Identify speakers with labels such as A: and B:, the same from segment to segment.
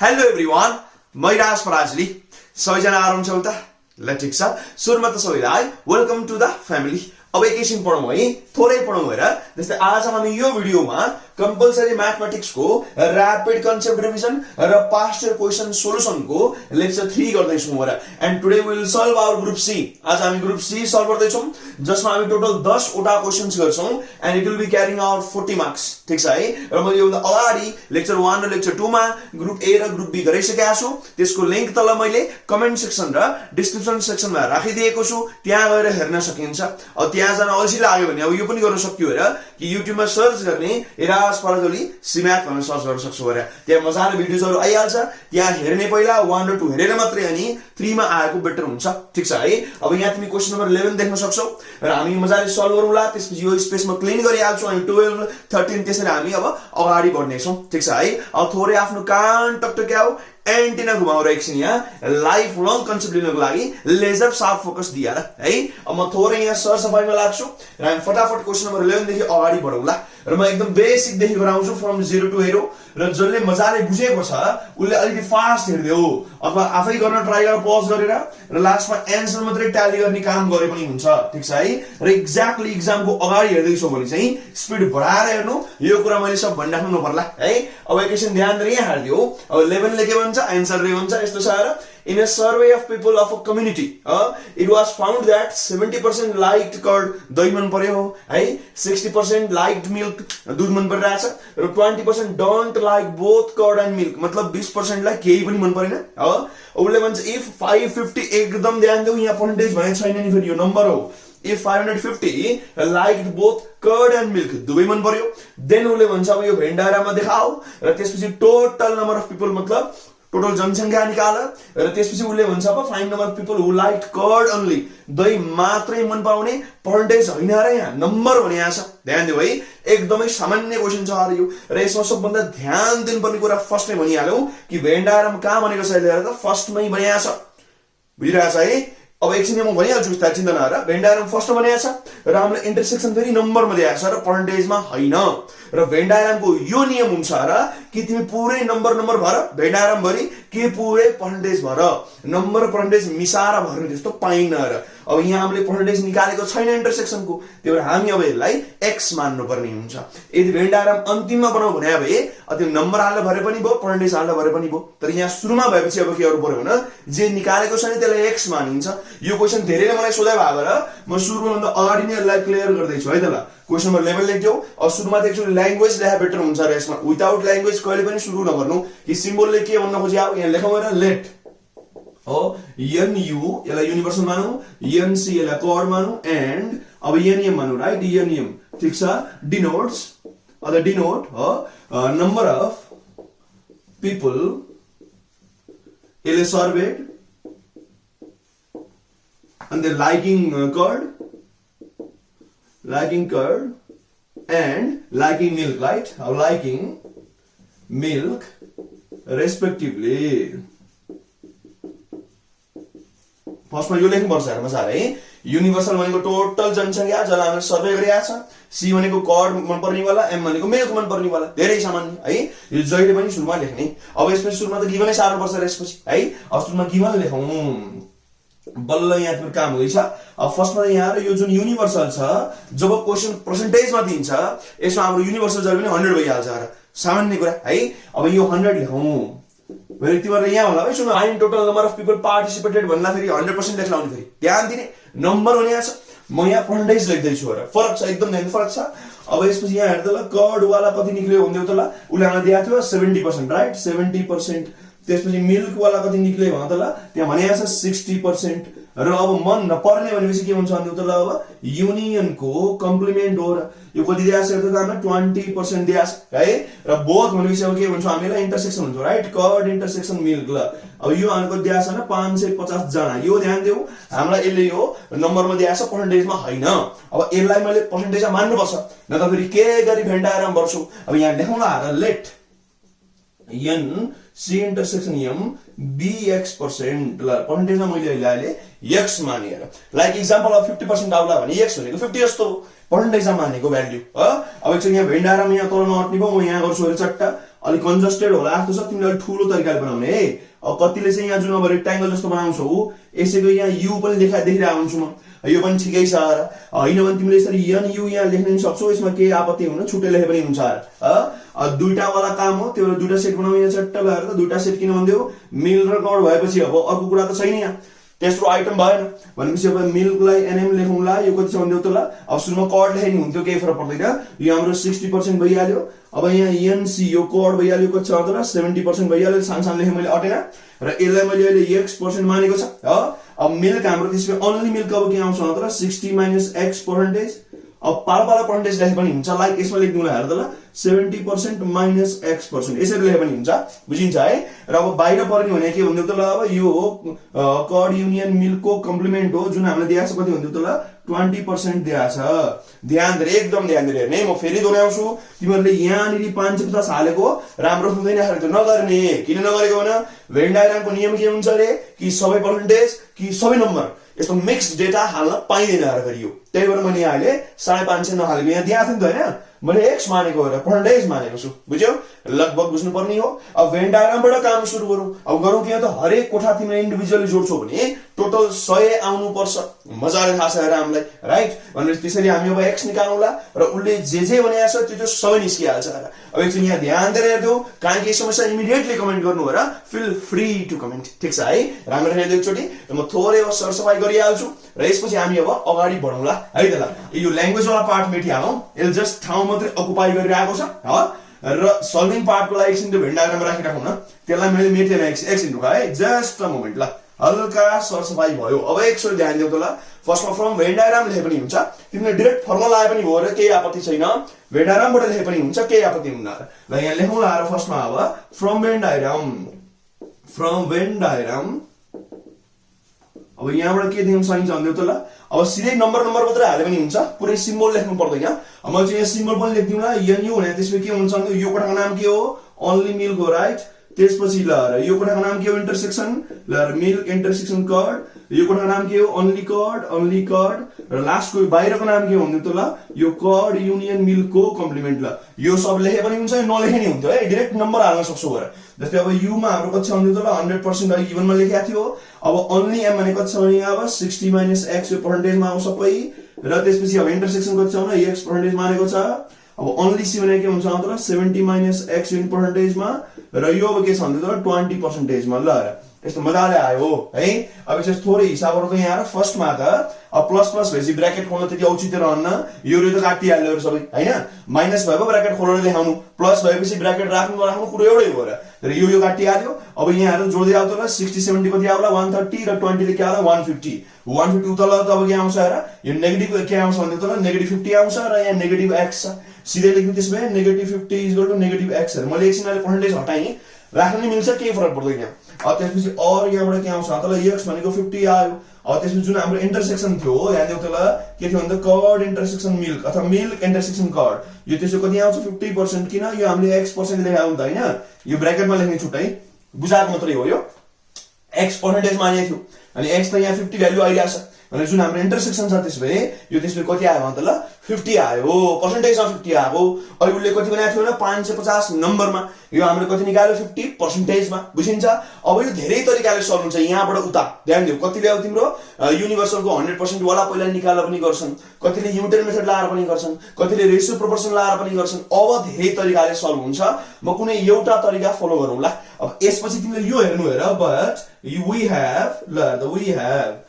A: Hello everyone, म राज पराजली। सबैजना आराम छौ त? ल ठिक छ। सुरुमा त सबैलाई वेलकम टु द फ्यामिली। अब एकैछिन पढौँ है, थोरै पढौँ हेर। जस्तै आज हामी यो भिडियोमा कम्पलसरी म्याथमेटिक्सको र्यापिड कन्सेप्ट रिभिजन र पास्ट इयर क्वेशन सोलुसनको लेक्चर 3 गर्दैछौँ हेर। And today we will solve our group C. आज हामी ग्रुप सी सल्भ गर्दैछौँ, जसमा हामी टोटल 10 वटा क्वेशन्स गर्छौँ and it will be carrying out 40 marks. ठिक छ है। र मैले योभन्दा अगाडि लेक्चर 1 र लेक्चर 2 मा ग्रुप ए र ग्रुप बी गराइसकेको छु। त्यसको लिंक तल मैले कमेन्ट सेक्सन र डिस्क्रिप्सन सेक्सनमा राखिदिएको छु, त्यहाँ गएर हेर्न सकिन्छ। अब त्यहाँ जान अल्छी लाग्यो भने अब यो पनि गर्न सक्यो हेर कि युट्युबमा सर्च गर्ने राज पराजली सिम्याथ भनेर सर्च गर्न सक्छौ हेर। त्यहाँ मजाले भिडियोजहरु आइहाल्छ, त्यहाँ हेर्ने पहिला 1 र 2 हेरेर मात्रै अनि 3 मा आएको बेटर हुन्छ। ठीक छ है। अब यहाँ तिमी क्वेशन नम्बर 11 देख्न सक्छौ र हामी मजाले सल्भ गरौँला। त्यसपछि यो स्पेसमा क्लिन गरिहाल्छौँ हामी 12 13 त्यसरी हामी अब अगाडि बढ्ने छौँ। ठीक छ है। अब थोरै आफ्नो कान टकटक्याउ, एन्टिना घुमाउ र एकछिन यहाँ लाइफ लङ कन्सेप्ट लिनको लागि लेजर शार्प फोकस दिएर है। अब म थोरै यहाँ सरसफाइमा लाग्छु र हामी फटाफट क्वेशन नम्बर 11 देखि अगाडि बढौँला। र म एकदम बेसिक देखि गराउँछु फ्रम 0 टु हेरो। र जसले मजाले बुझेको छ उसले अलिकति फास्ट हेर्दियो अथवा आफै गर्न ट्राई गरेर पज गरेर र लास्टमा एन्सर मात्रै ट्याली गर्ने काम गरे पनि हुन्छ। ठीक छ है। र एक्ज्याक्टली एक्जामको अगाडि हेर्दैछौ भने चाहिँ स्पिड बढाएर हेर्नु। यो कुरा मैले सब भनिराख्नु नपर्ला है। अब एकैछिन ध्यान दिएर यहाँ हेर्दियो। अब 11 ले के भन्छ, आन्सर ले भन्छ यस्तो छ हेर। In a survey of people of a community, it was found that 70% liked curd, दही मन पर्यो है, 60% liked milk, दूध मन परिरहेछ र 20% don't like both curd and milk, मतलब 20% लाई केही पनि मन परेन। उसले भन्छ if 550, एकदम ध्यान देऊ यहाँ पर्सेन्टेज भने छैन नि, फेरि यो नम्बर हो। If 550 liked both curd and milk, दुवै मन पर्यो, देन उसले भन्छ अब यो भेन डायग्राममा देखाऊ र त्यसपछि टोटल नम्बर अफ पिपल मतलब टोटल जनसंख्या निकाल र त्यसपछि उसले भन्छ अब find number of people who like curd only, दही मात्रै मन पाउने पर्सेन्टेज होइन र यहाँ नम्बर भनिएको छ। ध्यान दिऊ है, एकदमै सामान्य क्वेशन छ अरे यो। र यसमा सबभन्दा ध्यान दिनुपर्ने कुरा फर्स्टमै भनिहाल्यौ कि भेन डायग्राम कहाँ भनेको छ हेरेर त फर्स्टमै भनिएको छ। बुझिरहेछ है। अब एकछिन म भनिहाल्छु बिस्तारै, चिन्ता नगर। भेन डायग्राम फर्स्टमा भनिएको छ र हामीले इन्टरसेक्सन फेरि नम्बरमा दिएको छ र पर्सेन्टेजमा होइन। र भेन डायग्रामको यो नियम हुन्छ र कि तिमी पुरै नम्बर भर भेन डायग्राम भरि के पुरै पर्सेन्टेज भर, नम्बर पर्सेन्टेज मिसाएर भर्ने त्यस्तो पाइन र। अब यहाँ हामीले पर्सेन्टेज निकालेको छैन इन्टरसेक्सनको, त्यही भएर हामी अब यसलाई x मान्नुपर्ने हुन्छ। यदि भेन डायग्राम अन्तिममा बनाऊ भने भए त्यो नम्बर हाल्दा भरे पनि भयो, पर्सेन्टेज हाल्दा भरे पनि भयो। तर यहाँ सुरुमा भएपछि अब के गर्नु पर्यो भने जे निकालेको छैन त्यसलाई x मानिन्छ। यो क्वेशन धेरैले मलाई सोधे भएर म सुरुमा अगाडि नै यसलाई क्लियर गर्दैछु है त। ल क्वेशन नम्बर 11 लेख्दियौ। अब सुरुमा त एक्चुअली ल्याङ्ग्वेज लेखा बेटर हुन्छ र यसमा विदाउट ल्याङ्ग्वेज कहिले पनि सुरु नगर्नु कि सिम्बलले के भन्न खोज्यो। अब यहाँ लेखौँ र लेट हो NU यसलाई युनिभर्सल मानौ, NC यसलाई कर्ड मानौ एन्ड अब NM मानौ राइट। NM ठीक छ डिनोट्स अथवा डिनोट हो नम्बर अफ पिपल यसले सर्भेड and they're liking curd and liking milk, right? Liking milk respectively. फर्स्टमा यो लेख्नुपर्छ हेर मजाले है। युनिभर्सल भनेको टोटल जनसंख्या जसलाई हामीले सर्वे गरिरहेको छ, सी भनेको कर्ड मन पर्नेवाला, एम भनेको मिल्क मन पर्नेवाला, धेरै सामान्य है। यो जहिले पनि सुरुमा लेख्ने। अब यसपछि सुरुमा त गिभनै सार्नु पर्छ र यसपछि है। अब सुरुमा गिभन लेखौँ, बल्ल यहाँ तिम्रो काम हुँदैछ। अब फर्स्टमा यहाँ यो जुन युनिभर्सल छ जब क्वेशन पर्सेन्टेजमा दिन्छ यसमा हाम्रो युनिभर्सल जहिले पनि 100 भइहाल्छ र सामान्य कुरा है। अब यो 100 लेखौँ। फेरि तिमीहरूले यहाँ होला है सुन find total number of people participated भन्दा फेरि 100% लेख्न आउने, फेरि ध्यान दिने नम्बर हुने छ। म यहाँ पर्सेन्टेज लेख्दैछु र फरक छ, एकदम ध्यान फरक छ। अब यसपछि यहाँ हेर्दा ल कर्ड वाला कति निक्ल्यो भन्दियो त ल, उसले हामीलाई दिएको थियो 70% राइट, 70%। त्यसपछि मिल्क वाला कति निक्ल्यो भने त ल त्यहाँ भनेको छ 60%। र अब मन नपर्ने भनेपछि के हुन्छ भन्नु त ल अब युनियनको कम्प्लिमेन्ट हो र यो कति दिएको छ त हामीलाई 20% दिएको छ है। र बोथ भनेपछि अब के भन्छ हामीलाई इन्टरसेक्सन हुन्छ राइट, कर्ड इन्टरसेक्सन मिल्क। ल अब यो हामीको दिएको छ न 550 जना। यो ध्यान देऊ हामीलाई यसले यो नम्बरमा दिएको छ, पर्सेन्टेजमा होइन। अब यसलाई मैले पर्सेन्टेजमा मान्नुपर्छ न त फेरि के गरी भेन डायग्राम गर्छु। अब यहाँ लेखौँला let n c intersection m bx%। ल पर्सेन्टेजमा मैले अहिले x मानेर लाइक एक्जाम्पल अब 50% आउला भने x भनेको 50 जस्तो पर्सेन्टेजमा मानेको भ्याल्यु। अब एकचोटि यहाँ भेन डायग्राम यहाँ तल नअट्ने भयो, म यहाँ गर्छु चट्टा अलि कन्जस्टेड होला जस्तो छ, तिमीले अलि ठुलो तरिकाले बनाउने है। अब कतिले चाहिँ यहाँ जुन अब रेक्टाङ्गल जस्तो बनाउँछौ यसैको यहाँ यु पनि देखिरहेको हुन्छु म, यो पनि ठिकै छ र, होइन भने तिमीले यसरी एन यु यहाँ लेख्न पनि सक्छौ, यसमा केही आपत्ति हुन, छुट्टै लेखे पनि हुन्छ र। दुईटा वाला काम हो, त्यो दुईटा सेट बनाउनु, यहाँ चट्ट लगाएर त दुईटा सेट किन भनिदियो, मिल र कड भएपछि अब अर्को कुरा त छैन यहाँ, तेस्रो आइटम भएन भनेपछि अब मिल्कलाई एनएम लेखौँला, यो कति छ भनिदेऊ त ल। अब सुरुमा कड लेखे नि हुन्थ्यो, केही फरक पर्दैन, यो हाम्रो 60% भइहाल्यो। अब यहाँ एनसी यो कड भइहाल्यो, कति छ त 70% भइहाल्यो, सानो लेखेँ मैले अटेन र यसलाई मैले अहिले x% मानेको छ। अब मिल्क हाम्रो त्यसमा ओन्ली मिल्क अब के आउँछ त 60 माइनस x%। अब पाला पर्सेन्टेज लेखे पनि हुन्छ, लाइक यसमा लेखिदिउँला हेर त ल, 70% माइनस x%, यसरी लेखे पनि हुन्छ, बुझिन्छ है। र अब बाहिर पर्ने भने के भनिदेऊ त ल, अब यो हो कड युनियन मिल्कको कम्प्लिमेन्ट हो, जुन हामीले दिएको छ, कति भनिदेऊ त ल 20% दिएको छ। ध्यान दिएर एकदम ध्यान दिएर हेर्ने, म फेरि दोहोऱ्याउँछु, तिमीहरूले यहाँनिर 550 हालेको राम्रो हुँदैन, नगर्ने। किन नगरेको भने भेन डायग्रामको नियम के हुन्छ अरे, कि सबै पर्सेन्टेज कि सबै नम्बर यस्तो मिक्स डेटा हाल्न पाइँदैन अरे गरियो। त्यही भएर मैले यहाँ अहिले 550 नहालेको, यहाँ दिएको थियो नि त होइन, मैले एक्स मानेको हो र पर्सेन्टेज मानेको छु, बुझ्यौ, लगभग बुझ्नु पर्ने हो। अब भेन डायग्रामबाट काम सुरु गरौँ। अब गरौँ कि त हरेक कोठा तिमीले इन्डिभिजुअली जोड्छौ भने टोटल 100 आउनु पर्छ, मजाले थाहा छ हामीलाई, राइट। भनेपछि त्यसरी हामी अब एक्स निकालौँला र उसले जे भनेको छ त्यो सबै निस्किहाल्छ। अब एकछिन यहाँ ध्यान दिएर हेर्देऊ, कहाँ केही समस्या इमिडिएटली कमेन्ट गर्नु हो र, फिल फ्री टु कमेन्ट, ठिक छ है। राम्रो हेर्दै एकचोटि म थोरै सरसफाइ गरिहाल्छु र यसपछि हामी अब अगाडि बढौँला है त ल। यो ल्याङ्ग्वेज वाला पार्ट मेटिहालौँ, यसले जस्ट ठाउँ मात्रै अकुपाई गरिरहेको छ र सल्भिङ पार्टको लागि एकछिन त्यो भेन डायग्राम राखिराखौँ न, त्यसलाई मैले मेटेन एकछिन रुका है, जस्ट अ मोमेन्ट ल। हल्का सरसफाइ भयो। अब एकचोटि ध्यान दिऊ त ल, फर्स्टमा फ्रम भेन डायग्राम लेखे पनि हुन्छ, तिमीले डाइरेक्ट फर्मुला लाए पनि भयो र केही आपत्ति छैन, भेन डायग्रामबाट लेखे पनि हुन्छ, केही आपत्ति हुन्न ल। यहाँ लेखौँला र फर्स्टमा अब फ्रम भेन डायग्राम। अब यहाँबाट के देख्न सकिन्छ भनिदेऊ त ल, अब सिधै नम्बर मात्रै हाले पनि हुन्छ, पुरै सिम्बल लेख्नु पर्दैन। अब मैले चाहिँ यहाँ सिम्बल पनि लेखिदिउँ ल, एनयु भने त्यसमा के हुन्छ भने यो कोठाको नाम के हो, ओन्ली मिल्क हो, राइट। त्यसपछि ल यो कोठाको नाम के हो, इन्टरसेक्सन, ल मिल्क इन्टरसेक्सन कड, यो कोठाको नाम के हो, ओन्ली कड, र लास्टको बाहिरको नाम के हो भन्नु त ल, यो कड युनियन मिल्कको कम्प्लिमेन्ट। ल यो सब लेखे पनि हुन्छ, नलेखे नि हुन्थ्यो है, डाइरेक्ट नम्बर हाल्न सक्छौ गएर। जस्तै अब युमा हाम्रो कति छ भन्नु त ल 100% गिभनमा लेखेको थियो। अब ओन्ली एम भनेको कति छ भने अब 60 माइनस x यो पर्सेन्टेजमा आउँछ सबै, र त्यसपछि अब इन्टरसेक्सन कति छ भने x पर्सेन्टेज मानेको छ। अब ओन्ली सी भनेको के हुन्छ त 70 माइनस x युनिट पर्सेन्टेजमा, र यो अब के छ भन्नु त 20%मा। ल यस्तो मजाले आयो है। अब यसो थोरै हिसाबहरु त यहाँ फर्स्टमा त अब प्लस भएपछि ब्र्याकेट खोल्न त्यति औचित्य रहन्न, यो त काटिहाल्यो सबै हैन, माइनस भएको ब्र्याकेट खोलेर लेखाउनु, प्लस भएपछि ब्र्याकेट राख्नु कुरो एउटै हो र यो काटिहाल्यो। अब यहाँहरु जोड्दै आउँछ ल 60 70 कति आउला 130 र 20 ले के आउला 150 उतल त अब के आउँछ र यो नेगेटिभ के आउँछ भन्दा त नेगेटिभ 50 आउँछ र यहाँ नेगेटिभ x छ, सिधै लेख्नु त्यसमै नेगेटिभ 50 = नेगेटिभ x। मैले एकछिनले पर्सेन्टेज हटाएँ, राख्न नि मिल्छ, केही फरक पर्दैन। अब त्यसपछि और यहाँबाट के आउँछ त ल x भनेको 50 आयो। अब त्यसपछि जुन हाम्रो इन्टरसेक्सन थियो यहाँ देऊ त ल के थियो भन्दा कर्ड इन्टरसेक्सन मिल्क अथवा मिल्क इन्टरसेक्सन कर्ड, यो त्यसो कति आउँछ 50%, किन यो हामीले x% लेखाएको हुन्छ हैन, यो ब्र्याकेटमा लेख्ने छुट्टै बुझाएको मात्रै हो, यो x पर्सेन्टेज माने थियो अनि x त यहाँ 50 भ्यालु आइराछ भने जुन हाम्रो इन्टरसेक्सन छ त्यसले यो त्यसले कति आयो भन्दा ल 50 आयो, पर्सेन्टेजमा 50 आयो। अहिले उले कति बनाएको थियो भने 550 नम्बरमा, यो हामीले कति निकाल्यो 50%मा, बुझिन्छ। अब यो धेरै तरिकाले सल्भ हुन्छ, यहाँबाट उता ध्यान दिऊ। कतिले अब तिम्रो युनिभर्सलको 100% वाला पहिला निकाल्न पनि गर्छन्, कतिले युनिटरी मेथड लाएर पनि गर्छन्, कतिले रेशियो प्रोपोर्सन लाएर पनि गर्छन्। अब धेरै तरिकाले सल्भ हुन्छ, म कुनै एउटा तरिका फलो गरौँला। अब यसपछि तिमीले यो हेर्नु हेर, बट वी हैव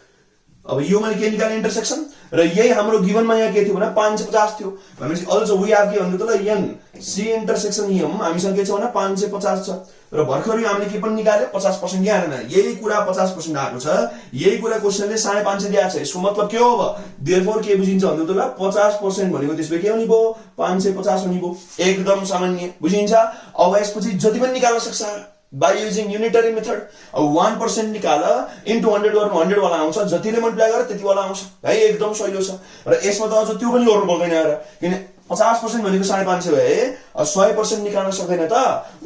A: अब यो मैले के निकाल्ने इन्टरसेक्सन र यही हाम्रो गिभनमा यहाँ के थियो भने 550 थियो भनेपछि अल्सो वी हैव के भन्नु त ल एन सी इन्टरसेक्सन एम हामीसँग के छ भने 550 छ र भर्खर यो हामीले के पनि निकाल्यो 50% यहाँ आएन, यही कुरा 50% आएको छ, यही कुरा क्वेशनले 550 दिएको छ। यसको मतलब के हो, अब देयरफोर के बुझिन्छ भन्नु त ल 50% भनेको त्यसले के हुने भयो 550 हुने भयो, एकदम सामान्य बुझिन्छ। अब यसपछि जति पनि निकाल्न सक्छ by using unitary method। अब 1% निकाल into 100 गर्नु 100 वाला आउँछ, जतिले मल्टिप्लाई गर त्यति वाला आउँछ है, एकदम सजिलो छ। र यसमा त अझ त्यो पनि गर्नु पर्दैन र, किन 50% भनेको 550 भए 100% निकाल्न सक्दैन त,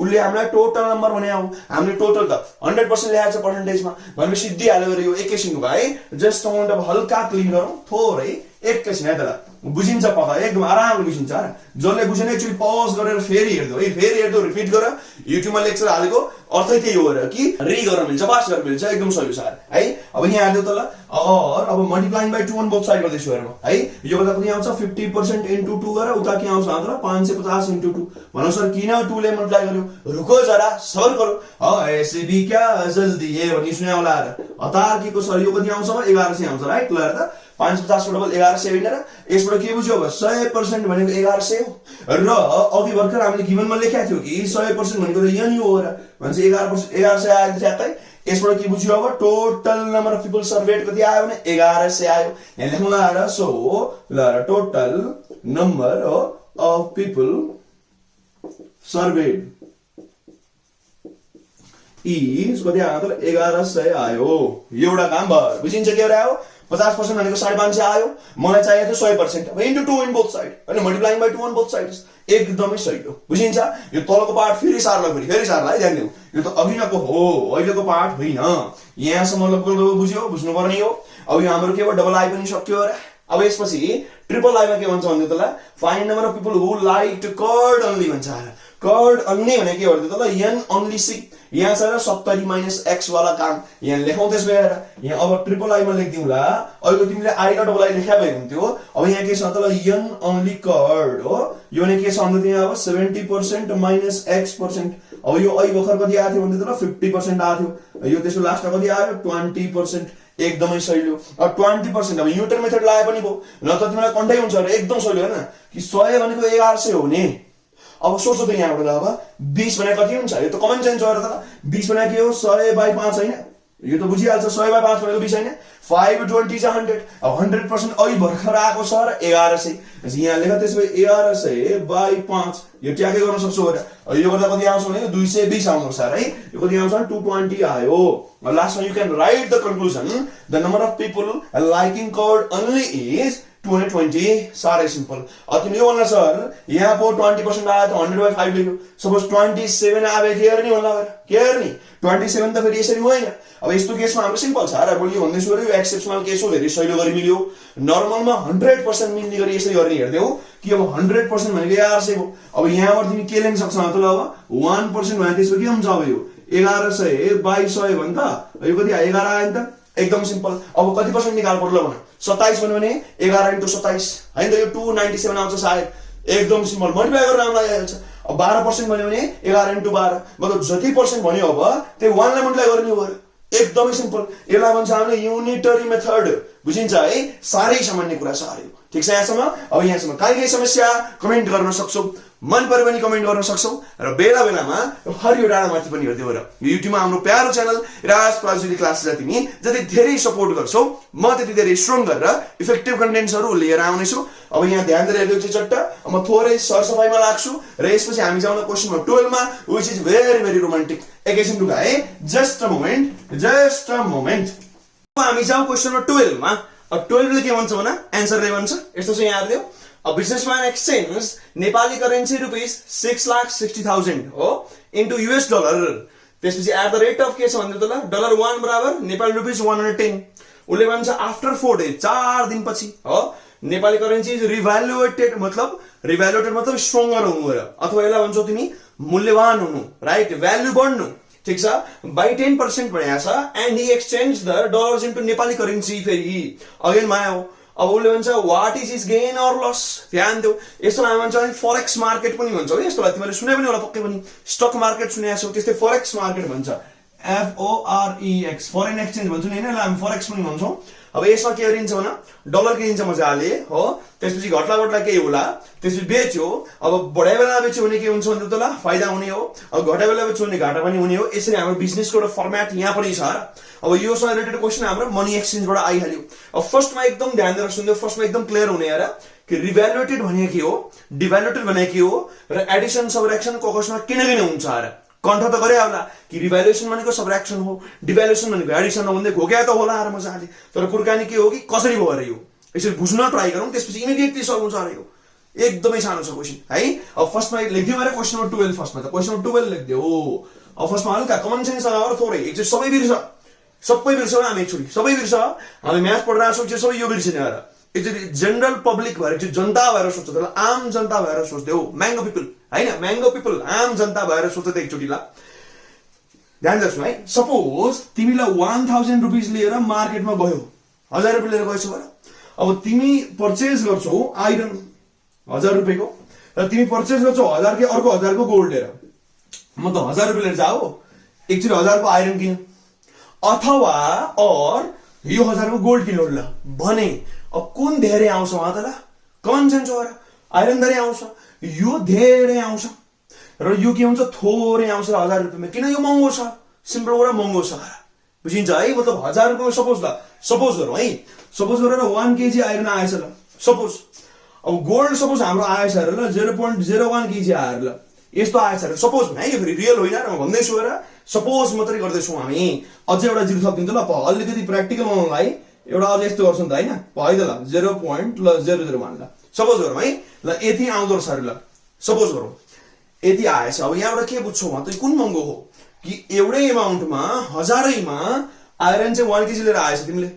A: उले हामीलाई टोटल नम्बर भने आउ, हामीले टोटल त 100% ल्याएको छ पर्सेन्टेजमा भनेपछि सिद्धि हाल्यो रे यो एकैछिन है। जस्ट अमाउन्ट अब हल्का क्लिन गरौँ थोरै एकैछिन है त ल। बुझिन्छ पक्का एकदम आरामले बुझिन्छ जसले बुझेन एकचोटि पज गरेर फेरि हेर्दो है फेरि हेर्दो रिपिट गर युट्युबमा लेक्चर हालेको अर्थै त्यही हो र कि रि गर्न मिल्छ पास गर्न मिल्छ एकदम सही छ है अब यहाँ हाल्दियो तल अब multiplying by 2 on both side गर्दैछु हेर्नु है यो गर्दा कति आउँछ 50% इन्टु 2 गरेर उता के आउँछ हाम्रो 550 इन्टु 2 भनौँ सर किन 2 ले मल्टिप्लाई गर्यो रुको जरा सबर गरौ ऐसे भी क्या जल्दी है भनि सुने होला हतार के को सर यो कति आउँछ 1100 आउँछ राइट ल हेर्दा 550 को डबल 1100 होइन र यसबाट के बुझ्यो अब 100% भनेको 1100 हो र अघि भर्खर हामीले गिभनमा लेखेको थियो कि 100% भनेको त यही हो र भन्छ 1100 आयो ठ्याक्कै यसबाट के बुझ्यो अब total number of people served कति आयो भने 1100 आयो यहाँ लेखौँला र सो ल total number of people served is कति आयो त 1100 आयो एउटा काम भयो बुझिन्छ के आयो 50% भनेको 550 आयो मलाई चाहिएको थियो 100% अब इन्टु 2 इन बोथ साइड हैन multiplying by 2 on both sides एकदमै सही हो बुझिन्छ यो तलको पार्ट फेरि सार्ला है ध्यान दिनु यो त अघिनको हो अहिलेको पार्ट होइन यहाँसम्म लगभग बुझ्यो बुझ्नु पर्ने हो अब यो हाम्रो के भयो डबल आई पनि सक्यो र अब यसपछि ट्रिपल आईमा के भन्छ भन्नु त ल find number of people who like to curd only भन्छ कर्ड ओन्ली भने के भन्नु त ल एन ओन्ली सी यहाँ छ 70 माइनस x वाला काम यहाँ लेखौँ त्यसमा यहाँ अब ट्रिपल आईमा लेख्दिउँला अहिले तिमीले आई र डबल आई लेख्या भए हुन्थ्यो अब यहाँ के छ त ल एन ओन्ली कर्ड हो यो ने के छ भन्नु त्यहाँ अब 70% माइनस x% अब यो आई भर्खर कति आएको थियो भन्नु त ल 50% आएको थियो यो त्यसको लास्टमा कति आयो 20% एकदमै सहिलो अब 20% अब न्युटन मेथड लाए पनि भो न त तिमीलाई कन्टै हुन्छ र एकदम सहिलो हैन कि 100 भनेको 1100 हो नि अब सोच्नु त यहाँबाट अब 20 भने कति हुन्छ यो त कमन सेन्स हो र त 20 भने के हो 100/5 हैन यो त बुझिहाल्छ 100/5 भनेको 20 हैन 520 100 अब 100% अहिले भर्खर आएको छ र 1100 यहाँ लेख त्यसो 1100/5 यो ट्याकै गर्न सक्छौ र यो गर्दा कति आउँछ भने 220 आउँछ सर है यो कति आउँछ 220 आयो लास्टमा you can write the conclusion the number of people liking curd only is 220 साह्रै सिम्पल अब तिमीले भन्ला सर यहाँ पो 20% आयो त 100/5 लेख्यो सपोज 27 आयो केयर नि भन्ला केयर नि 27 त फेरि यसरी होइन अब यस्तो केसमा हाम्रो सिम्पल छ र मैले भन्दैछु यो एक्सेप्सनल केस हो धेरै सहिलो गरी मिल्यो नर्मलमा 100% मिल्ने गरी यसरी गर्ने हेर्दै हो कि अब 100% भनेको 1100 हो अब यहाँबाट तिमी के लेख्न सक्छौ त ल अब 1% भने त्यसको के हुन्छ अब यो 1100/100 भन्छ यो कति 11 आयो नि त एकदम सिम्पल अब कति पर्सेन्ट निकाल पर्ला भन 27 भन्यो भने 11 * 27 हैन त यो 297 आउँछ सायद एकदम सिम्पल मल्टिप्लाई गरेर आउन लागिहाल्छ अब 12% भन्यो भने 11 * 12 मतलब जति पर्सेन्ट भन्यो अब त्यही 1 लाई मल्टिप्लाई गर्ने हो एकदमै सिम्पल यसलाई भन्छ हामीले युनिटरी मेथड बुझिन्छ है सारै सामान्य कुरा सारै ठीक छ यहाँसम्म अब यहाँसम्म काहीँ समस्या कमेन्ट गर्न सक्छौ मन परे पनि कमेन्ट गर्न सक्छौ र बेला बेलामा हरियो डाँडामाथि पनि हेर्दै हो र युट्युबमा हाम्रो प्यारो च्यानल राज प्राजुली क्लासेसलाई तिमी जति धेरै सपोर्ट गर्छौ म त्यति धेरै स्ट्रङ गरेर इफेक्टिभ कन्टेन्ट्सहरु लिएर आउनेछु अब यहाँ ध्यान दिएर हेर्दै चाहिँ चट्ट म थोरै सरसफाइमा लाग्छु र यसपछि हामी जाउँ क्वेशन नम्बर 12 मा which is very very romantic एकैछिन रुक है जस्ट अ मोमेन्ट हामी जाउँ क्वेशन नम्बर 12 मा अब 12 ले के भन्छ भने आन्सरले भन्छ यस्तो चाहिँ यहाँ हेर्दियौ A businessman exchanged Nepali currency rupees 6,60,000 हो into US dollar. त्यसपछि at the rate of के छ भन्दै त ल $1 बराबर नेपाली रुपीस 110. उले भन्छ आफ्टर 4 days 4 दिन पछि हो नेपाली करेन्सी इज रिभ्यालुएटेड मतलब रिभ्यालुएटेड मतलब स्ट्रङ्गर हुनु र अथवा यसलाई भन्छौ तिमी मूल्यवान हुनु राइट भ्यालु बढ्नु ठीक छ बाइ 10% बढ्या छ and he exchange the dollars into Nepali currency फेरि अगेन माया हो अब उसले भन्छ what is his gain or loss ध्यान देऊ यसो हामी भन्छ अनि फरेक्स मार्केट पनि भन्छ है यस्तोलाई तिमीले सुने पनि होला पक्कै पनि स्टक मार्केट सुनेको छौ त्यस्तै फरेक्स मार्केट भन्छ FOREX फरेन एक्सचेन्ज भन्छ नि हैन हामी फरेक्स पनि भन्छौं अब यसमा के गरिन्छ भने डलर किनिन्छ मजाले हो त्यसपछि घट्ला के होला त्यसपछि बेच्यो अब बढाइ बेला बेच्यो भने के हुन्छ भन्दा त ल फाइदा हुने हो अब घटाइ बेला बेच्यो भने घाटा पनि हुने हो यसरी हाम्रो बिजनेसको एउटा फर्म्याट यहाँ पनि छ अब यो सँग रिलेटेड क्वेशन हाम्रो मनी एक्सचेन्जबाट आइहाल्यो अब फर्स्टमा एकदम ध्यान दिएर सुन्दियो फर्स्टमा एकदम क्लियर हुने यार कि रिभ्यालुएटेड भने के हो डिभ्यालुएटेड भने के हो र एडिसन सबट्र्याक्सन कोकसमा किन हुन्छ यार कन्ठ त गरे होला कि रिभ्यालुएसन भनेको सबट्र्याक्सन हो डिभ्यालुएसन भनेको एडिसन हो भन्दै घोक्या त होला र मजाले तर कुरकानी के हो कि कसरी भयो रे यो यसरी बुझ्न ट्राई गरौँ त्यसपछि इमिडिएटली सल्भ हुन्छ रे यो एकदमै सानो छ क्वेशन है अब फर्स्टमा लेख्दियो भने क्वेशन नम्बर 12 फर्स्टमा त क्वेशन नम्बर 12 लेख्दियो अब फर्स्टमा हल्का कमन सेन्स लगाएर थोरै एकचोटी सबै बिर्छ हामी एकचोटी सबै बिर्छ हामी म्याथ पढिरहेको छौँ सबै यो बिर्सिने र एकचोटि जनरल पब्लिक भएर एकचोटि जनता भएर सोच्छ त, आम जनता भएर सोच्दै हो, म्याङ्गो पिपल होइन, म्याङ्गो पिपल आम जनता भएर सोच्छ त एकचोटि ल। ध्यान दिनुहोस् है, सपोज तिमीलाई 1000 रुपिस लिएर मार्केटमा गयो, 1000 रुपियाँ लिएर गएछौ भन। अब तिमी पर्चेज गर्छौ आइरन 1000 रुपियाँको, र तिमी पर्चेज गर्छौ 1000 के अर्को 1000 को गोल्ड लिएर, म त 1000 रुपियाँ लिएर जाऊ एकचोटि 1000 को आइरन किन, अथवा और यो 1000 को गोल्ड किन्नु ल भने अब कुन धेरै आउँछ वहाँ त ल, कमन सेन्स हो र, आइरन धेरै आउँछ, यो धेरै आउँछ र यो के हुन्छ थोरै आउँछ 1000 रुपियाँमा, किन यो महँगो छ, सिम्पल कुरा महँगो छ, बुझिन्छ है। मतलब 1000 रुपियाँमा सपोज गरौँ है, सपोज गरेर 1 केजी आइरन आएछ ल, सपोज अब गोल्ड सपोज हाम्रो आएछ अरे ल 0.01 केजी आएर ल, यस्तो आएछ अरे सपोज है, यो फेरि रियल होइन र म भन्दैछु र, सपोज मात्रै गर्दैछौँ हामी। अझै एउटा जिरो थपिदिन्छु ल, अलिकति प्र्याक्टिकल बनाउनलाई एउटा अझ यस्तो गर्छौँ त होइन, है त ल 0.001 ल, सपोज गरौँ है ल, यति आउँदो रहेछ अरे ल, सपोज गरौँ यति आएछ। अब यहाँबाट के बुझ्छौ त कुन महँगो हो कि एउटै एमाउन्टमा हजारैमा आइरन चाहिँ 1 केजी लिएर आएछ तिमीले,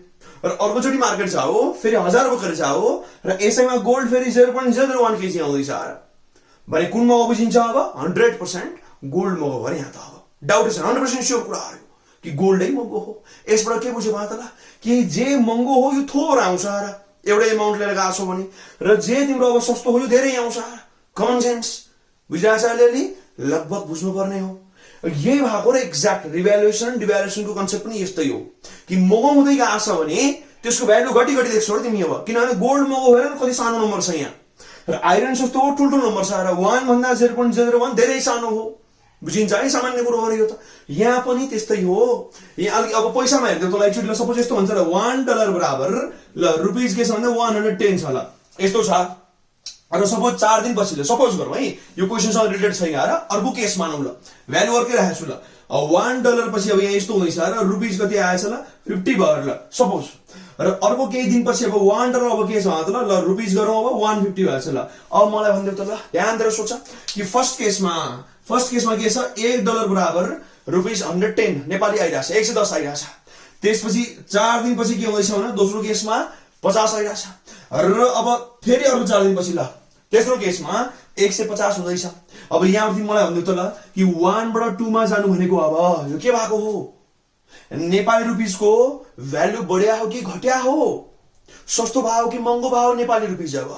A: र अर्कोचोटि मार्केट जाओ फेरि 1000 बोकेर जाओ र यसैमा गोल्ड फेरि 0.001 केजी आउँदैछ भने कुन महँगो बुझिन्छ अब, 100% गोल्ड महँगो भयो यहाँ त। अब डाउट छैन, 100% स्योर कुरा हो कि गोल्डै महँगो हो। यसबाट के बुझ्यो त ल, कि जे महँगो हो यो थोर आउँछ र एउटै एमाउन्ट लिएर गएको छौ भने, र जे तिम्रो अब सस्तो हो यो धेरै आउँछ, कमन सेन्स बुझिरहेको छ अलिअलि, लगभग बुझ्नुपर्ने हो। यही भएको र एक्ज्याक्ट रिभ्यालुएसन डिभ्यालुएसनको कन्सेप्ट पनि यस्तै हो कि महँगो हुँदै गएको छ भने त्यसको भ्यालु घटी देख्छौ तिमी। अब किनभने गोल्ड महँगो भएर कति सानो नम्बर छ यहाँ, र आइरन सस्तो हो ठुल्ठुलो नम्बर छ, र 1 भन्दा 0.01 धेरै सानो हो, बुझिन्छ है, सामान्य कुरो हो यो त। यहाँ पनि त्यस्तै हो, यहाँ अलिक अब पैसामा हेर्दै तँलाई एकचोटि ल सपोज यस्तो भन्छ र $1 बराबर ल रुपिज के छ भन्दा 110 छ ल, यस्तो छ। र सपोज 4 दिन पछि ल सपोज गरौँ है, यो क्वेसनसँग रिलेटेड छैन र अर्को केस मानौँ ल, भ्यालु अर्कै राखेको छु ल, $1 पछि अब यहाँ यस्तो हुँदैछ र रुपिज कति आएछ ल 50 भयो ल सपोज, र अर्को केही दिन पछि अब $1 अब के छ त ल रुपिज गरौँ अब 150 भएछ ल। अब मलाई भनिदेऊ त ल, ध्यान दिएर सोच कि फर्स्ट केसमा के छ, $1 बराबर रुपिज 110 नेपाली आइरहेछ, 110 आइरहेछ। त्यसपछि 4 दिन पछि के हुँदैछ भने दोस्रो केसमा 50 आइरहेछ, र अब फेरि अर्को 4 दिन पछि ल तेस्रो केसमा 150 हुँदैछ। अब यहाँ मलाई भनिदेऊ त ल कि 1 बाट 2 मा जानु भनेको अब यो के भएको हो, नेपाली रुपिजको भ्यालु बढ्या हो कि घट्या हो, सस्तो भयो कि महँगो भयो नेपाली रुपिज। अब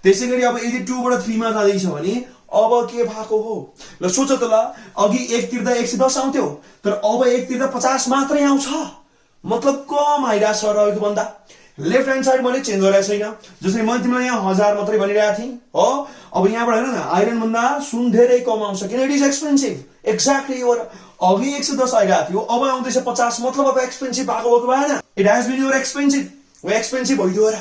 A: त्यसै गरी अब यदि 2 बाट 3 मा जाँदैछ भने अब के भएको हो ल, सोच त ल, अघि 1 तिर्दा 110 आउँथ्यो तर अब 1 तिर्दा 50 मात्रै आउँछ, मतलब कम आइरहेछ र अघिको भन्दा। लेफ्ट ह्यान्ड साइड मैले चेन्ज गरेको छैन, जसरी मैले तिमीलाई यहाँ 1000 मात्रै भनिरहेको थिएँ हो, अब यहाँबाट हेर न, आइरन भन्दा सुन धेरै कम आउँछ किन, इट इज एक्सपेन्सिभ, एक्ज्याक्टली हो। अघि 110 आइरहेको थियो अब आउँदैछ 50, मतलब अब एक्सपेन्सिभ भएको हो कि भएन, it has been your expensive, expensive भइदियो र,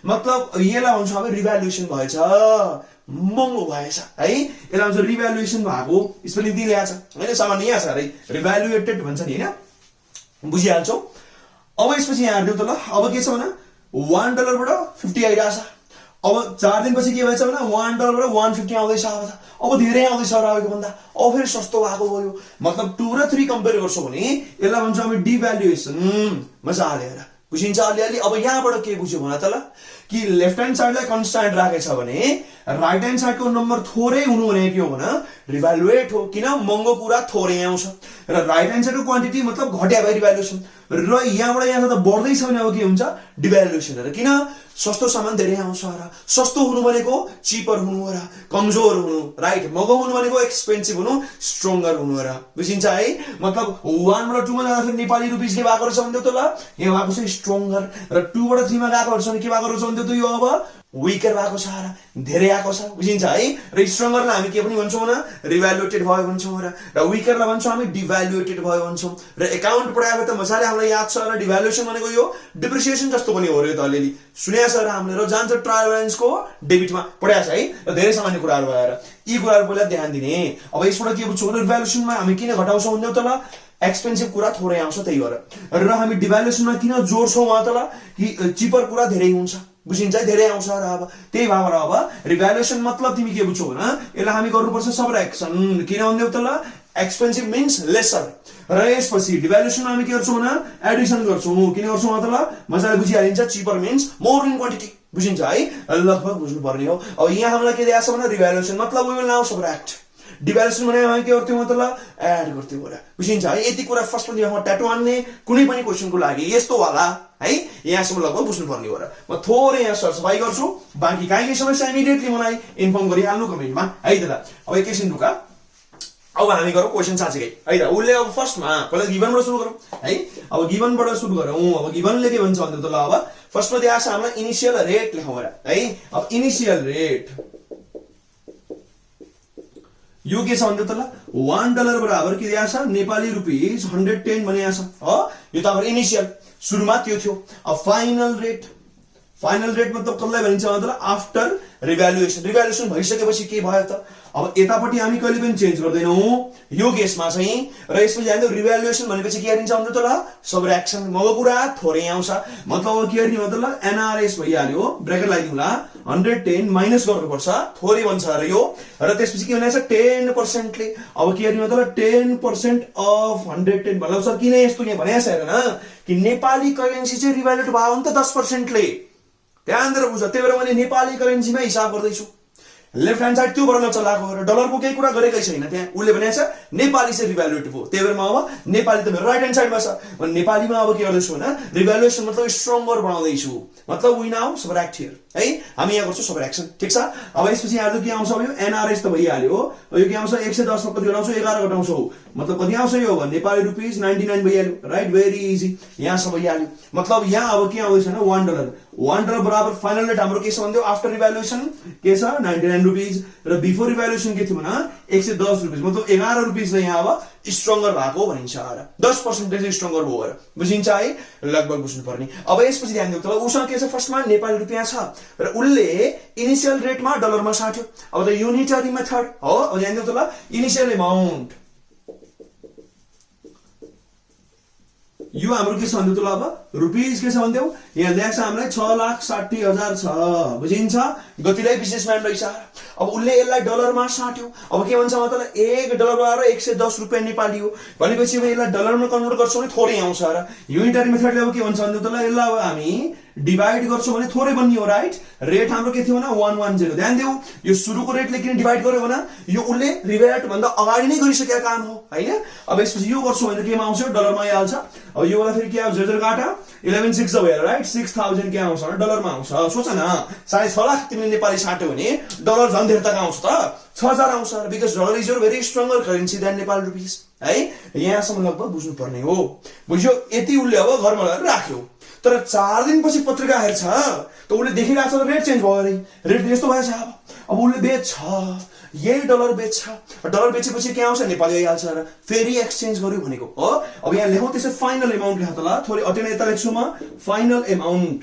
A: मतलब यसलाई भन्छ अब रिभ्यालुएसन भएछ, महँगो भएछ है, यसलाई भन्छ रिभ्यालुएसन भएको, स्पेलिङ दिइरहेको छ होइन, सामान्य यहाँ छ अरे रिभ्यालुएटेड भन्छ नि होइन, बुझिहाल्छौ। अब यसपछि यहाँ हेर्नु त ल, अब के छ भने $1 बाट 50 आइरहेछ, अब 4 दिन पछि के भएछ भने $1 बाट 150 आउँदैछ, अब धेरै आउँदैछ र अघिको भन्दा, अब फेरि सस्तो भएको भयो। मतलब 2 र 3 कम्पेयर गर्छौ भने यसलाई भन्छ हामी डिभ्यालुएसन, मजा आएर बुझिन्छ अलिअलि। अब यहाँबाट के बुझ्यो भने त ल कि लेफ्ट ह्यान्ड साइडलाई कन्स्ट्यान्ट राखेछ भने राइट ह्यान्ड साइडको नम्बर थोरै हुनु भने के हो भने रिभ्यालुएट हो, किन महँगो कुरा थोरै आउँछ, र राइट ह्यान्ड साइडको क्वान्टिटी मतलब घट्या भयो रिभ्यालुएसन, र यहाँबाट यहाँ त बढ्दैछ भने अब के हुन्छ डिभ्यालुएसन, र किन सस्तो सामान धेरै आउँछ र, सस्तो हुनु भनेको चिपर हुनु र कमजोर हुनु, राइट, महँगो हुनु भनेको एक्सपेन्सिभ हुनु, स्ट्रङ्गर हुनु र, बुझिन्छ है। मतलब 1 बाट 2 मा जाँदाखेरि नेपाली रुपिज के भएको रहेछ भन्दै त ल, यहाँ भएको छ स्ट्रङ्गर, र 2 बाट 3 मा गएको रहेछ भने के भएको रहेछ भन्दै त यो अब विकर भएको छ र धेरै आएको छ, बुझिन्छ है। र स्ट्रङ्गरलाई हामी के पनि भन्छौँ भने रिभ्यालुएटेड भयो भन्छौँ, र विकरलाई भन्छौँ हामी डिभ्यालुएटेड भयो भन्छौँ। र एकाउन्ट पढाएको त मजाले हामीलाई याद छ, र डिभ्यालुएसन भनेको यो डिप्रिसिएसन जस्तो पनि हो र, यो त अलिअलि सुनेको छ र हामीले, र जान्छ ट्रायल ब्यालेन्सको डेबिटमा पढाएको छ है, र धेरै सामान्य कुराहरू भएर यी कुराहरू पहिला ध्यान दिने। अब यसबाट के बुझ्छौँ भने रिभ्यालुएसनमा हामी किन घटाउँछौँ भन्दै त ल, एक्सपेन्सिभ कुरा थोरै आउँछ त्यही भएर, र हामी डिभ्यालुएसनमा किन जोड्छौँ वहाँ त ल कि चिपर कुरा धेरै हुन्छ, बुझिन्छ धेरै आउँछ, र अब त्यही भएर अब रिभ्यालुएसन मतलब तिमी के बुझ्छौ भने यसलाई हामी गर्नुपर्छ सबट्र्याक्सन, किन भन्दै त ल एक्सपेन्सिभ मिन्स लेसर, र यसपछि डिभ्यालुएसनमा हामी के गर्छौँ भने एडिसन गर्छौँ, किन गर्छौँ त ल मजाले बुझिहालिन्छ, cheaper means more in quantity, बुझिन्छ है, लगभग बुझ्नु पर्ने हो। अब यहाँ हामीलाई के दिएको छ भने रिभ्यालुएसन, मतलब we will now subtract. Devaluation भने हामी के गर्थ्यौं मतलब एड गर्थ्यौं होला, बुझिन्छ है। यति कुरा फर्स्ट मा ट्याटु हान्ने कुनै पनि क्वेशनको लागि यस्तो वाला है, यहाँसम्म लगभग बुझ्नु पर्ने हो र म थोरै यहाँ सरसफाई गर्छु, बाँकी काहीँ समस्या इमिडिएटली मलाई इन्फर्म गरिहाल्नु कमेन्टमा है त। अब एकैछिन रुका, अब हामी गरौँ क्वेशन साँच्चै है त। उसले अब फर्स्टमा पहिला गिभनबाट सुरु गरौँ है। अब गिभनबाट सुरु गरौँ। अब गिभनले के भन्छ भन्दा त ल अब फर्स्टमा दिएको छ हामीलाई इनिशियल रेट लेखौँ है। अब इनिशियल रेट यो के छ भन्दा त ल $1 बराबर के दिएको छ नेपाली रुपीस 110 भनिएको छ हो। यो त हाम्रो इनिशियल सुरुमा त्यो थियो। अब फाइनल रेट, फाइनल रेट मतलब कसलाई भनिन्छ भन्दा आफ्टर रिभ्यालुएसन। रिभ्यालुएसन भइसकेपछि के भयो त, अब यतापट्टि हामी कहिले पनि चेन्ज गर्दैनौं यो केसमा चाहिँ। र यसपछि हामीले रिभ्यालुएसन भनेपछि के गरिन्छ भन्दा त ल सबट्र्याक्सन। मको कुरा थोरै आउँछ, मतलब के गर्ने भन्दा ल एनआरएस भइहाल्यो, ब्र्याकेट लगाइदिउँला 110 माइनस गर्नुपर्छ, थोरै भन्छ र यो। र त्यसपछि के भनेको छ 10% ले। अब के गर्ने मतलब 10% अफ 110 भन्नु सर किन यस्तो यहाँ भनेको छ हेर्न कि नेपाली करेन्सी चाहिँ रिभ्यालुएट भयो नि त 10% ले, ध्यान दिएर बुझ। त्यही भएर मैले नेपाली करेन्सीमा हिसाब गर्दैछु। लेफ्ट ह्यान्ड साइड त्यो भएर चलाएको र डलरको केही कुरा गरेकै छैन त्यहाँ। उसले भनेको छ नेपाली चाहिँ रिभ्यालुएट भयो, त्यही भएर म अब नेपाली त मेरो राइट ह्यान्ड साइडमा छ। म नेपालीमा अब के गर्दैछु भने रिभ्यालुएसन मतलब स्ट्रङ्गर बनाउँदैछु, मतलब वी नाउ सबट्र्याक्ट हियर है। हामी यहाँ गर्छौँ सबट्र्याक्सन, ठिक छ। अब यसपछि यहाँ के आउँछ, अब यो एनआरएस त भइहाल्यो हो। यो के आउँछ 110 मा कति घटाउँछौ 11 घटाउँछौ, मतलब कति आउँछ यो नेपाली रुपीस 99 भइहाल्यो, राइट। भेरी इजी, यहाँसम्म भइहाल्यो। मतलब यहाँ अब के आउँदैछ भने $1 बराबर फाइनल रेट हाम्रो के छ भन्दियो आफ्टर रिभ्यालुएसन के छ 99 रुपीस र बिफोर रिभ्यालुएसन के थियो भने 110 रुपीस, मतलब 11 रुपीसले यहाँ अब स्ट्रङ्गर भएको भनिन्छ र 10% स्ट्रङ्गर भयो र बुझिन्छ है, लगभग बुझ्नु पर्ने। अब यसपछि ध्यान दिनु त उसँग के छ फर्स्टमा नेपाली रुपियाँ छ र उसले इनिशियल रेटमा डलरमा साट्यो। अब त युनिटरी मेथड हो। अब ध्यान दिनु त ल इनिशियल अमाउन्ट यो हाम्रो के छ भन्दै त ल अब रुपीस के छ भन्दैौ यहाँ ल्याक्छ हामीलाई 6,60,000 छ, बुझिन्छ। गतिलाई बिजनेसम्यान रहेछ। अब उसले यसलाई डलरमा साट्यो। अब के भन्छ मतलब $1 बराबर 110 रुपियाँ नेपाली हो भनेपछि अब यसलाई डलरमा कन्भर्ट गर्छौँ भने थोरै आउँछ र युनिटरी मेथडले अब के भन्छ भन्दै त ल यसलाई अब हामी डिवाइड गर्छौँ भने थोरै बन्ने हो, राइट। रेट हाम्रो के थियो भने 110। ध्यान देऊ यो सुरुको रेटले किन डिवाइड गर्यो भने यो उसले रिभ्यालुएट भन्दा अगाडि नै गरिसकेको काम हो हैन। अब यसपछि यो गर्छौँ भने केमा आउँछ डलरमा आइहाल्छ। अब यो वाला फेरि के आउँछ काटा 11,600 भयो, राइट। 6,000 के आउँछ भने डलरमा आउँछ। सोच न 6.5 लाख तिमीले नेपाली साट्यो भने डलर झन् धेरै तक आउँछ त 6,000 आउँछ, because dollar is your very stronger currency than Nepali rupees है। यहाँसम्म लगभग बुझ्नु पर्ने हो, बुझ्यो। यति उसले अब घरमा लगेर राख्यो। तर 4 दिनपछि पत्रिका हेर्छ त उसले देखिरहेको छ रेट चेन्ज भयो अरे, रेट यस्तो भएछ। अब उसले बेच्छ, यही डलर बेच्छ। डलर बेचेपछि के आउँछ नेपाली आइहाल्छ र फेरि एक्सचेन्ज गर्यो भनेको हो। अब यहाँ लेखौँ त्यसै फाइनल अमाउन्ट लेख त ल, थोरै अटेन यता लेख्छु म फाइनल अमाउन्ट।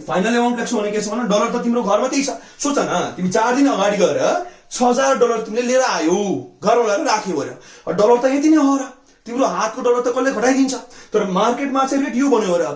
A: फाइनल अमाउन्ट लेख्छु भने के छ भने डलर त तिम्रो घरमा त्यही छ। सोच न तिमी 4 दिन अगाडि गएर $6,000 तिमीले लिएर आयो, घरमा ल्याएर राख्यो अरे, डलर त यति नै हो र तिम्रो हातको डलर त कसले घटाइदिन्छ। तर मार्केटमा चाहिँ रेट यो बन्यो अरे।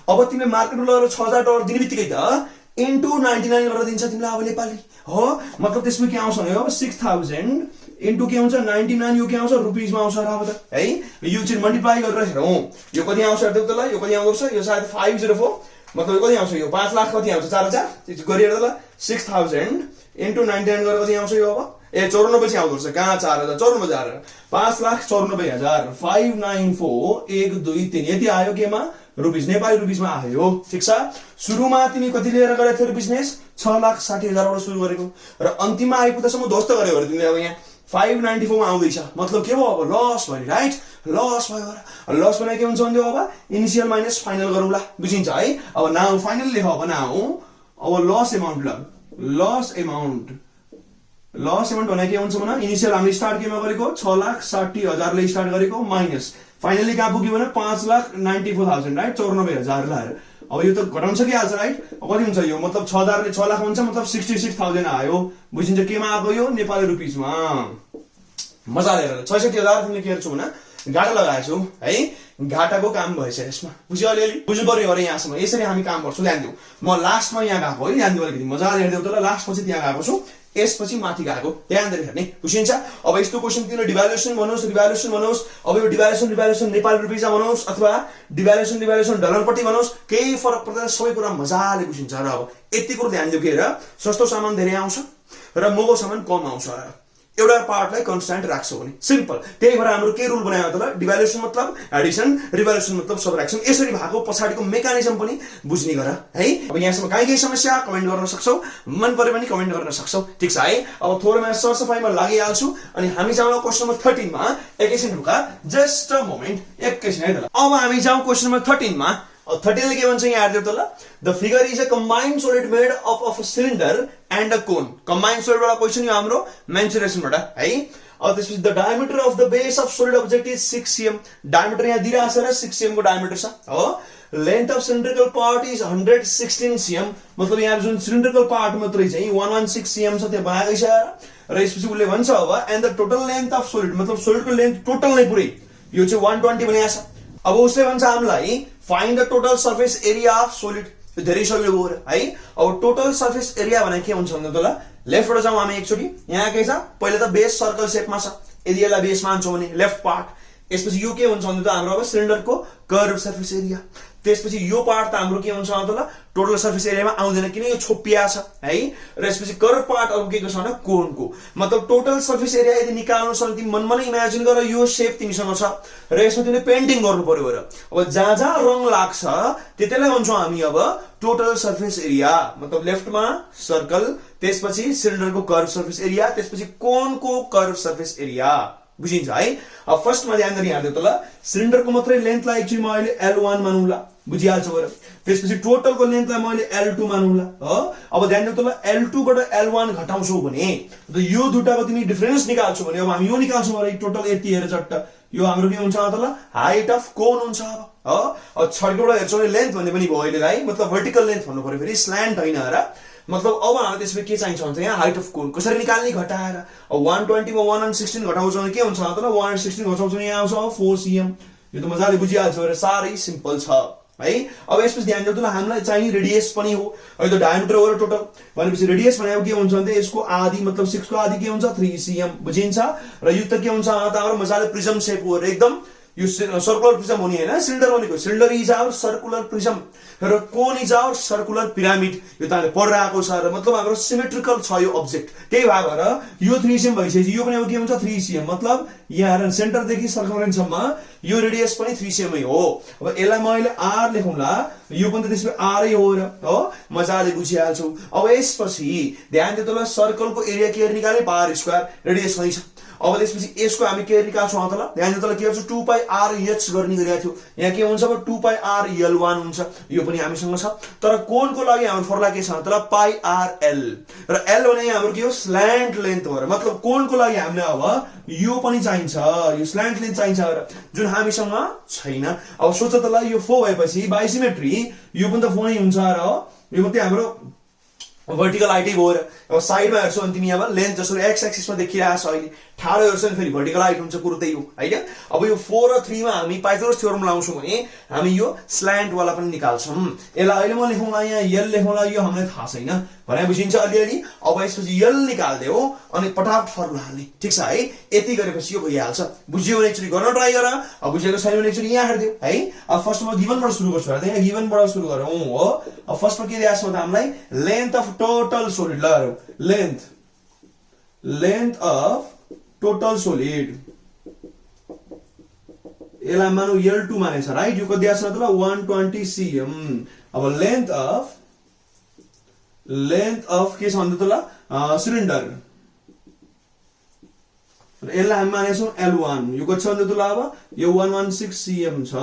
A: अब तिमीले मार्केटमा लगेर $6,000 दिने बित्तिकै त इन्टु 99 गरेर दिन्छ तिमीलाई अब नेपाली हो। मतलब त्यसमा के आउँछ भने अब 6,000 इन्टु के आउँछ 99, यो के आउँछ रुपीसमा आउँछ र अब त है। यो चाहिँ मल्टिप्लाई गरेर हेरौँ यो कति आउँछ हेर्दै त ल, यो कति आउँछ यो सायद 504, मतलब कति आउँछ यो 5 लाख कति आउँछ 4,000 गरेर त ल 6,000 इन्टु 99 गरेर कति आउँछ यो अब 94 चाहिँ आउँदो रहेछ, कहाँ 4,000 94,000 5,94,000 594 1 2 3 यति आयो केमा रुपीस नेपाली रुपीसमा आयो, ठिक छ। सुरुमा तिमी कति लिएर गरेको थियो बिजनेस 6,60,000 बाट सुरु गरेको र अन्तिममा आइपुग्दासम्म ध्वस्त गर्यो अरे तिमीले। अब यहाँ 594 मा आउँदैछ, मतलब के भयो अब लस भयो, राइट। लस भयो र लस भने के हुन्छ भन्दियो अब इनिशियल माइनस फाइनल गरौँला, बुझिन्छ है। अब नाउ फाइनल लेख। अब नाउ अब लस अमाउन्ट ल लस अमाउन्ट भने के हुन्छ भने इनिशियल हामीले स्टार्ट केमा गरेको 6,60,000 ले स्टार्ट गरेको माइनस फाइनली कहाँ पुग्यो भने 5,94,000, राइट। 94,000 लाएर अब यो त घटाउँछ कि हाल्छ, राइट। कति हुन्छ यो मतलब 6,000 ले 6 लाख हुन्छ, मतलब 66,000 आयो, बुझिन्छ। केमा आएको यो नेपाली रुपीसमा। मजा लिएर 66,000 तिमीले के गर्छौ भने घाटा लगाएछौ है, घाटाको काम भएछ यसमा, बुझ्यो। अलिअलि बुझ्नु पर्यो अरे यहाँसम्म। यसरी हामी काम गर्छौँ, ध्यान दिऊ। म लास्टमा यहाँ गएको है, ध्यान दिऊ अलिकति मजाले हेर्दै त ल। लास्टमा चाहिँ त्यहाँ गएको छु, यसपछि माथि गएको ध्यान दिएर हेर्ने बुझिन्छ। अब यस्तो क्वेशन तिमीले डिभ्यालुएसन भन्नुहोस् अब यो डिभ्यालुएसन नेपाल रुपैयाँ भन्नुहोस् अथवा डिभ्यालुएसन डलरपट्टि भन्नुहोस् केही फरक पर्दैन, सबै कुरा मजाले बुझिन्छ। र अब यति कुरो ध्यान दियो कि हेर सस्तो सामान धेरै आउँछ र महँगो सामान कम आउँछ, एउटा पार्टलाई कन्स्ट्यान्ट राख्छौ भने सिम्पल। त्यही भएर हाम्रो के रुल बनायो त डिभ्यालुएसन मतलब एडिसन, रिभ्यालुएसन मतलब सबट्र्याक्सन। यसरी भएको पछाडिको मेकानिजम पनि बुझ्ने गर है। अब यहाँसम्म काहीँ समस्या कमेन्ट गर्न सक्छौ, मन पर्यो भने कमेन्ट गर्न सक्छौ, ठीक छ है। अब थोरमा सरसफाइमा लागिहाल्छु अनि हामी जाउँ क्वेशन नम्बर 13 मा। एकैछिन रुका, जस्ट अ मोमेन्ट, एकैछिन है त। अब हामी जाउँ क्वेशन नम्बर 13 मा। 13 ले के भन्छ यहाँ हेर्दै त ल। The figure is a combined solid made of a cylinder and a cone. Combined solid वाला क्वेशन यो हाम्रो मेन्सुरेसनबाट है। अब त्यसपछि the diameter of the base of solid object is 6 cm। Diameter यहाँ दिइरहेको छ र 6 cm को डायमिटर छ हो। Length of cylindrical part is 116 cm। मतलब यहाँ जुन सिलिन्ड्रिकल पार्ट मात्रै चाहिँ 116 cm छ त्यो बनाएकै छ। र यसपछि उसले भन्छ अब and the total length of solid, मतलब सोलिडको लेन्थ टोटल नै पुरै यो चाहिँ 120 भनेको छ। अब उसले भन्छ हामीलाई find the total surface area of solid. धेरै सजिलो भयो है। अब टोटल सर्फेस एरिया भने के हुन्छ भन्दा त ल, लेफ्टबाट जाउँ हामी एकचोटि। यहाँ के छ, पहिला त बेस सर्कल सेपमा छ, यदि यसलाई बेस मान्छौँ भने लेफ्ट पार्ट। यसपछि यो के हुन्छ भन्दा त हाम्रो अब सिलिन्डरको कर्भ सर्फेस एरिया। त्यसपछि यो पार्ट त हाम्रो के हुन्छ भन्दा त ल टोटल सर्फेस एरियामा आउँदैन किन यो छोपिया छ है। र यसपछि कर्भ पार्ट अब के छ भने कोनको, मतलब टोटल सर्फेस एरिया यदि निकाल्नु छ भने तिमी मनमा नै इमेजिन गर यो सेप तिमीसँग छ र यसमा तिमीले पेन्टिङ गर्नु पर्यो। अब जहाँ जहाँ रङ लाग्छ त्यतिलाई भन्छौँ हामी अब टोटल सर्फेस एरिया। मतलब लेफ्टमा सर्कल, त्यसपछि सिलिन्डरको कर्भ सर्फेस एरिया, त्यसपछि कोनको कर्भ सर्फेस एरिया, बुझिन्छ है। अब फर्स्टमा ध्यान गरी हेर्दै त ल, सिलिन्डरको मात्रै लेन्थलाई एकचोटि म अहिले L1 मानौँला, बुझिहाल्छ बरु। त्यसपछि टोटलको लेन्थलाई मैले L2 मानौँला हो। अब ध्यान दिनु त ल, L2 बाट L1 घटाउँछौ भने यो दुटाको तिमी डिफरेन्स निकाल्छौ भने अब हामी यो निकाल्छौँ अरे टोटल यति हेर चट्ट यो हाम्रो के हुन्छ त ल हाइट अफ कोन हुन्छ अब। अब छड्केबाट हेर्छौ भने लेन्थ भन्ने पनि भयो अहिलेलाई, मतलब भर्टिकल लेन्थ भन्नु पर्यो, फेरि स्ल्यान्ट होइन र। मतलब अब हामी त्यसमा के चाहिन्छ भन्छ यहाँ हाइट अफ कोन कसरी निकाल्ने घटाएर। अब 120 मा 116 घटाउँछौ भने के हुन्छ त ल, 116 घटाउँछौ भने यहाँ आउँछ 4 cm। यो त मजाले बुझिहाल्छ र साह्रै सिम्पल छ है। अब यसपछि ध्यान दिनु त ल, हामीलाई चाहिने रेडियस पनि हो। अहिले त डायमिटर हो र टोटल भनेपछि रेडियस भनेको के हुन्छ भने यसको आधी, मतलब 6 को आधी के हुन्छ 3 cm, बुझिन्छ। र यो त के हुन्छ त हाम्रो मजाले प्रिजम सेप हो र एकदम यो सर्कुलर प्रिजम हुने होइन। सिलिन्डर भनेको cylinder is our circular prism र cone is our circular pyramid. यो त हामीले पढिरहेको छ र मतलब हाम्रो सिमेट्रिकल छ यो अब्जेक्ट। त्यही भएर यो 3 cm भइसकेपछि यो पनि अब के हुन्छ 3 cm। मतलब यहाँ सेन्टरदेखि सर्कमफरेन्ससम्म यो रेडियस पनि 3 cm हो। अब यसलाई म अहिले R लेखौँला, यो पनि त त्यसमा R हो र हो, मजाले बुझिहाल्छौ। अब यसपछि ध्यान दिनु त ल, सर्कलको एरिया के निकाल्ने पार स्क्वायर, रेडियस नै छ। अब त्यसपछि यसको हामी के निकाल्छौँ त ल, ध्यान दिनु त ल के गर्छौँ 2πr/h गर्ने गरेको थियो। यहाँ के हुन्छ अब 2πr/L1 हुन्छ, यो पनि हामीसँग छ। तर कोनको लागि हाम्रो फर्मुला के छ त ल πr/L, र L भने हाम्रो के हो स्ल्यान्ट लेन्थ हो र। मतलब कोनको लागि हामीले अब यो पनि चाहिन्छ, यो स्ल्यान्ट लेन्थ चाहिन्छ जुन हामीसँग छैन। अब सोच त ल, यो 4 भएपछि बाइ सिमेट्री यो पनि त 4 नै हुन्छ र हो। यो मात्रै हाम्रो भर्टिकल हाइटै भयो र। अब साइडमा हेर्छौ भने तिमी अब लेन्थ जसरी एक्स एक्सिसमा देखिरहेको छ अहिले, ठाडो हेर्छौ भने फेरि भर्टिकल हाइट हुन्छ, कुरो त्यही हो हैन। अब यो 4 र 3 मा हामी पाइथागोरस थ्योरम लाउँछौँ भने हामी यो स्ल्यान्ट वाला पनि निकाल्छौँ। यसलाई अहिले म लेखौँला यहाँ L लेखौँला, यो हामीलाई थाहा छैन भने बुझिन्छ अलिअलि। अब यसपछि L निकाल्दियो अनि पटापट फर्मुला हाल्ने, ठीक छ है। यति गरेपछि यो भइहाल्छ। बुझ्यो भने एकचोटि गर्न ट्राई गर, अब बुझेको छैन भने एकचोटि यहाँ हेर्दियो है। अब फर्स्टमा गिभनबाट सुरु गर्छु र यहाँ गिभनबाट सुरु गरौँ हो। अब फर्स्टमा के दिएको छ त हामीलाई लेन्थ अफ टोटल सोलिड, ल लेन्थ अफ टोटल सोलिड, यसलाई मानौ L2 मानेछ राइट। यो कति दिएको छ त ल 120 cm। अब लेन्थ अफ के छ भन्दा त ल सिलिन्डर, यसलाई हामी मानेछौँ L1। यो कति छ भन्दा त ल अब यो 116 cm छ।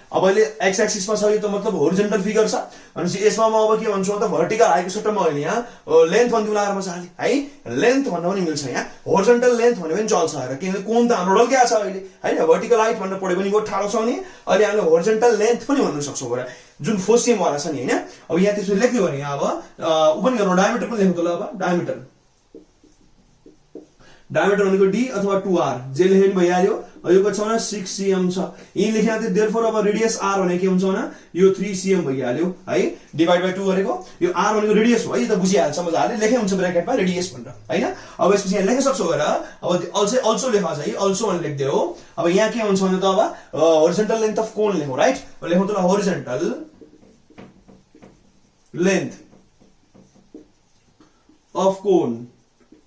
A: अब अहिले एक्स एक्सिसमा छ यो त मतलब होरिजेन्टल फिगर छ। अनि यसमा म अब के भन्छु त भर्टिकल हाइटको सट्टामा अहिले यहाँ लेन्थ भन्दिउँला र मजाले है। लेन्थ भन्दा पनि मिल्छ यहाँ, होरिजेन्टल लेन्थ भन्ने पनि चल्छ र, किनभने कोन त हाम्रो ढल्किया छ अहिले हैन। भर्टिकल हाइट भनेर पढ्यो भने यो ठाडो छ भने अहिले हामीले होरिजेन्टल लेन्थ पनि भन्नु सक्छौँ र, जुन 4 cm वाला छ नि हैन। अब यहाँ त्यसपछि लेख्यो भने अब उ पनि गर्नु, डायमिटर पनि लेख्नु त ल। अब डायमिटर भनेको D अथवा 2R जे लेखे पनि भइहाल्यो। यो कति छ भने 6 cm छ। यही लेखेको थियो देयरफोर अब रेडियस r भने के हुन्छ भने यो 3 cm भइहाल्यो है, डिभाइड बाइ 2 गरेको यो r भनेको रेडियस हो है, यो त बुझिहाल्छ मजाले, लेखे हुन्छ ब्र्याकेटमा रेडियस भनेर हैन। अब यसपछि यहाँ लेख्न सक्छौ गएर अब अल्सो लेखा छ है, अल्सो भने लेख्दै हो। अब यहाँ के हुन्छ भने त अब होरिजन्टल लेन्थ अफ कोन लेखौ राइट, लेखौ त होरिजन्टल लेन्थ अफ कोन,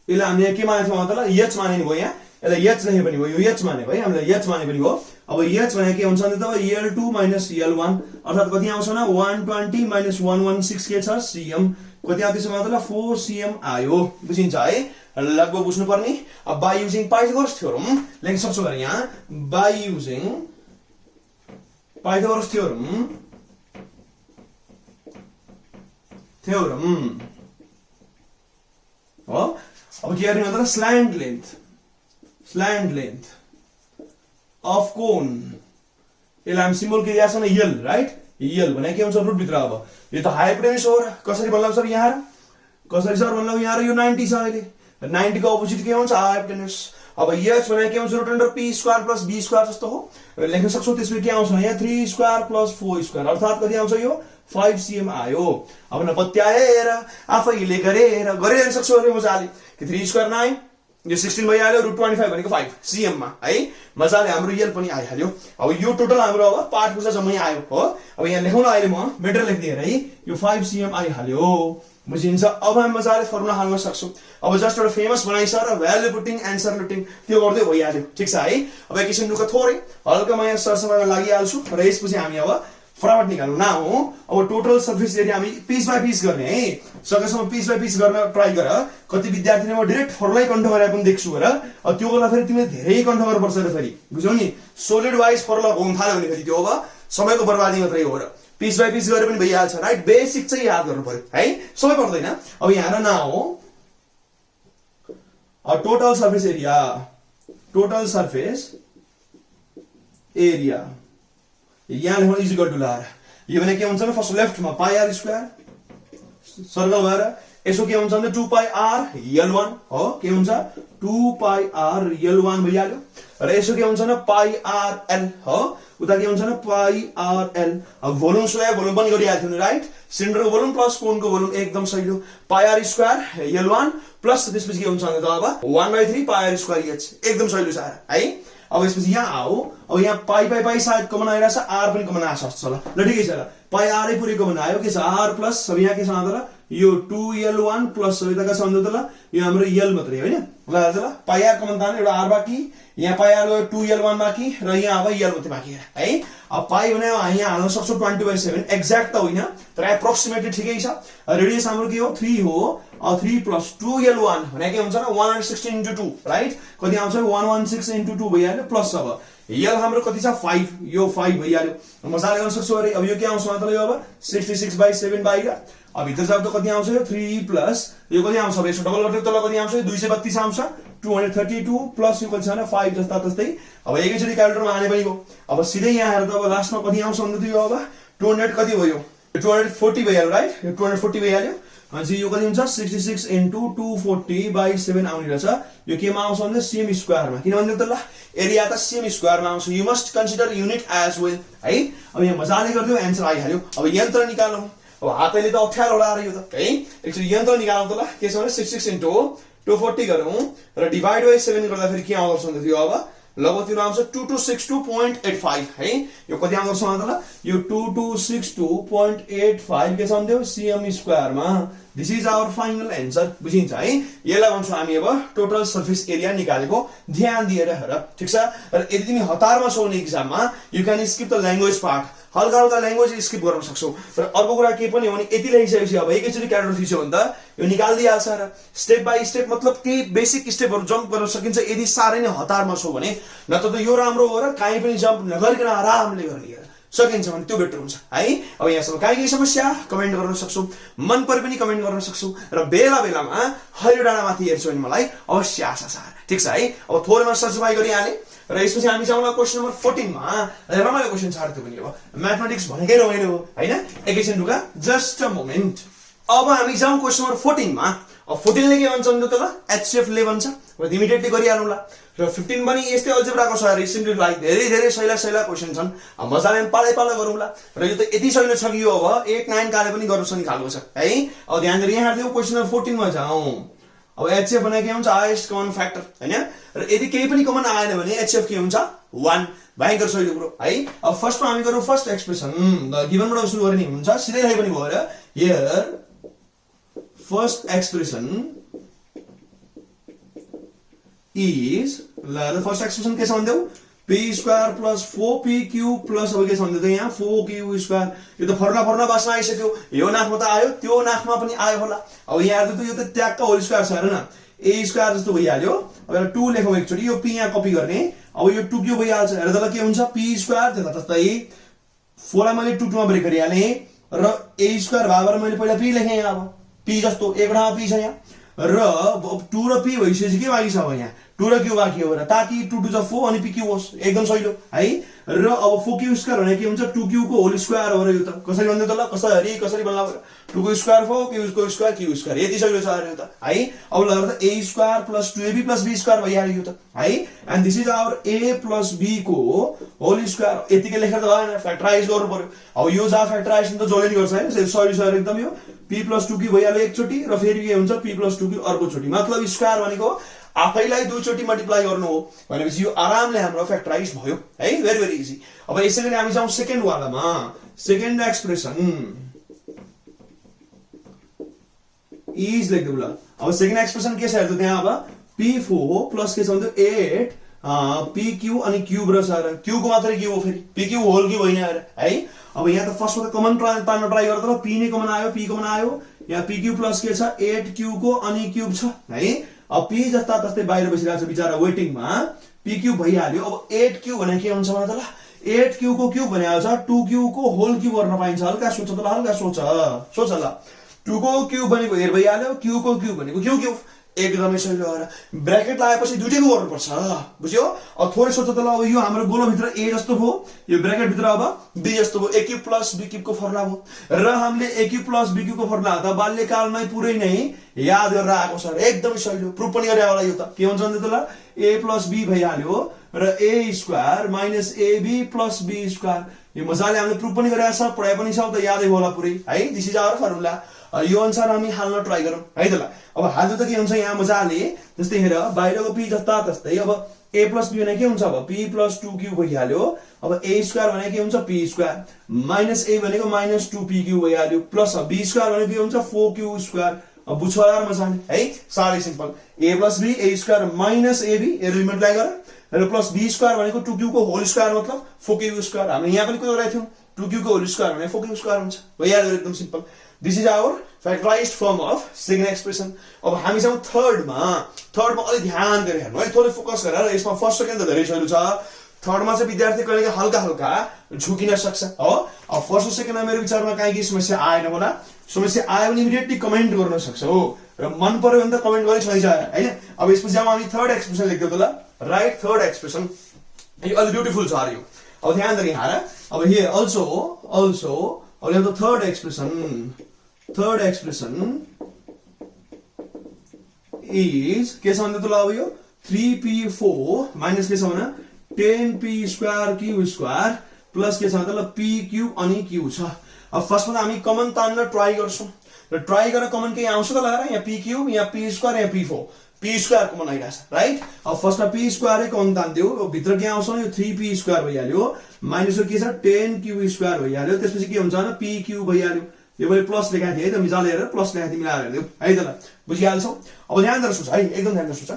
A: यसलाई हामीले के मानेको थियौँ त h माने नि भयो, यहाँ यसलाई h लेखे पनि भयो, यो h मानेको है, हामीले h माने पनि हो। अब h भने के हुन्छ भने त L2 - L1 अर्थात कति आउँछ भने 120 - 116 के छ cm, कति आउँछ मतलब 4 cm आयो, बुझिन्छ है, लगभग बुझ्नु पर्ने। अब बाइ युजिङ पाइथागोरस थ्योरम लेख्न सक्छौ गरे यहाँ, बाइ युजिङ पाइथागोरस थ्योरम हो। अब के गर्ने मतलब स्ल्यान्ट लेन्थ अफ कोन, यसलाई हामी सिम्बल के दिएको छ भने यल राइट, यल भने के हुन्छ रुट भित्र। अब यो त हाइपोटेन्युस हो, कसरी भन्लाउ सर यहाँ, कसरी सर भन्लाउ यहाँ, यो 90 छ, अहिले 90 को अपोजिट के हुन्छ हाइपोटेन्युस। अब h भने के हुन्छ root under p square plus b square जस्तो हो, लेख्न सक्छौ। त्यसपछि के आउँछ यहाँ 3 स्क्वायर प्लस 4 स्क्वायर अर्थात कति आउँछ यो 5 cm आयो। अब नपत्याएर आफैले गरेर जान सक्छौ अरे मजाले कि 3 स्क्वायर 9 यो 16 भइहाल्यो, रुट 25 भनेको 5 cm मा है, मजाले हाम्रो यल पनि आइहाल्यो। अब यो टोटल हाम्रो अब पार्ट पूजा जम्मै आयो हो। अब यहाँ लेखौँ न, अहिले म बेटर लेख्दिए है, यो 5 cm आइहाल्यो, बुझिन्छ। अब हामी मजाले फर्मुला हाल्न सक्छौँ। अब जस्ट एउटा फेमस बनाइछ र भ्यालु पुटिङ एन्सर लुटिङ त्यो गर्दै भइहाल्यो, ठिक छ है। अब एकैछिन दुःख थोरै हल्का म यहाँ सरसफाइमा लागिहाल्छु र यसपछि हामी अब फटाफट निकाल्नु न हो। अब टोटल सर्फेस एरिया हामी पिस बाइ पिस गर्ने है, सकेसम्म पिस बाइ पिस गर्न ट्राई गर। कति विद्यार्थीले म डाइरेक्ट फर्मुलै कन्ठ गरेर पनि देख्छु र त्यो गर्दा फेरि तिमीले धेरै कन्ठ गर्नुपर्छ र फेरि बुझ्यौ नि, सोलिड वाइज फर्मुला घुम थाल्यो भने फेरि त्यो अब समयको बर्बादी मात्रै हो र पिस बाइ पिस गरे पनि भइहाल्छ राइट, बेसिक चाहिँ याद गर्नु पर्यो है, सबै पर्दैन। अब यहाँ न हो टोटल सर्फेस एरिया यहाँ लेख्नु इज इक्वल टु लार, यो भने के हुन्छ भने फर्स्ट लेफ्टमा पाइ आर स्क्वायर सर्कल भएर यसो के हुन्छ भने 2 पाइ आर L1 हो, के हुन्छ 2 पाइ आर L1 भइहाल्यो र यसो के हुन्छ भने पाइ आर L हो, उता के हुन्छ भने पाइ आर L। अब भोल्युम स्क्वायर भोल्युम पनि गरिहाल्थ्यो नि राइट, सिलिन्डरको भोल्युम प्लस कोनको भोल्युम एकदम सजिलो, पाइ आर स्क्वायर L1 प्लस त्यसपछि के हुन्छ भने त अब 1/3 पाइ आर स्क्वायर h, एकदम सजिलो छ है। अब यसपछि यहाँ आओ, अब यहाँ पाइ सायद कमन आइरहेछ, आर पनि कमन आछ जस्तो छ ल ठिकै छ ल, पाइ आरै पुरै कमन आयो, के छ आर प्लस अब यहाँ के छ त यो 2L1 प्लस यता के छ त ल यो हाम्रो L मात्रै हैन ल ल, पाइ आर कमन ताने एउटा आर बाँकी, यहाँ पाइ आर गयो 2L1 बाँकी र यहाँ अब L मात्रै बाँकी है। अब पाइ भने यहाँ हाल्न सक्छौ 20/7, एक्ज्याक्ट त होइन तर एप्रोक्सिमेटली ठिकै छ। रेडियस हाम्रो के हो 3 हो, 3 प्लस 2L1 भने के हुन्छ न 116 into 2 राइट, कति आउँछ 116 into 2 भइहाल्यो, प्लस अब L हाम्रो कति छ 5, यो 5 भइहाल्यो, मजाले गर्न सक्छौ अरे। अब यो के आउँछ मतलब यो अब 66/7 बाहिर, अब भित्र जाऊ त कति आउँछ यो 3 प्लस यो कति आउँछ, अब यसो डबल गर्दै तल कति आउँछ 232 आउँछ, 232 प्लस यो कति छ भने 5 जस्ता तस्तै। अब एकैचोटी क्याल्कुलेटरमा हाने पनि हो, अब सिधै यहाँ हेर्दा अब लास्टमा कति आउँछ भन्दा यो अब 200 कति भयो 240 भइहाल्यो राइट, यो 240 भइहाल्यो। अनि यो कति हुन्छ 66 into 240/7 आउने रहेछ, यो केमा आउँछ भन्दा cm स्क्वायरमा, किन भन्दै त ल एरिया त cm स्क्वायरमा आउँछ, you must consider unit as well है। अब यहाँ मजाले गर्दियो एन्सर आइहाल्यो। अब यन्त्र निकाल्नु, अब हातैले त अप्ठ्यारो होला र यो त है, एकचोटी यन्त्र निकाल्नु त ल, के छ भने 66 into 240 गरौँ र डिभाइड बाइ 7 गर्दा फेरि के आउँछ भन्दा थियो अब लगभग त्यो आउँछ 2262.85 है, यो कति आउँछ भन्दा ल यो 2262.85 के छ भन्दा cm स्क्वायरमा। This is our final answer, बुझिन्छ है। यसलाई भन्छौँ हामी अब टोटल सर्फेस एरिया निकालेको, ध्यान दिएर हेर ठिक छ। र यदि तिमी हतारमा छौ नि एक्जाममा you can skip the language part, हल्का हल्का ल्याङ्ग्वेज स्किप गर्न सक्छौ। र अर्को कुरा के पनि हो भने यति लेखिसकेपछि अब एकैचोटि क्याल्कुलेटर थिच्यो भने त यो निकाल्दिहाल्छ र स्टेप बाइ स्टेप मतलब केही बेसिक स्टेपहरू जम्प गर्न सकिन्छ यदि साह्रै नै हतारमा छौ भने, नत्र त यो राम्रो हो र काहीँ पनि जम्प नगरिकन आरामले गर्ने सकिन्छ भने त्यो बेटर हुन्छ है। अब यहाँसम्म काहीँ समस्या कमेन्ट गर्न सक्छौ, मन परे पनि कमेन्ट गर्न सक्छौ र बेला बेलामा हरियो डाँडामाथि हेर्छौ भने मलाई अवश्य आशा छ, ठिक छ है। अब थोरैमा सरसफाइ गरिहाले र यसपछि हामी जाउँला क्वेसन नम्बर 14 मा, रमाइलो क्वेसन छ त्यो पनि अब म्याथमेटिक्स भनेकै रमाइलो हो हैन, एकैछिन रुका जस्ट अ मोमेन्ट। अब हामी जाउँ क्वेसन नम्बर 14 मा। अब 14 ले के भन्छ भन्दा त ल HCF ले भन्छ अब इमिडिएटली गरिहालौँला र 15 पनि यस्तै अल्जेब्राको छ रिसेन्टली लाइक धेरै धेरै सैला क्वेशन छन् मजाले पालै पालो गरौँला र यो त यति सजिलो छ कि यो अब 8 9 काले पनि गर्न सक्ने खालको छ है अब ध्यान दिएर यहाँ हेर्दियौ क्वेशन नम्बर 14 मा जाउँ अब एचसीएफ भनेको के हुन्छ हाईएस्ट कमन फ्याक्टर हैन र यदि केही पनि कमन आएन भने एचसीएफ के हुन्छ 1 भयंकर सजिलो कुरो है अब फर्स्टमा हामी गरौँ फर्स्ट एक्सप्रेसन गिभनबाट सुरु गर्ने हुन्छ सिधै लै पनि भयो र here first expression is the first expression के छ भन्देउ p square plus 4pq plus अब के छ भन्दै यहाँ 4q square यो त फर्मुला बासमा आइसक्यो यो नाकमा त आयो त्यो नाकमा पनि आयो होला अब यहाँ हेर्दा त यो त ट्याक्क होल स्क्वायर छ हैन a स्क्वायर जस्तो भइहाल्यो अब यहाँ 2 लेखौँ एकचोटी यो p यहाँ कपी गर्ने अब यो 2q भइहाल्छ हेर्दा त के हुन्छ p स्क्वायर त्यता जस्तै 4 लाई मैले 2 मा ब्रेक गरिहाले र a स्क्वायर भागर मैले पहिला p लेखे यहाँ अब p जस्तो एक ठाउँमा p छ यहाँ र 2 र p भइसकेपछि के बाँकी छ अब यहाँ 2 र q बाँकी हो र ताकि 2 2 4 अनि pq होस् एकदम सजिलो है र अब 4q स्क्वायर भने के हुन्छ 2q को होल स्क्वायर हो र यो त कसरी भन्दै त ल कसरी बन्ला 2 को स्क्वायर 4 q को स्क्वायर q स्क्वायर यति सजिलो छ यो त है अब ल त a square plus 2ab plus b square भइहाल्यो यो त है and this is our a plus b को होल स्क्वायर यतिकै लेखेर त भएन फ्याक्टराइज गर्नु पर्यो अब यो जा फ्याक्टराइजेसन त जसले नि गर्छ हैन सजिलो छ एकदम यो p प्लस 2q भइहाल्यो एकचोटी र फेरि के हुन्छ p प्लस 2q अर्को चोटी मतलब स्क्वायर भनेको आफैलाई दुई चोटी मल्टिप्लाई गर्नु हो भनेपछि यो आरामले हाम्रो फ्याक्टराइज भयो है भेरी भेरी इजी अब यसैले हामी जाउँ सेकेन्ड वालामा सेकेन्ड एक्सप्रेसन इज लेख्दिउँ ल अब सेकेन्ड एक्सप्रेसन के छ हेर्नु त्यहाँ अब p4 प्लस के छ भन्दा 8 pq अनि क्यूब र सर q को मात्रै क्यूब हो फेरि pq होल क्यूब होइन है अब यहाँ त फर्स्टमा त कमन तान्न ट्राई गर्दा ल p नै कमन आयो p कमन आयो यहाँ pq प्लस के छ 8q को अनि क्यूब छ है अब p जस्ता तस्तै बाहिर बसिरहेको छ बिचारा वेटिङमा pq भइहाल्यो अब 8q भने के हुन्छ भने त ल 8q को क्यूब भने आउँछ 2q को होल क्यूब गर्न पाइन्छ हल्का सोच त ल हल्का सोच ल 2 को क्यूब भनेको हेर भइहाल्यो q को क्यूब भनेको q क्यूब एकदमै सजिलो हो र ब्र्याकेट लगाएपछि दुईटैको गर्नुपर्छ बुझ्यो अब थोरै सोच त ल अब यो हाम्रो गोलो भित्र a जस्तो भयो यो ब्र्याकेट भित्र अब b जस्तो भयो a cube plus b cube को फर्मुला भयो र हामीले a cube plus b cube को फर्मुला त बाल्यकालमै पुरै नै याद गरेर आएको छ एकदमै सजिलो प्रुफ पनि गरे होला यो त के हुन्छ भने त ल a प्लस b भइहाल्यो र a square minus ab plus b square यो मजाले हामीले प्रुफ पनि गरेका छ पढाइ पनि छ त यादै होला पुरै है दिस इज आवर फर्मुला यो अनुसार हामी हाल्न ट्राई गरौँ है त ल अब हाल्नु त के हुन्छ यहाँ मजाले जस्तै हेर बाहिरको p जस्ता तस्तै अब a प्लस b भने के हुन्छ अब p प्लस 2q भइहाल्यो अब a स्क्वायर भने के हुन्छ p स्क्वायर माइनस a भनेको माइनस 2pq भइहाल्यो प्लस b स्क्वायर भने के हुन्छ 4q स्क्वायर अब बुझ्छ होला मजाले है साह्रै simple a plus b a square minus ab एलिमेन्टलाई गर र प्लस b स्क्वायर भनेको 2q को होल स्क्वायर मतलब 4q स्क्वायर हामीले यहाँ पनि के गरेका थियौं 2q को होल स्क्वायर भने 4q स्क्वायर हुन्छ भइहाल्यो एकदम simple this is our factorized form of second expression अब हामी जाउँ थर्डमा अलि ध्यान गरेर हेर्नु है थोरै फोकस गरेर यसमा फर्स्ट सेकेन्ड त धेरै सजिलो छ थर्डमा चाहिँ विद्यार्थी कहिलेकाहीँ हल्का हल्का झुकिन सक्छ हो अब फर्स्ट सेकेन्डमा मेरो विचारमा काहीँ समस्या आएन होला समस्या आयो भने इमिडिएटली कमेन्ट गर्न सक्छ हो र मन पर्यो भने त कमेन्ट गरि छोड्छ हैन अब यसपछि जाउँ हामी थर्ड एक्सप्रेसन लेख्दियौ त ल राइट थर्ड एक्सप्रेसन यो अलि ब्युटिफुल छ अरे यो अब ध्यान गरी यहाँ अब हियर अल्सो अब यहाँ त third expression is के छ भन्दा त ल अब यो 3p4 माइनस के छ भने 10p square q square plus के छ भन्दा ल pq अनि q छ अब फर्स्टमा त हामी कमन तान्न ट्राई गर्छौं र ट्राई गरेर कमन के आउँछ त लगाएर यहाँ pq यहाँ p स्क्वायर यहाँ p4 p स्क्वायर कमन आइराछ राइट अब फर्स्टमा p स्क्वायर कमन तान्दियो भित्र के आउँछ यो 3p स्क्वायर भइहाल्यो माइनस के छ 10q स्क्वायर भइहाल्यो त्यसपछि के हुन्छ भने pq भइहाल्यो यो मैले प्लस लेखेको थिएँ है त मिजाले हेरेर प्लस लेखेको थिएँ मिलाएर हेर्दियौ है त ल बुझिहाल्छौ अब ध्यान दिएर सोच है एकदम ध्यान दिएर सोच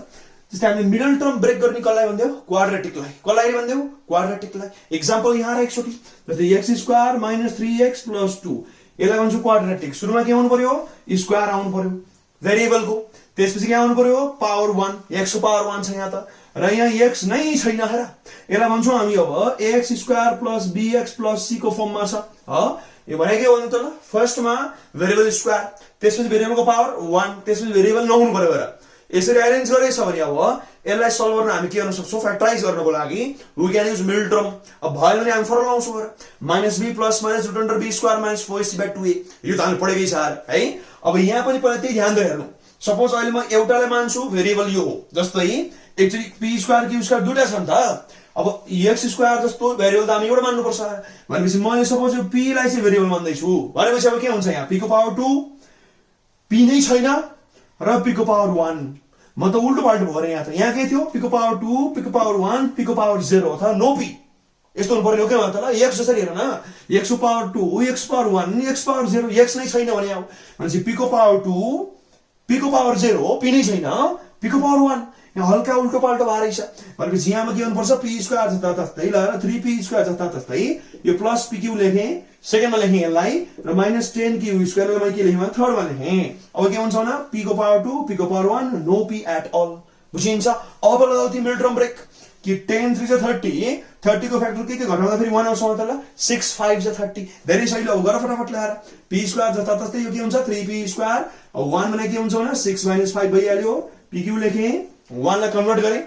A: जस्तै हामीले मिडल टर्म ब्रेक गर्ने कसलाई भन्दियौ क्वाड्रेटिकलाई भन्दियौ क्वाड्रेटिकलाई एक्जाम्पल यहाँ र एकचोटी जस्तै x square minus 3x plus 2 यसलाई भन्छौ क्वाड्रेटिक सुरुमा के आउनु पर्यो स्क्वायर आउनु पर्यो भेरिएबलको त्यसपछि के आउनु पर्यो पावर 1 x को पावर 1 छ यहाँ त र यहाँ x नै छैन हेर यसलाई भन्छौ हामी अब ax square plus bx plus c को फर्ममा छ ह यो भने के हो भने त ल फर्स्टमा भेरिएबल स्क्वायर त्यसपछि भेरिएबलको पावर 1 त्यसपछि भेरिएबल नहुनु पर्यो र यसरी अरेन्ज गरेछ भने अब यसलाई सल्भ गर्न हामी के गर्न सक्छौं फ्याक्टराइज गर्नको लागि we can use middle term अब भयो भने हामी फर्मुला लाउँछौं र -b plus minus √b square minus 4ac/2a यो त हामी पढेकै छ है अब यहाँ पनि पहिला त्यही ध्यान दिएर हेर्नु सपोज अहिले म एउटालाई मान्छु भेरिएबल यो हो, जस्तै actually P square Q square दुईटा छ नि त। अब एक्स स्क्वायर जस्तो भेरिएबल त हामी एउटा मान्नुपर्छ भनेपछि म यो सपोज यो पी लाई चाहिँ भेरिएबल मान्दैछु भनेपछि अब के हुन्छ यहाँ पी को पावर 2 पी नै छैन र पी को पावर 1 म त उल्टो पाल्टो भयो यहाँ त। यहाँ के थियो पी को पावर 2 पी को पावर 1 पी को पावर 0 अथवा नो पी यस्तो हुनु पर्यो के भयो त ल। एक्स जसरी हेर न एक्स को power 2 x power 1 x power 0 x नै छैन भने अब भनेपछि पी को पावर 2 पी को पावर 0 पी नै छैन पी को पावर 1 यहाँ हल्का उल्टो पाल्टो भएर छ भनेपछि यहाँमा के गर्नुपर्छ पी स्क्वायर जस्ता तस्तै ल 3p स्क्वायर जस्ता तस्तै यो प्लस pq लेखेँ सेकेन्डमा लेखेँ यसलाई र माइनस 10q स्क्वायर मैले के लेखेँ थर्डमा लेखेँ। अब के हुन्छ भने p को पावर 2 p को power 1 no p at all बुझिन्छ। अब लगाऊ ती मिल्ट्रम ब्रेक कि 10 3 30 30 को फ्याक्टर के घटाउँदा फेरि 1 आउँछ त ल 6 5 30 धेरै सही ल गर फटाफट ल्याएर p स्क्वायर जस्ता तस्तै यो के हुन्छ 3p स्क्वायर अब 1 भने के हुन्छ भने 6 - 5 भइहाल्यो pq लेखेँ 1 लाई कन्भर्ट गरे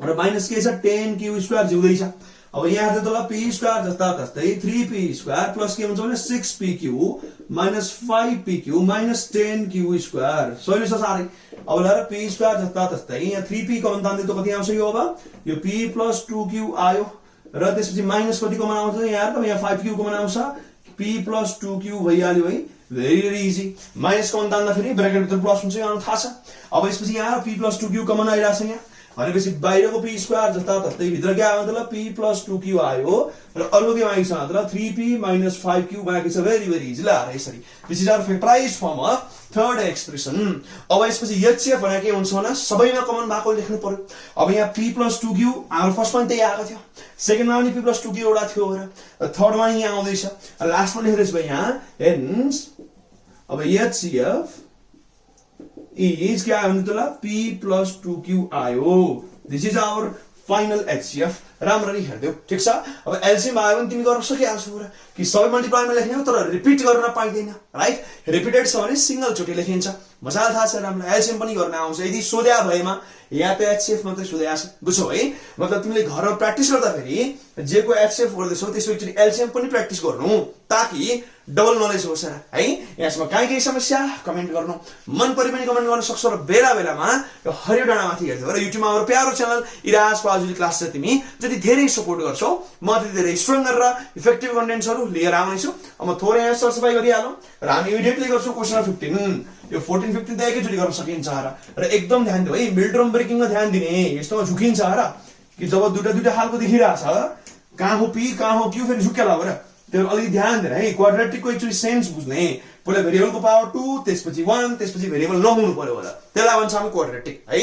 A: र माइनस के छ 10q स्क्वायर जिउँदै छ। अब यहाँ हेर्दा त ल p स्क्वायर जस्ता तस्तै 3p स्क्वायर प्लस के हुन्छ भने 6pq minus 5pq minus 10q square सही छ सारै। अब ल p स्क्वायर जस्ता तस्तै यहाँ 3p कमन तान्दै त कति आउँछ यो अब यो p + 2q आयो र त्यसपछि माइनस कति कमन आउँछ यहाँ त यहाँ 5q कमन आउँछ p + 2q भइहाल्यो है भेरी इजी। माइनस कमन तान्दा फेरि ब्र्याकेट भित्र प्लस हुन्छ यहाँ थाहा छ। अब यसपछि यहाँ p + 2q कमन आइरहेछ यहाँ भनेपछि बाहिरको p स्क्वायर जस्ता तस्तै भित्र के आयो मतलब p + 2q आयो र अरु के मागेको छ मतलब 3p - 5q मागेको छ भेरी इजी ल यसरी this is our factorised form of third expression. अब यसपछि HCF भने के हुन्छ भने सबैमा कमन भएको लेख्नु पर्यो। अब यहाँ p + 2q हाम्रो फर्स्टमा त्यही आएको थियो सेकेन्डमा पनि p + 2q एउटा थियो र थर्डमा यहाँ आउँदैछ लास्टमा लेख्दैछ भाइ यहाँ हेन्स अब HCF is क्या आयो भने त ल p + 2q आयो this is our final HCF राम्ररी हेर्देऊ ठीक छ। अब एलसीएम आयो भने तिमी गर्न सकिहाल्छौ पुरा कि सबै मल्टिप्लाईमा लेख्ने हो तर रिपिट गर्न पाइदैन राइट रिपिटेड छ भने सिंगल चोटी लेखिन्छ मजाले थाहा छ राम्रो एलसीएम पनि गर्न आउँछ यदि सोध्या भएमा यहाँ त HCF मात्रै सोध्या छ बुझ्छौ है मतलब तिमीले घरमा प्र्याक्टिस गर्दाखेरि जे को HCF गर्दैछौ त्यसको एकचोटी एलसीएम पनि प्र्याक्टिस गर्नु ताकि डबल नलेज होस् है। यसमा काहीँ समस्या कमेन्ट गर्नु मन परे पनि कमेन्ट गर्न सक्छौ र बेला बेलामा यो हरियो डाँडामाथि हेर्दै र युट्युबमा हाम्रो प्यारो च्यानल इराज पाजुली क्लास चाहिँ तिमी जति धेरै सपोर्ट गर्छौ म त्यति धेरै स्ट्रङ्गर र इफेक्टिभ कन्टेन्ट्सहरु लिएर आउनेछु। अब म थोरै यहाँ सरसफाई गरिहालौं र हामी इमिडिएटली गर्छौं क्वेशन 15 यो 14 15 त एकैचोटी गर्न सकिन्छ र एकदम ध्यान दिऊ है मिल्ट्रम ब्रेकिङमा ध्यान दिने यस्तोमा झुकिन्छ कि जब दुईटा खालको देखिरहेछ कहाँ हो p कहाँ हो q फेरि झुक्केला हो र त्यो अलि ध्यान दिएर है क्वाड्रेटिकको एक्चुअली सेन्स बुझ्ने पहिला भेरिएबलको पावर 2 त्यसपछि 1 त्यसपछि भेरिएबल नहुनु पर्यो होला त्यसलाई भन्छ हामी क्वाड्रेटिक है।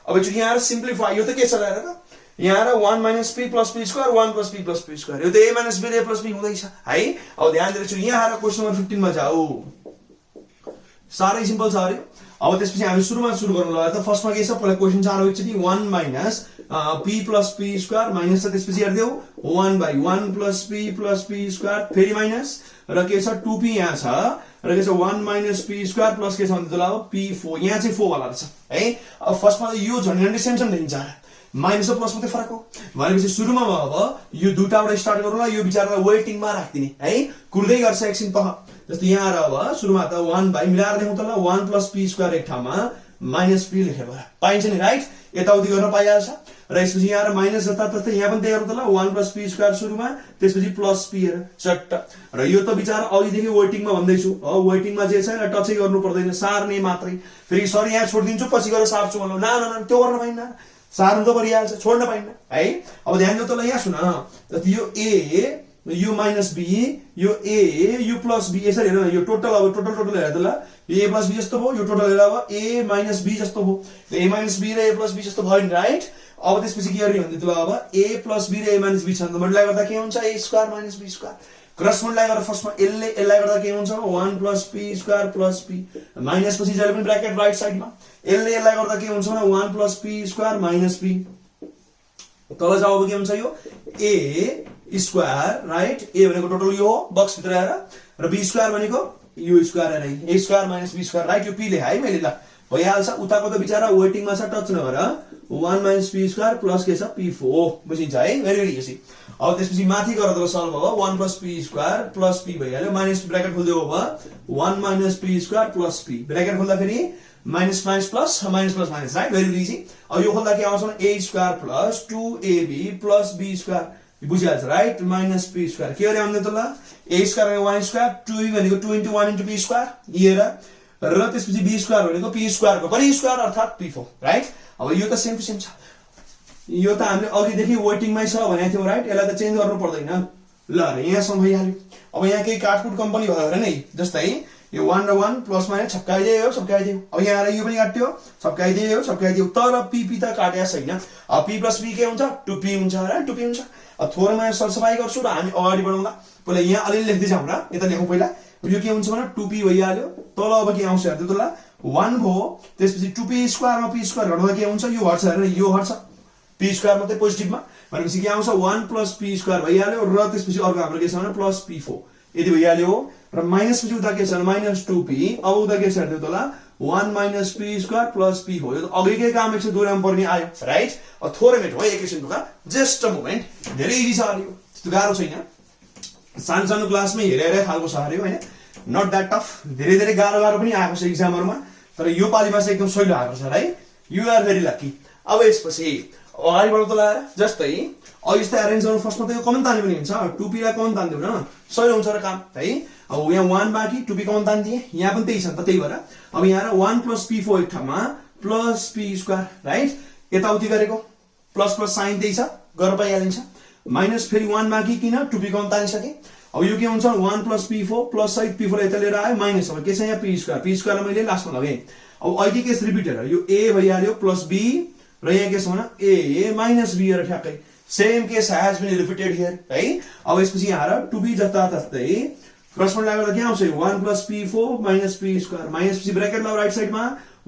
A: अब एकचोटी यहाँ सिम्प्लिफाई यो त के छ त यहाँ 1 - p + p square 1 + p + p square यो त a - b a + b हुँदैछ है। अब ध्यान दिएर यहाँ क्वेशन नम्बर 15 मा जाऊ सारै सिम्पल छ अरे। अब त्यसपछि हामी सुरुमा सुरु गर्नु लाग्यो त फर्स्टमा के छ पहिला क्वेशन चार एकचोटी 1 - p + p स्क्वायर माइनस छ त्यसपछि हेर्देऊ 1/1 + p स्क्वायर फेरि माइनस र के छ 2p यहाँ छ र के छ 1 - p स्क्वायर प्लस के छ भन्दा ल p4 यहाँ चाहिँ 4 वाला छ है। अब फर्स्टमा यो झन्डै सेमसम देखिन्छ माइनस र प्लस मात्रै फरक हो भनेपछि सुरुमा अब यो दुईटाबाट स्टार्ट गरौँ ल यो विचारलाई वेटिङमा राख्दिने है कुर्दै गर्छ एकछिन पह जस्तो यहाँ अब सुरुमा त 1 भाइ मिलाएर लेखौँ त ल 1 + p स्क्वायर एक ठाउँमा -p लेखे भएर पाइन्छ नि राइट यताउति गर्न पाइहाल्छ र यसपछि यहाँ माइनस जता तस्तै यहाँ पनि त्यही गरौँ त ल 1 + p स्क्वायर सुरुमा त्यसपछि +p हेर चट्ट र यो त विचार अघिदेखि वेटिङमा भन्दैछु वेटिङमा जे छ टचै गर्नु पर्दैन सार्ने मात्रै फेरि सरी यहाँ छोडिदिन्छु पछि गएर सार्छु भन्नु न त्यो गर्न पाइन्न सार्नु त परिहाल्छ छोड्न पाइन्न है। अब ध्यान दिऊ त ल यहाँ सुन यो a यो -b यो a यो +b यसरी हेर यो टोटल अब टोटल हेर त ल a + b जस्तो भयो यो टोटल हेर अब a - b जस्तो भयो a - b र a + b जस्तो भयो नि राइट। अब त्यसपछि के गर्ने भन्दै त ल अब a + b र a - b छ मल्टिप्लाई गर्दा के हुन्छ a square - b square cross multiply गरेर फर्स्टमा यसलाई गर्दा के हुन्छ 1 + p स्क्वायर + p माइनस पछि जहिले पनि ब्र्याकेट राइट साइडमा यसलाई गर्दा के हुन्छ भने 1 + p स्क्वायर - p तल जाऊ अब के हुन्छ यो a स्क्वायर राइट a भनेको टोटल यो हो बक्स भित्र आएर र b स्क्वायर भनेको यो स्क्वायर हेर a square - b square right यो p ले है मैले ल भइहाल्छ उताको त बिचारा वेटिङमा छ टच नगर 1 - p स्क्वायर प्लस के छ p4 बुझिन्छ है भेरी इजी। अब त्यसपछि माथि गरेर त सल्भ हो 1 + p स्क्वायर + p भइहाल्यो माइनस ब्र्याकेट खोल्दियो अब 1 - p स्क्वायर + p ब्र्याकेट खोल्दा फेरि minus minus plus minus right very easy अब यो खोल्दा के आउँछ भने a square plus 2ab plus b square बुझिहाल्छ राइट माइनस b स्क्वायर के गरे आउने त ल a square y square 2b भनेको 2 into 1 into b स्क्वायर लिएर र त्यसपछि b स्क्वायर भनेको p स्क्वायर को पनि स्क्वायर अर्थात p4 राइट अब यो त सेम टु सेम छ यो त हामीले अघिदेखि वेटिङमै छ भनेको थियौ राइट यसलाई त चेन्ज गर्नु पर्दैन ल यहाँसम्म भइहाल्यो अब यहाँ केही काटकुट कम्पनी भयो भने नै जस्तै यो 1 र 1 प्लस माइनस छक्काइदियो अब यहाँ आएर यो पनि काट्यो छक्काइदियो तर p त काटेको छैन अब p प्लस b के हुन्छ 2p हुन्छ राइट 2p हुन्छ अब थोरमा सरसफाई गर्छु र हामी अगाडि बढाउँला पहिला यहाँ अलि लेख्दै जाउँ र यता लेखौँ पहिला यो के हुन्छ भने 2p भइहाल्यो तल अब के आउँछ हेर्दै त ल 1 भयो त्यसपछि 2p स्क्वायर मा p स्क्वायर घटाउँदा के हुन्छ यो हट्छ हेरेर यो हट्छ p स्क्वायर मात्रै पोजिटिभमा भनेपछि के आउँछ 1 प्लस p स्क्वायर भइहाल्यो र त्यसपछि अर्को हाम्रो के छ भने प्लस p4 यदि भइहाल्यो र माइनस पछि उता के छ भने माइनस 2p अब उता के छ हेर्दै त ल 1 minus p square plus p4 यो त अघिकै काम एकछिन दोहोऱ्याउनु पर्ने आयो राइट अब थोरै मेट हो एकैछिन ढुका जस्ट अ मोमेन्ट धेरै इजी छ यो त्यस्तो गाह्रो छैन सानो सानो क्लासमै हेरेर खालको छ अरे हैन नट दैट टफ धेरै गाह्रो पनि आएको छ एक्जामहरुमा तर यो पालिमा चाहिँ एकदम सजिलो आएको छ है यु आर भेरी लकी अब यसपछि अगाडि बढ्नु त लाएर जस्तै यस्तै अरेन्ज गर्नु फर्स्टमा त यो कमन तान्ने पनि हुन्छ 2p लाई कमन तान्दिउ न सजिलो हुन्छ र काम है अब यहाँ 1 बाँकी 2p कमन तान्दिए यहाँ पनि त्यही छ त त्यही भएर अब यहाँ 1 प्लस p4 एक ठाउँमा प्लस p स्क्वायर राइट यताउति गरेको प्लस प्लस साइन त्यही छ गर्न पाइहालिन्छ माइनस फेरि 1 बाँकी किन 2p कमन तानिसके अब यो के हुन्छ 1 प्लस p4 प्लस सहित p4 यता लिएर आयो माइनस अब के छ यहाँ p स्क्वायर मैले लास्टमा लगाएँ अब अहिले के रिपिट हेर यो a भइहाल्यो प्लस b र यहाँ के छ भने a माइनस b र ठ्याक्कै same case has been repeated here है अब यसपछि यहाँ 2b जता तस्तै क्रसमा लाग्दा के आउँछ 1 plus p4 minus p square minus पछि ब्रैकेट लगाऊ राइट साइडमा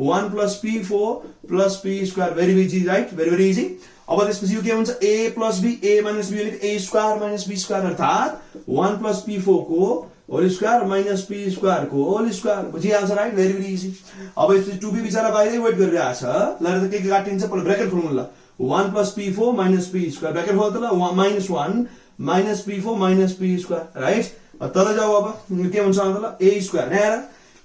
A: 1 plus p4 plus p square very easy right very easy अब त्यसपछि यो के हुन्छ a plus b a minus b भनेको a square minus b square अर्थात 1 प्लस p4 को whole square minus p square को होल स्क्वायर बुझिहाल्छ राइट भेरी इजी अब यसपछि 2b बिचारा बाहिरै वेट गरिरहेछ ल त के काटिन्छ पहिला ब्रैकेट खोल्नु ल 1 plus p4 minus p square bracket खोल्दा ल minus 1 minus p4 minus p square right तल जाऊ अब के हुन्छ त ल a स्क्वायर यहाँ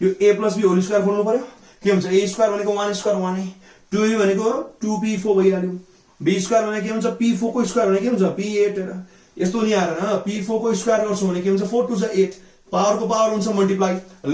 A: यो a plus b whole square खोल्नु पर्यो के हुन्छ a स्क्वायर भनेको 1 स्क्वायर 1 है 2b भनेको 2p4 भइहाल्यो b स्क्वायर भनेको के हुन्छ p4 को स्क्वायर भनेको के हुन्छ p8 हेर यस्तो नि आएर न p4 को स्क्वायर गर्छौ भने के हुन्छ 4 2 8 पावर को पावर हुन्छ multiply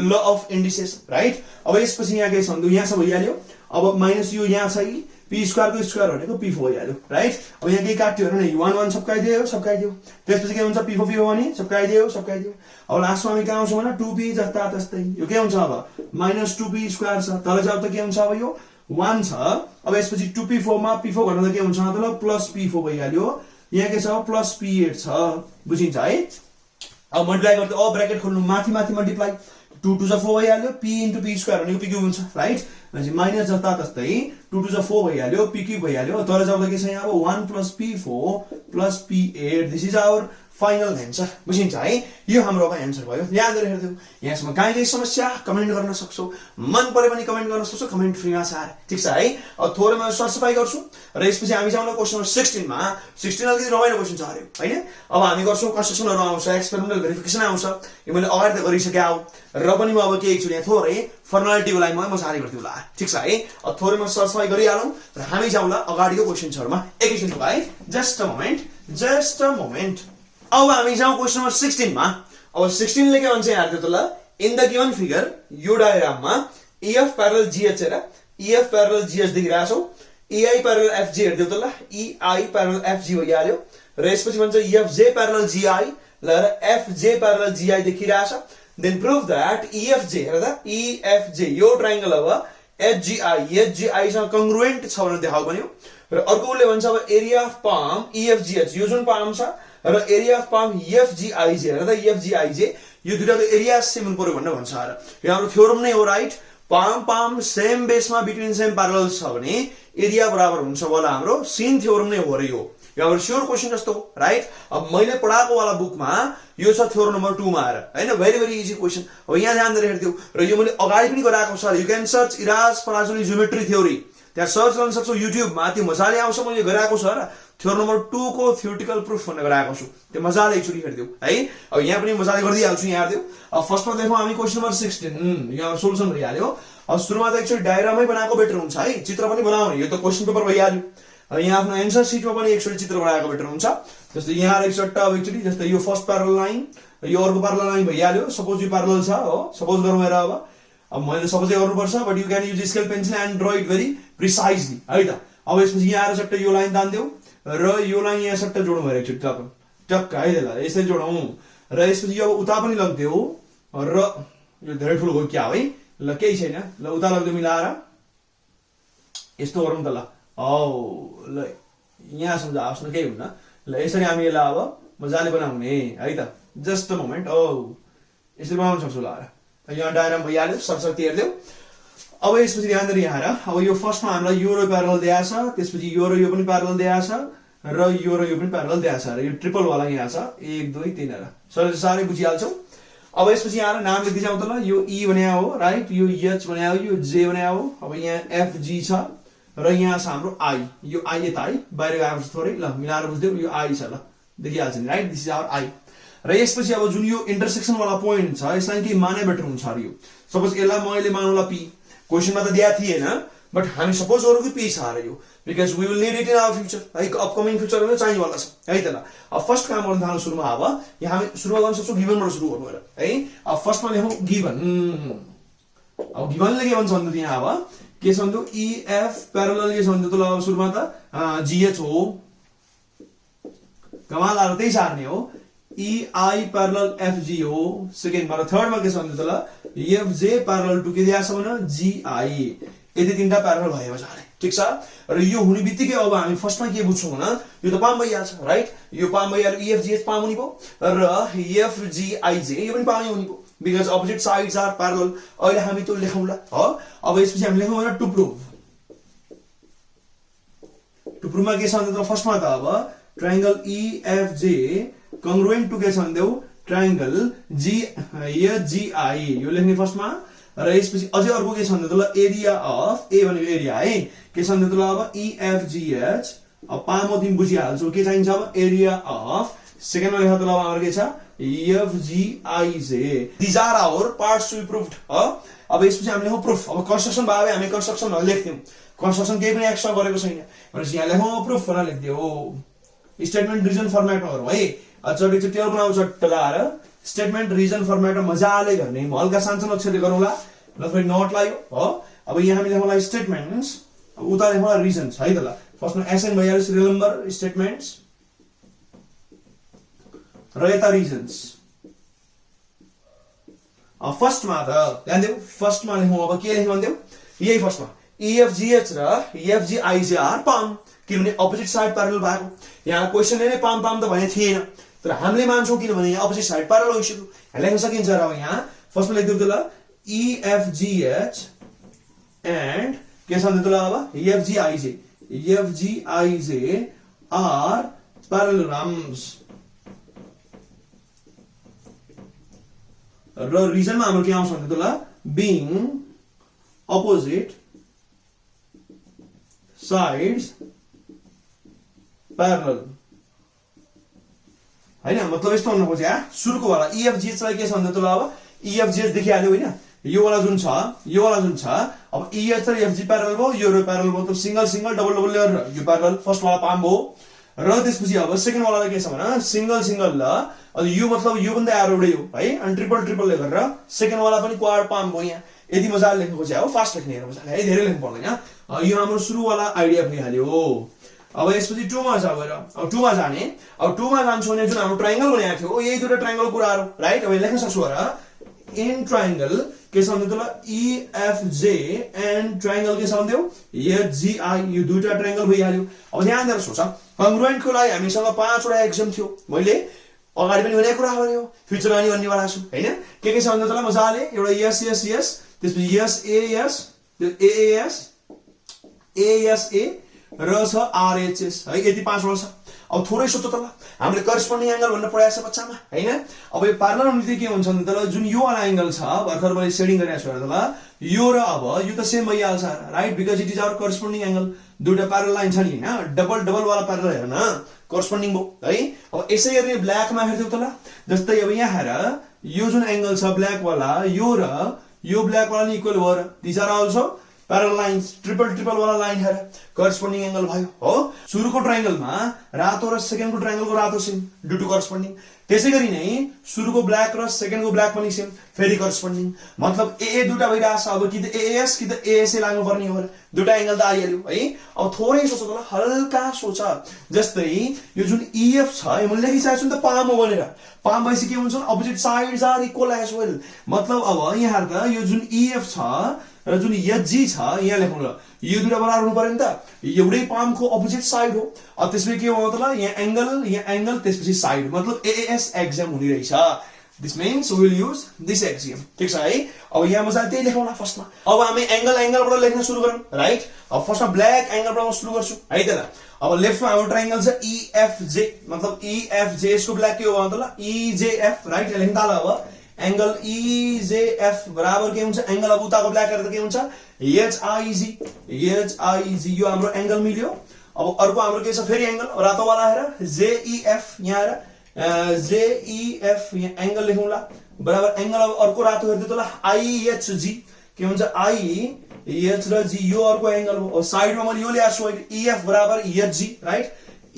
A: law of indices right अब यसपछि यहाँ के छ भन्दा यहाँ सब भइहाल्यो अब माइनस यो यहाँ छ p स्क्वायर को स्क्वायर भनेको p4 भइहाल्यो राइट अब यहाँ के काट्यो हेर न 1 1 सबकाइदियो त्यसपछि के हुन्छ p4 p4 भने सबकाइदियो अब लास्टमा हामी कहाँ आउँछौँ भने 2p जस्ता तस्तै यो के हुन्छ अब माइनस 2p स्क्वायर छ तल जाऊ त के हुन्छ अब यो 1 छ अब यसपछि 2p4 मा p4 घटाउँदा के हुन्छ त प्लस p4 भइहाल्यो यहाँ के छ प्लस p8 छ बुझिन्छ है अब मल्टिप्लाई गर्दा अब ब्रैकेट खोल्नु माथि मल्टिप्लाई 2 2 4 भइहाल्यो p into p स्क्वायर भनेको p क्यूब हुन्छ राइट माइनस जस्ता तस्तै 2 2 4 भइहाल्यो p क्यूब भइहाल्यो तर जाउँदा के छ यहाँ अब 1 plus p4 plus p8 this is our final answer बुझिन्छ है यो हाम्रो अब आन्सर भयो याद गरेर हेर्दियौ यहाँसम्म काहीँ समस्या कमेन्ट गर्न सक्छौ मन परे पनि कमेन्ट गर्न सक्छौ कमेन्ट फ्रीमा छ ठीक छ है अब थोरै म सरसफाई गर्छु र यसपछि हामी जाउँला क्वेशन नम्बर 16 मा 16 अलिकति रमाइलो क्वेशन छ अरे हैन अब हामी गर्छौं कन्स्ट्रक्सनहरु आउँछ एक्सपेरिमेन्टल भेरिफिकेसन आउँछ यो मैले अगाडि त गरिसके र पनि म अब के एकचोटी यहाँ थोरै फर्मालिटीको लागि म जारी गर्छु होला ठीक छ है अब थोरै म सरसफाई गरिहालौं र हामी जाउँला अगाडिको क्वेशन्सहरुमा एकैछिन है जस्ट अ मोमेन्ट अब हामी जाउँ क्वेशन नम्बर 16 मा अब 16 ले के भन्छ यहाँ हेर्दै त ल इन द गिवन फिगर यो डायग्राममा EF प्यारलल GH र EF parallel GH देखिरहेछौ EI parallel FG हेर्दै त ल EI प्यारलल FG भइहाल्यो र यसपछि भन्छ EFJ प्यारलल GI ल र FJ प्यारलल GI देखिरहेछ देन प्रुभ दैट EFJ हेर त EFJ यो ट्रायंगल अब HGI सँग कंग्रुएन्ट छ भनेर देखाउ भन्यो र अर्कोले भन्छ अब एरिया अफ पाम EFGH यो जुन पाम छ र एरिया अफ पाम EFGIJ हेर त EFGIJ यो दुईटाको एरिया सेम हुनु पर्यो भनेर भन्छ र यो हाम्रो थ्योरम नै हो राइट पाम सेम बेसमा बिट्विन सेम प्यारलल्स छ भने एरिया बराबर हुन्छ वाला हाम्रो सिन थ्योरम नै हो र यो हाम्रो स्योर क्वेशन जस्तो राइट अब मैले पढाएको वाला बुकमा यो छ थ्योरम नम्बर 2 मा आएर हैन भेरी इजी क्वेशन अब यहाँ ध्यान दिएर हेर्दियौ र यो मैले अगाडि पनि गराएको छ you can search Ira's Parajuli geometry theory त्यहाँ सर्च गर्न सक्छौ युट्युब मा त्यो मजाले आउँछ मैले गराएको छ र थ्योरम नम्बर 2 को थ्योरेटिकल प्रुफ भनेर गराएको छु त्यो मजाले एकचोटी हेर्दियौ है अब यहाँ पनि मजाले गर्दै हाल्छु यहाँ हेर्दियौ अब फर्स्टमा देखौं हामी क्वेशन नम्बर 16 यहाँ सोलुसन भइहाल्यो अब सुरुमा त एकचोटि डायग्रामै बनाएको बेटर हुन्छ है, चित्र पनि बनाउने, यो त क्वेसन पेपर भइहाल्यो। अब यहाँ आफ्नो एन्सर सिटमा पनि एकचोटि चित्र बनाएको बेटर हुन्छ। जस्तै यहाँ एकचोटि अब एकचोटि जस्तै यो फर्स्ट प्यारल लाइन, यो अर्को प्यारल लाइन भइहाल्यो। सपोज यो प्यारल छ हो, सपोज गरौँ हेर। अब मैले सपोजै गर्नुपर्छ, but you can use scale pencil and draw it very precisely है त। अब यसपछि यहाँ आएर सट्ट यो लाइन तान्देऊ र यो लाइन यहाँ सट्ट जोडौँ हेर एकचोटि टक्क है त्यसलाई यसरी जोडौँ र यसपछि अब उता पनि लग्देऊ र यो धेरै ठुलो हो क्या है, ल केही छैन, ल उता लग्देऊ मिलाएर यस्तो गरौँ त ल। औ ल यहाँ सम्झाओस् न, केही हुन्न। ल यसरी हामी यसलाई अब मजाले बनाउने है त। जस्ट अ मोमेन्ट, औ यसरी बनाउन सक्छु ल। यहाँ डायग्राम भइहाल्यो, सरसर्ती हेर्देऊ। अब यसपछि ध्यान दिएर यहाँ हेर। अब यो फर्स्टमा हामीलाई यो र प्यारल दिएको छ, त्यसपछि यो र यो पनि प्यारल दिएको छ र यो पनि प्यारल दिएको छ र यो ट्रिपल वाला यहाँ छ 1 2 3 हेर। सारै बुझिहाल्छौ। अब यसपछि यहाँ नाम लेख्दै जाउँ त ल। यो ई भन्या हो राइट, यो एच भन्या हो, यो जे भन्या हो। अब यहाँ एफ जी छ र यहाँ छ हाम्रो आई। यो आई यता है बाहिर गएको छ थोरै, ल मिलाएर बुझ्देऊ। यो आई छ ल, देखिहाल्छ नि right, this is our I. र यसपछि अब जुन यो इन्टरसेक्सन वाला पोइन्ट छ यसलाई के माने बेटर हुन्छ अरे। यो सपोज यसलाई मैले मानौँला पी, क्वेसनमा त दिएको थिएन बट हामी सपोज गरौँ कि पी छ अरे यो, because we will need it in our future है, अपकमिङ फ्युचरमा चाहिनेवाला छ है त ल। अब फर्स्ट काम गर्न थाल्नु सुरुमा। अब यहाँ हामी सुरु गर्न सक्छौँ गिभनबाट सुरु गर्नु है। अब फर्स्टमा लेखौँ गिभन। अब गिभनले के भन्छ भन्दा यहाँ अब के छ भन्दा इएफ प्यारलल के छ भन्दा त ल अब सुरुमा त जिएच हो, कमाल त्यही सार्ने हो। EI प्यारलल FG हो सेकेन्डमा, र थर्डमा के छ भन्दा त ल FJ प्यारलल टु के दिएको छ भने GI। यति तीनटा प्यारलल भयो मजाले, ठिक छ। र यो हुने बित्तिकै अब हामी फर्स्टमा के बुझ्छौँ भने यो त पाम भइहाल्छ राइट, यो पाम भइहाल्यो। EFGH पाम हुने भयो र FGIJ यो पनि पामै हुने भयो, because opposite sides are parallel. अहिले हामी त्यो लेखौँला हो। अब यसपछि हामी लेखौँ भने टु प्रुभ। टु प्रुभमा के छ भन्दा त फर्स्टमा त अब ट्रायंगल EFJ congruent to के छ भन्देऊ ट्रायंगल GI यो लेख्ने फर्स्टमा। र यसपछि अझै अर्को के छ भन्दा त ल एरिया अफ ए भनेको एरिया है, के छ भन्दा त ल अब EFGH। अब पामो तिमी बुझिहाल्छौ के चाहिन्छ अब एरिया अफ। सेकेन्डमा लेख्दा त ल हाम्रो के छ EFGIJ। These are our parts to be proved हो। अब यसपछि हामी लेखौँ प्रुफ। अब कन्स्ट्रक्सन भए हामी कन्स्ट्रक्सन लेख्थ्यौँ, कन्स्ट्रक्सन केही पनि एक्स्ट्रा गरेको छैन भनेपछि यहाँ लेखौँ प्रुफ भनेर लेख्दियो। स्टेटमेन्ट रिजन फर्मेटमा गरौँ है। चोटि टेबल बनाऊ चट्ट लाएर स्टेटमेन्ट रिजन फर्मेटमा मजाले गर्ने। म हल्का सानसानो अक्षरले गरौँला, नत्र नोट लायो हो। अब यहाँ हामी लेखौँला स्टेटमेन्ट्स, उता लेखौँला रिजन्स है त ल। फर्स्टमा एसएन भइहाल्यो सिरियल नम्बर स्टेटमेन्ट्स र यता रिजन्स। फर्स्टमा त ध्यान देऊ, फर्स्टमा लेखौँ अब के लेख्नु भन्देऊ यही फर्स्टमा EFGH र EFGIJ आर पाम, किनभने अपोजिट साइड प्यारलल भएको। यहाँ क्वेसनले नै पाम पाम त भने थिएन, तर हामीले मान्छौँ किनभने यहाँ अपोजिट साइड प्यारलल भइसक्यो, लेख्न सकिन्छ। र अब यहाँ फर्स्टमा लेख्दिउँ त ल EFGH एन्ड के छ भन्दा त ल अब EFGIJ आर प्यारलल्स। र रिजनमा हाम्रो के आउँछ भन्दा त ल बिङ अपोजिट साइड्स प्यारलल हैन। मतलब यस्तो भन्नु खोजे सुरुको वाला EFGH लाई के छ भन्दा त ल अब EFGH देखिहाल्यो होइन, यो वाला जुन छ अब EH र FG प्यारलल भयो, यो र प्यारलल भयो, त single single double double layer यो प्यारलल फर्स्ट वाला पाम भयो। र त्यसपछि अब सेकेन्ड वाला के छ भने सिंगल सिंगल ल, अनि यो मतलब यो पनि त एरो एउटै हो है, अनि ट्रिपल ट्रिपल ले गरेर सेकेन्ड वाला पनि क्वाड पाम भयो। यहाँ यदि मजाले लेख्नु खोजे हो, फास्ट लेख्ने हेर मजाले है, धेरै लेख्नु पर्दैन। यो हाम्रो सुरु वाला आइडिया भइहाल्यो। अब यसपछि 2 मा जाऊ। अब 2 मा जाने, अब 2 मा जान्छु भने जुन हाम्रो ट्रायंगल बनाएको थियो यही दुईटा ट्रायंगल कुराहरु राइट। अब लेख्न सक्छु र इन ट्रायंगल के छ भन्दा त ल EFJ एन्ड ट्रायंगल के छ भन्दैौ HGI, यो दुईटा ट्रायंगल भइहाल्यो। अब ध्यान दिएर सोच, कन्ग्रुएन्ट को लागि हामीसँग 5 वटा एक्जाम थियो, मैले अगाडि पनि भनेको कुरा गर्यो, फ्युचरमा पनि भन्नेवाला छु हैन। के छ भन्दा त ल मजाले एउटा यस यस यस, त्यसपछि यस ए यस, त्यो AAS ASA र छ RHS है, यति 5 वटा छ। अब थोरै सोच त ल, हामीले करेस्पोन्डिङ एंगल भन्न पढाएको छ बच्चामा हैन। अब यो प्यारलल हुने के हुन्छ भन्दा त ल जुन यो वाला एंगल छ भर्खर मैले सेडिङ गरेको छु हेर्दा ल, यो र अब यो त सेम भइहाल्छ right, because it is our corresponding angle. दुईटा प्यारलल लाइन छ नि हैन, डबल डबल वाला प्यारलल हेर्न करेस्पोन्डिङ भयो है। अब यसै गरी ब्ल्याकमा हेर्दिउ त ल, जस्तै अब यहाँ हेर यो जुन एंगल छ ब्ल्याक वाला, यो र यो ब्ल्याक वाला नि इक्वल भयो र this are also parallel lines triple वाला लाइन हेर करस्पोन्डिङ एंगल भयो हो सुरुको ट्रायंगलमा रातो र सेकेन्डको ट्रायंगलको रातो सेम ड्यू टु करस्पोन्डिङ त्यसैगरी नै सुरुको ब्ल्याक र सेकेन्डको ब्ल्याक पनि सेम फेरि करस्पोन्डिङ मतलब ए दुटा भइराछ अब कि त एएस कि त एएसए लाग्नु पर्ने हो दुटा एंगल त आइहाल्यो है अब थोरै सोच त हल्का सोच जस्तै यो जुन ईएफ छ यो मैले लेखिसकेको छु नि त पाम हो भनेर पाम भएपछि के हुन्छ opposite sides are equal as well मतलब अब यहाँ त यो जुन ईएफ छ र जुन एचजी छ यहाँ लेखौँ ल यो दुटा बराबर हुनु पर्यो नि त एउटै पामको अपोजिट साइड हो अब त्यसपछि के हो मतलब यहाँ एंगल त्यसपछि साइड मतलब एएस एक्जियम हुने रहेछ this means we will use this axiom ठीक छ है अब यहाँ मजाले त्यही लेखौँला फर्स्टमा अब हामी एंगलबाट लेख्न सुरु गरौँ राइट अब फर्स्टमा ब्ल्याक एंगलबाट म सुरु गर्छु है त अब लेफ्टमा हाम्रो ट्रायंगल छ ईएफजे मतलब ईएफजे यसको ब्ल्याक के हो मतलब ईजेएफ राइट यहाँ लेख्न थाल अब एंगल ईजेएफ बराबर के हुन्छ एंगल अब उताको ब्ल्याक हेर्दा के हुन्छ एचआईजी यो हाम्रो एंगल मिल्यो अब अर्को हाम्रो के छ फेरि एंगल रातो वाला हेर जेईएफ यहाँ हेर जेईएफ यहाँ एंगल लेखौँला बराबर एंगल अब अर्को रातो हेर्दै त ल आईएचजी के हुन्छ आईएच र जी यो अर्को एंगल हो साइडमा मैले यो ल्याएको छु अहिले ईएफ बराबर एचजी राइट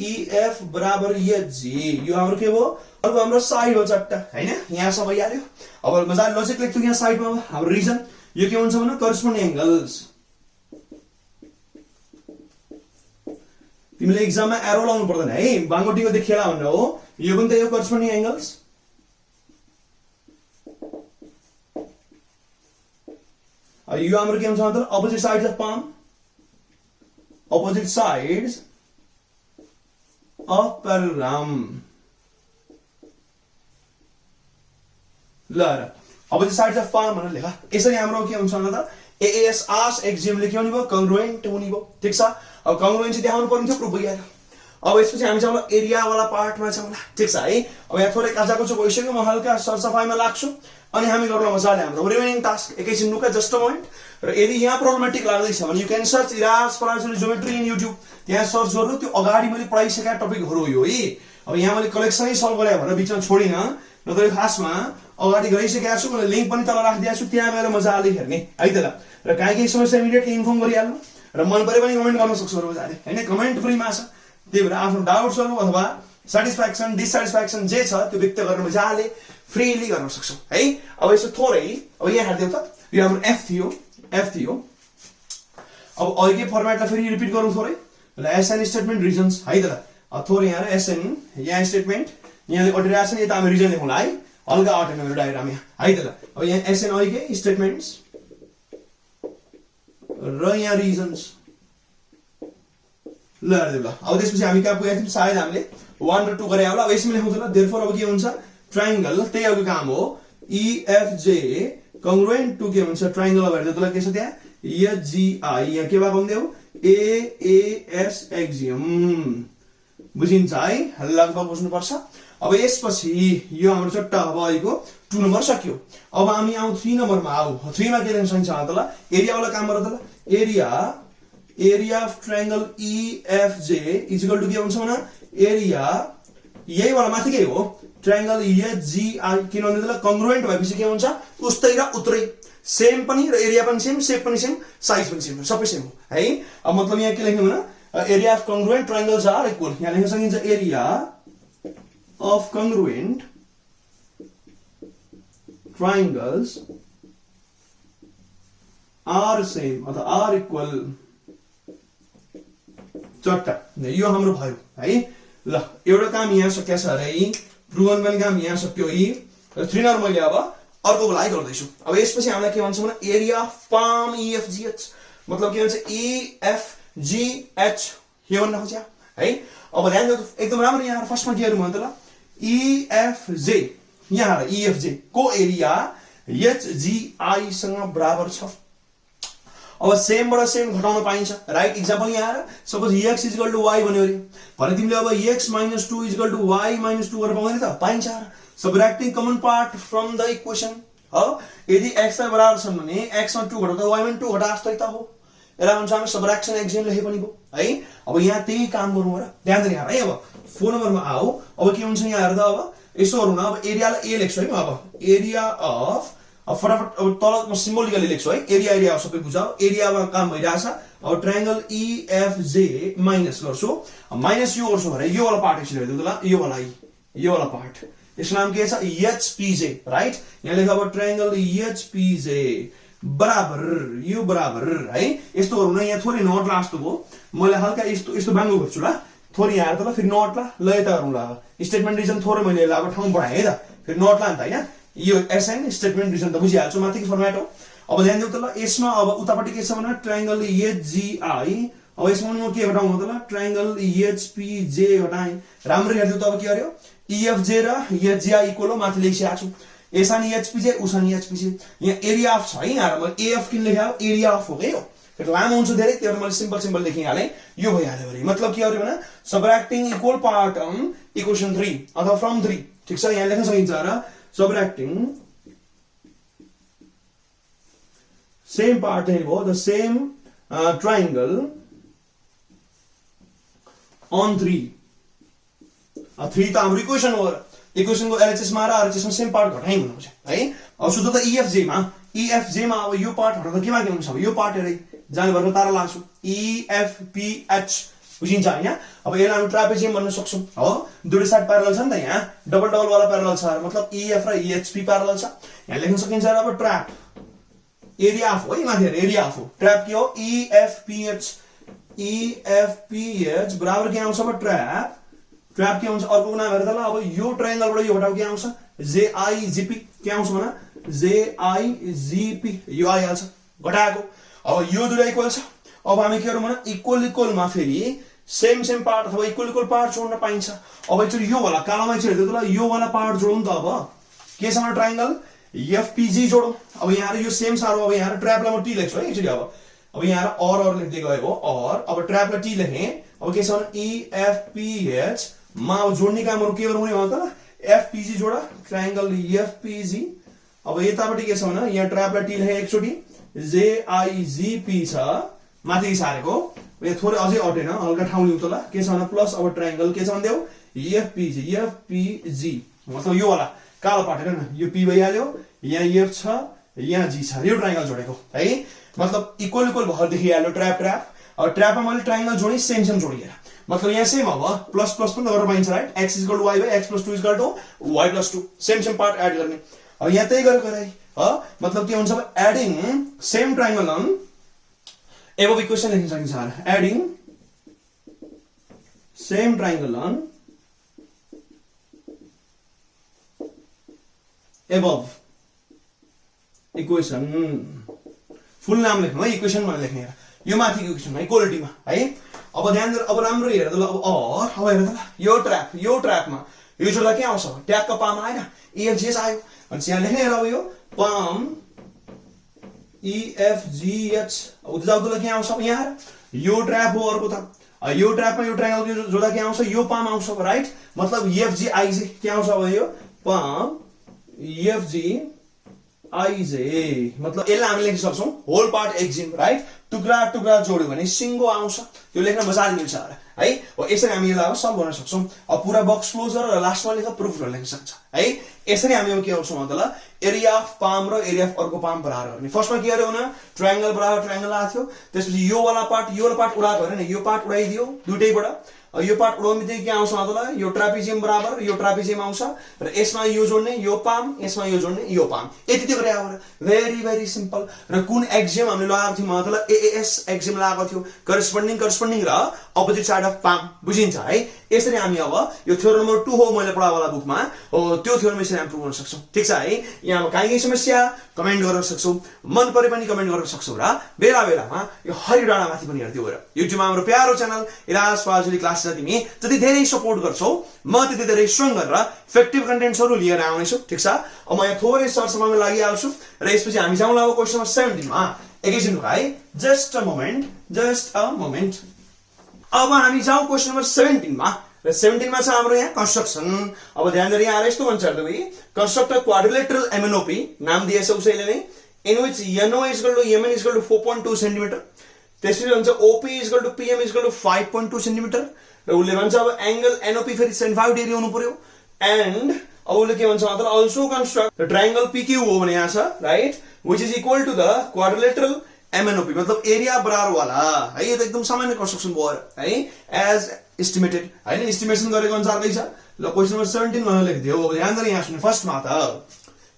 A: ईएफ बराबर एचजी यो हाम्रो के भयो अर्को हाम्रो साइड हो चट्टा हैन यहाँ सब भइहाल्यो अब मजाले लजिक लेख्छु यहाँ साइडमा हाम्रो रिजन यो के हुन्छ भने करस्पोन्डिङ एंगल्स तिमीले एक्जाममा एरो लाउनु पर्दैन है बाङ्गोटिङको देखिएला भनेर हो यो पनि त यो करस्पोन्डिङ एंगल्स यो हाम्रो के हुन्छ मतलब अपोजिट साइड्स अफ पाम अपोजिट साइड्स अफ पैराग्राम ल अपोजिट साइड्स अफ पाम भनेर लेखा यसरी हाम्रो के हुन्छ भन्दा त एएस आर्स एक्जियम लेख्यो नि भयो कंग्रुएन्ट हुने भयो ठीक छ अब कंग्रुएन्सी देखाउनु पर्ने थियो प्रुफ भइहाल्यो अब यसपछि हामी चाहिँ एरिया वाला पार्टमा छौँ ठीक छ है अब यहाँ थोरै काचाको छु भइसक्यो म हल्का सरसफाइमा लाग्छु अनि हामी गरौँ मजाले हाम्रो रिमेनिङ टास्क एकैछिन नुका जस्ट अ मोमेन्ट र यदि यहाँ प्रब्लमेटिक लाग्दैछ भने you can search Ira's Parajuli geometry in YouTube त्यहाँ सर्च गर्नु त्यो अगाडि मैले पढाइसकेका टपिकहरू हो यो है अब यहाँ मैले कलेक्सनै सल्भ गरे भनेर बिचमा छोडिन नत्र खासमा अगाडि गइसकेको छु मैले लिंक पनि तल राखिदिएको छु त्यहाँ गएर मजाले हेर्ने है त ल र काहीँ समस्या इमिडिएटली इन्फर्म गरिहाल्नु र मन परे पनि कमेन्ट गर्न सक्छु मजाले हैन कमेन्ट फ्रीमा छ त्यही भएर आफ्नो डाउट्सहरू अथवा सेटिस्फ्याक्सन डिससेटिस्फ्याक्सन जे छ त्यो व्यक्त गर्न मजाले फ्रीली गर्न सक्छौ है अब यसो थोरै अब यहाँ हेर्दियौ त यो हाम्रो एफ थियो अब अघिकै फर्मेटलाई फेरि रिपिट गरौँ थोरै ल एसएन स्टेटमेन्ट रिजन्स है त ल थोरै यहाँ एसएन यहाँ स्टेटमेन्ट यहाँले अटिरहेको छ नि यता हामी रिजन लेखौँला है हल्का अटेन मेरो डायग्राम यहाँ है त ल अब यहाँ एसएन अघिकै स्टेटमेन्ट्स र यहाँ रिजन्स ल ल अब त्यसपछि हामी कहाँ पुगेका थियौँ सायद हामीले 1 र 2 गरे होला अब यसमा लेखौँ त ल देयरफोर अब के हुन्छ ट्रायंगल त्यही अघि काम हो ईएफजे कंग्रुएन्ट टु के हुन्छ ट्रायंगल अब हेर्दा तलाई के छ त्यहाँ एचजीआई यहाँ के भएको हुन्थ्यो एएस एक्जियम बुझिन्छ है लगभग बुझ्नुपर्छ अब यसपछि यो हाम्रो चट्टा अब आएको 2 नम्बर सक्यो अब हामी आउँ 3 नम्बरमा आऊ 3 मा के लेख्न सकिन्छ त ल एरिया वाला काम गर त ल area of triangle EFJ is equal to के हुन्छ भने एरिया यही वाला माथि के हो ट्रायंगल एचजीआई किनभने त कंग्रुएन्ट भएपछि के हुन्छ उस्तै र उतरै सेम पनि र एरिया पनि सेम शेप पनि सेम साइज पनि सेम सबै सेम हो है अब मतलब यहाँ के लेख्नु भने area of congruent triangles are equal यहाँ लेख्न सकिन्छ area of congruent triangles are same अथवा आर इक्वल चट्टा यो हाम्रो भयो है ल एउटा काम यहाँ सकिया छ अरे प्रुवन पनि काम यहाँ सक्यो है र 3 नम्बर मैले अब अर्को लागि गर्दैछु अब यसपछि हामीलाई के भन्छ भने एरिया अफ पाम ईएफजीएच मतलब के भन्छ ईएफजीएच यो भन्न खोज्या है अब ध्यान दिनु एकदम राम्रो यहाँ फर्स्टमा के गरौँ त ल ईएफजे यहाँ ईएफजे को एरिया एचजीआई सँग बराबर छ अब सेम बाट सेम घटाउन पाइन्छ राइट एक्जाम्पल यहाँ suppose x is equal to y भन्यो भने तिमीले अब x - 2 is equal to y - 2 गरेर पाउँदैन त पाइन्छ subtracting common part from the equation हो यदि x लाई बराबर छ भने x मा 2 घटाउँदा y मा 2 घटा जस्तै त हो यसलाई भन्छ हामी सबट्र्याक्सन एक्जियम लेखे पनि भयो है अब यहाँ त्यही काम गरौँ र ध्यान दिनु यहाँ है अब 4 नम्बरमा आऊ अब के हुन्छ यहाँ हेर्दा अब यसो गरौँ न अब एरियालाई a लेख्छु है म अब एरिया अफ अब फटाफट अब तल म सिम्बोलिकली लेख्छु है एरिया एरिया सबै बुझाऊ एरियामा काम भइरहेछ अब ट्रायंगल EFJ माइनस गर्छु माइनस यो गर्छु भने यो वाला पार्ट यसले हेर्नु ल यो वाला पार्ट यसको नाम के छ HPJ राइट यहाँ लेख अब ट्रायंगल HPJ बराबर है यस्तो गरौँ न यहाँ थोरै नट लास्तो भो मैले हल्का यस्तो बाङ्गो गर्छु ल थोरै यहाँ त ल फेरि नट ल यता गरौँ ल स्टेटमेन्ट रिजन थोरै मैले अब ठाउँ बढाएँ है त फेरि नट ला नि त हैन यो एसएन स्टेटमेन्ट रिजन त बुझिहाल्छु माथिको फर्मेट हो अब ध्यान दिउ त ल यसमा अब उतापट्टि के छ भने ट्रायंगल HGI अब यसमा म के घटाउनु त ल ट्रायंगल HPJ घटाएँ राम्ररी हेर्दिउ त अब के गर्यो EFJ र HGI इक्वल हो माथि लेखिसकेको छु एसानी HPJ उसानी HPJ यहाँ एरिया अफ छ है यहाँ म AF किन लेख्या एरिया अफ हो के हो फेरि लामो हुन्छ धेरै त्यही भएर मैले सिम्पल लेखिहालेँ यो भइहाल्यो भने मतलब के गर्यो भने सबट्र्याक्टिङ इक्वल पार्ट अन इक्वेसन 3 अथवा फ्रम 3 ठीक छ यहाँ लेख्न सकिन्छ र subtracting same part the same triangle on 3 3 त हाम्रो इक्वेसन हो इक्वेसन को LHS मा र RHS मा सेम पार्ट घटाइ हुनुहुन्छ है अब सुत्नु त EFJ मा अब यो पार्ट हटाउँदा केमा के हुन्छ अब यो पार्ट हेरै जाने भएर तारा लाग्छु EFPH बुझिन्छ हैन अब यसलाई हामी ट्रापेजियम भन्न सक्छौं हो दुवै साइड प्यारलल छ नि त यहाँ डबल वाला प्यारलल छ मतलब EF र EHP प्यारलल छ यहाँ लेख्न सकिन्छ र अब ट्र्याप एरिया अफ हो माथि एरिया अफ हो ट्र्याप के हो EFPH बराबर के आउँछ अब ट्र्याप के हुन्छ अर्को नाम हेर्दा ल अब यो ट्रायंगलबाट यो हटाउ के आउँछ JIGP के आउँछ भने JIGP यो आइहाल्छ घटाएको अब यो दुवै इक्वल छ अब हामी के गरौँ भने इक्वल मा फेरि सेम पार्ट अथवा इक्वल पार्ट जोड्न पाइन्छ अब एक्चुअली यो वाला कालोमा चाहिँ हेर्दै ल यो वाला पार्ट जोडौँ त अब के छ ट्रायंगल FPG जोडौँ अब यहाँ यो सेम सारो अब यहाँ ट्र्यापलाई म टी लेख्छु है एक्चुअली अब यहाँ और लेख्दै गएको और अब ट्र्यापलाई टी लेखेँ अब के छ भने EFPH मा जोड्ने कामहरु के गरौँ भने त FPG जोडा ट्रायंगल FPG अब यतापट्टि के छ भने यहाँ ट्र्यापलाई टी लेखे एकचोटी JIGP छ माथि सारेको यो थोरै अझै अटेन हल्का ठाउँ लिउ त ल के छ भने प्लस अब ट्रायंगल के छ भने देऊ FPG मतलब यो वाला कालो पार्ट हेर न यो P भइहाल्यो यहाँ F छ यहाँ G छ यो ट्रायंगल जोडेको है मतलब इक्वल भएर देखिहाल्यो ट्र्याप अब ट्र्यापमा मैले ट्रायंगल जोडे सेम जोडिएर मतलब यहाँ सेम अब प्लस पनि गर्न पाइन्छ right x = y / x + 2 = y + 2 same part add गर्ने अब यहाँ त्यही गरेको है मतलब के हुन्छ अब adding same triangle on above equation लेख्न सकिन्छ adding same triangle on above equation full नाम लेख्नु है इक्वेसन भनेर लेख्ने यो माथिको इक्वेसन है इक्वालिटीमा है अब ध्यान दिएर अब राम्रो हेर त ल अब हेर त यो ट्र्यापमा यो जोड्दा के आउँछ ट्यागको पाम आएन EFGH आयो अनि यहाँ लेख्ने हेर अब यो पाम EFGH अब जाउँदा के आउँछ यहाँ यो ट्र्याप हो अर्को त यो ट्र्यापमा यो ट्रायंगल जोड्दा के आउँछ यो पाम आउँछ राइट मतलब EFGIJ के आउँछ अब यो पाम EFGIJ मतलब यसलाई हामी लेख्न सक्छौं होल पार्ट एक्जिम राइट टुक्रा जोड्यो भने सिंगो आउँछ त्यो लेख्न मजाले मिल्छ है हो यसरी हामी यसलाई सल्भ गर्न सक्छौं अब पुरा बक्स क्लोजर र लास्टमा लेख्न प्रुफ लेख्न सक्छ है यसरी हामी के गर्छौं मतलब एरिया अफ पाम र एरिया अफ अर्को पाम बराबर गर्ने फर्स्टमा के गर्यो भने ट्रायंगल बराबर ट्रायंगल आथ्यो त्यसपछि यो वाला पार्ट उडाएको हैन यो पार्ट उडाइदियो दुटैबाट यो पार्ट उडाउँदै के आउँछ मतलब यो ट्रापेजियम बराबर यो ट्रापेजियम आउँछ र यसमा यो जोड्ने यो पाम यसमा यो जोड्ने यो पाम यति त्यो गरे आउन भेरी सिम्पल र कुन एक्जिम हामीले लगाएको थियौ मतलब AAS एक्जिम लगाएको थियो करस्पोन्डिङ र अपोजिट साइड अफ पाम बुझिन्छ है यसरी हामी अब यो थ्योरम नम्बर 2 हो मैले पढावाला बुकमा हो त्यो थ्योरम यसरी हामी प्रुभ गर्न सक्छौं ठीक छ है यहाँ काहीँ समस्या कमेन्ट गर्न सक्छौं मन परे पनि कमेन्ट गर्न सक्छौं र बेलामा यो हरि डाँडा माथि पनि हेर्दियौ र युट्युबमा हाम्रो प्यारो च्यानल इलाज फाजुली क्लास तिमी जति धेरै सपोर्ट गर्छौ म त्यति धेरै स्ट्रङ गरेर इफेक्टिभ कन्टेन्ट्सहरु लिएर आउनेछु ठीक छ अब म यहाँ थोरै सर्ट समयमा लागिहाल्छु र यसपछि हामी जाउँला अब क्वेशन नम्बर 17 मा एकैछिन है जस्ट अ मोमेन्ट अब हामी जाउँ क्वेशन नम्बर 17 मा र 17 मा छ हाम्रो यहाँ कन्स्ट्रक्सन अब ध्यान दिएर यहाँ यस्तो भन्छ त भाइ कन्स्ट्रक्ट अ क्वाड्रिलेटरल MNOP नाम दिएछ उसैले नै in which NO MN 4.2 centimetre त्यसपछि भन्छ OP PM 5.2 सेन्टिमिटर र उले भन्छ अब एंगल NOP फेरि 75 डिग्री हुनु पर्यो एन्ड अब उसले के भन्छ मतलब also construct the triangle PQ हो भने यहाँ छ right which is equal to the quadrilateral MNOP मतलब एरिया बराबर वाला है यो त एकदम सामान्य कन्स्ट्रक्सन भयो है एज एस्टिमेटेड हैन एस्टिमेसन गरेको अनुसारकै छ ल क्वेशन नम्बर 17 मा लेख्दियो अब ध्यान गरी यहाँ सुन्नु फर्स्टमा त